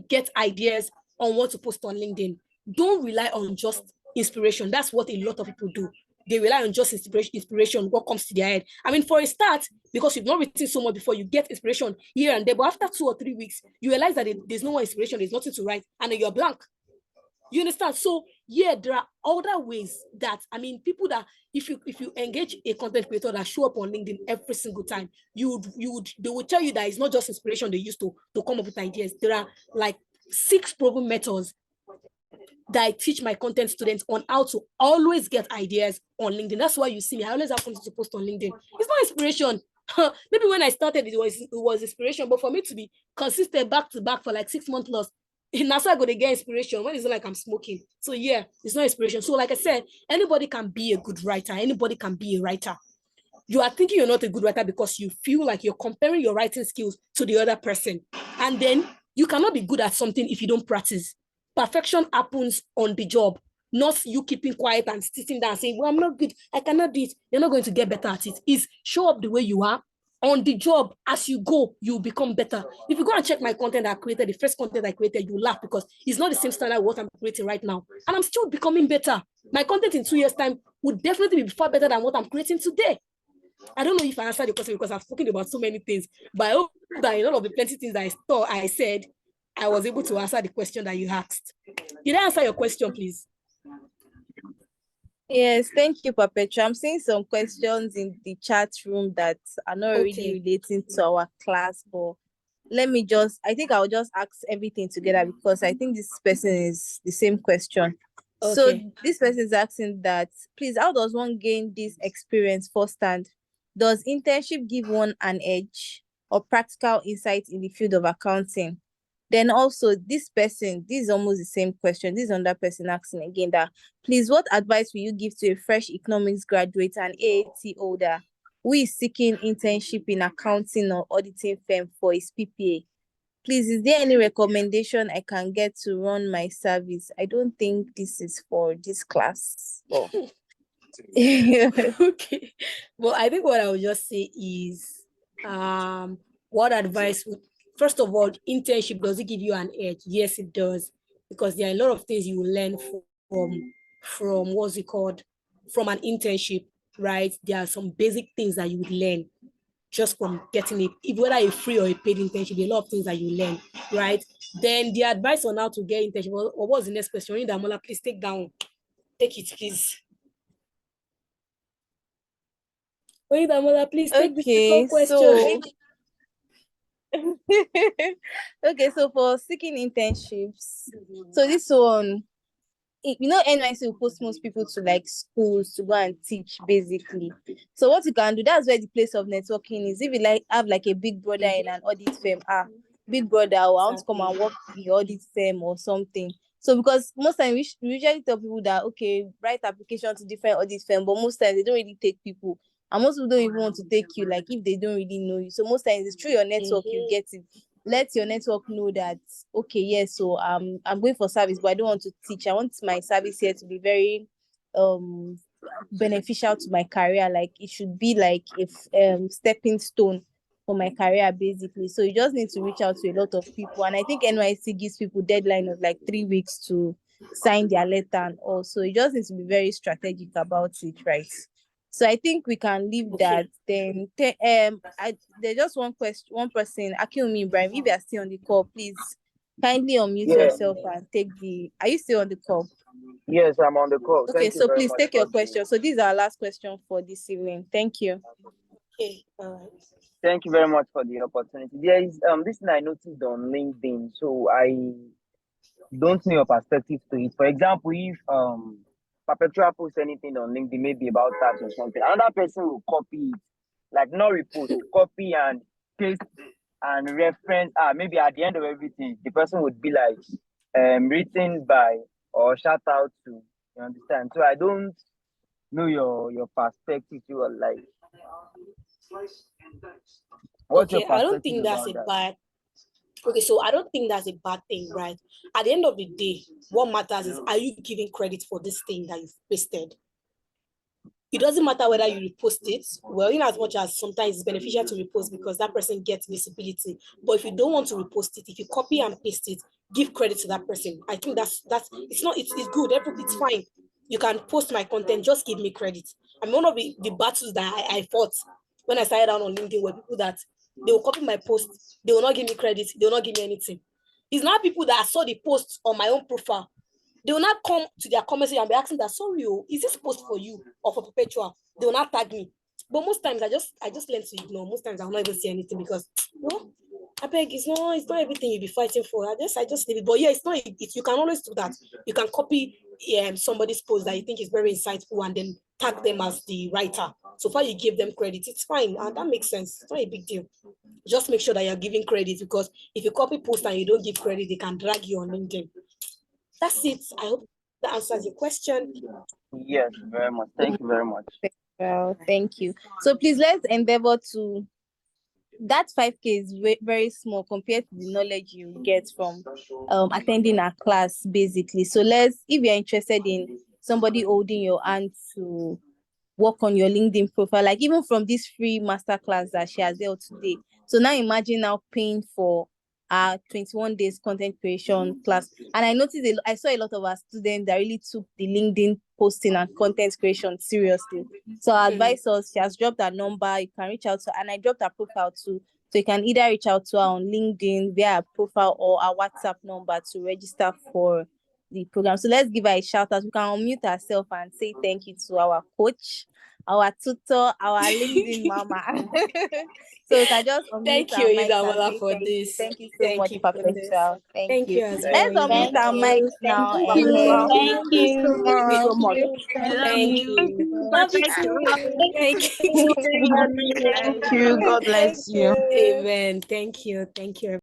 get ideas on what to post on LinkedIn. Don't rely on just inspiration. That's what a lot of people do. They rely on just inspiration, what comes to their head. I mean, for a start, because you've not written so much before, you get inspiration here and there. But after 2 or 3 weeks, you realize that there's no more inspiration, there's nothing to write, and then you're blank. You understand? So yeah, there are other ways that, I mean, people that if you engage a content creator that show up on LinkedIn every single time, they will tell you that it's not just inspiration they use to come up with ideas. There are like 6 proven methods that I teach my content students on how to always get ideas on LinkedIn. That's why you see me. I always have something to post on LinkedIn. It's not inspiration. Maybe when I started, it was inspiration, but for me to be consistent back to back for like 6 months plus, that's why I go to get inspiration when it's not like I'm smoking. So yeah, it's not inspiration. So like I said, anybody can be a good writer. Anybody can be a writer. You are thinking you're not a good writer because you feel like you're comparing your writing skills to the other person. And then you cannot be good at something if you don't practice. Perfection happens on the job, not you keeping quiet and sitting down saying, well, I'm not good, I cannot do it. You're not going to get better at it. Is show up the way you are. On the job, as you go, you become better. If you go and check my content I created, the first content I created, you laugh because it's not the same standard what I'm creating right now. And I'm still becoming better. My content in 2 years' time would definitely be far better than what I'm creating today. I don't know if I answered the question because I've spoken about so many things, but I hope that in all of the plenty things that I said, I was able to answer the question that you asked. Did I answer your question, please? Yes, thank you, Perpetua. I'm seeing some questions in the chat room that are not really relating to our class, but I think I'll just ask everything together because I think this person is the same question. Okay. So this person is asking that, please, how does one gain this experience firsthand? Does internship give one an edge or practical insight in the field of accounting? Then also this is almost the same question. This is another person asking again that, please, what advice will you give to a fresh economics graduate and AAT holder who is seeking internship in accounting or auditing firm for his PPA? Please, is there any recommendation I can get to run my service? I don't think this is for this class. Oh. Okay. Well, I think what I would just say is, what advice would, first of all, internship, does it give you an edge? Yes, it does, because there are a lot of things you will learn from what's it called, from an internship, right? There are some basic things that you would learn just from getting it, whether a free or a paid internship, there are a lot of things that you learn, right? Then the advice on how to get internship, what was the next question? Damola, please take it, please. Damola, please take the second question. Okay, so for seeking internships, so this one, NYC will post most people to like schools to go and teach basically. So what you can do, that's where the place of networking is. If you have like a big brother in an audit firm, big brother, I want to come and work in your audit firm or something. So because most times we usually tell people that, okay, write application to different audit firms, but most times they don't really take people. And most people don't even want to take you, like if they don't really know you. So most times it's through your network you get it. Let your network know that, okay, yes, so I'm going for service, but I don't want to teach. I want my service here to be very beneficial to my career. Like it should be like a stepping stone for my career, basically. So you just need to reach out to a lot of people. And I think NYC gives people deadline of like 3 weeks to sign their letter and all. So you just need to be very strategic about it, right? So I think we can leave that. Then there's just one person, Akilmi Ibrahim. If you are still on the call, please kindly unmute yourself and take are you still on the call? Yes, I'm on the call. Okay, so please take your question. So this is our last question for this evening. Thank you. Okay, all right. Thank you very much for the opportunity. There is this thing I noticed on LinkedIn, so I don't know your perspective to it. For example, if Perpetua posts anything on LinkedIn, maybe about that or something, another person will copy it, like not repost, copy and paste and reference. Maybe at the end of everything, the person would be like, written by or shout out to. You understand? So I don't know your perspective. You are like, what's your perspective? I don't think that's a bad. Okay, so I don't think that's a bad thing, right? At the end of the day, what matters is, are you giving credit for this thing that you've pasted? It doesn't matter whether you repost it. Well, in as much as sometimes it's beneficial to repost because that person gets visibility. But if you don't want to repost it, if you copy and paste it, give credit to that person. I think that's it's good. It's fine. You can post my content, just give me credit. I mean, one of the battles that I fought when I started out on LinkedIn were people that they will copy my post, they will not give me credit, they will not give me anything. It's not people that saw the post on my own profile. They will not come to their comments and be asking that, sorry, is this post for you or for Perpetua? They will not tag me. But most times I just learn to ignore. Most times I will not even see anything because, well, I beg, it's not everything you'll be fighting for. I just leave it. But yeah, you can always do that. You can copy somebody's post that you think is very insightful and then tag them as the writer. So far you give them credit, it's fine. And that makes sense. It's not a big deal. Just make sure that you're giving credit, because if you copy post and you don't give credit, they can drag you on LinkedIn. That's it. I hope that answers your question. Yes, very much. Thank you very much. Well, thank you. So please let's endeavor to that 5K is very small compared to the knowledge you get from attending a class, basically. So if you're interested in somebody holding your hand to work on your LinkedIn profile, like even from this free masterclass that she has held today. So now imagine now paying for our 21 days content creation class. And I noticed I saw a lot of our students that really took the LinkedIn posting and content creation seriously. So I advise us, she has dropped her number, you can reach out to her, and I dropped her profile too. So you can either reach out to her on LinkedIn via her profile or our WhatsApp number to register for the program. So let's give her a shout out. We can unmute ourselves and say thank you to our coach, our tutor, our LinkedIn mama. So we can just unmute Thank our you, mics and Idamola, say for thank you. this. Thank you so Thank much, you for this. Perpetual. Thank Thank you. you as well. Let's unmute Thank our you. mics Thank now. you, Thank you. Papa. Amen. Thank Thank you so you. Thank you much. so much. Thank Thank you. you. Bye Love you bye. too. Thank Thank you. you. God bless you. Amen. Thank you. Thank you.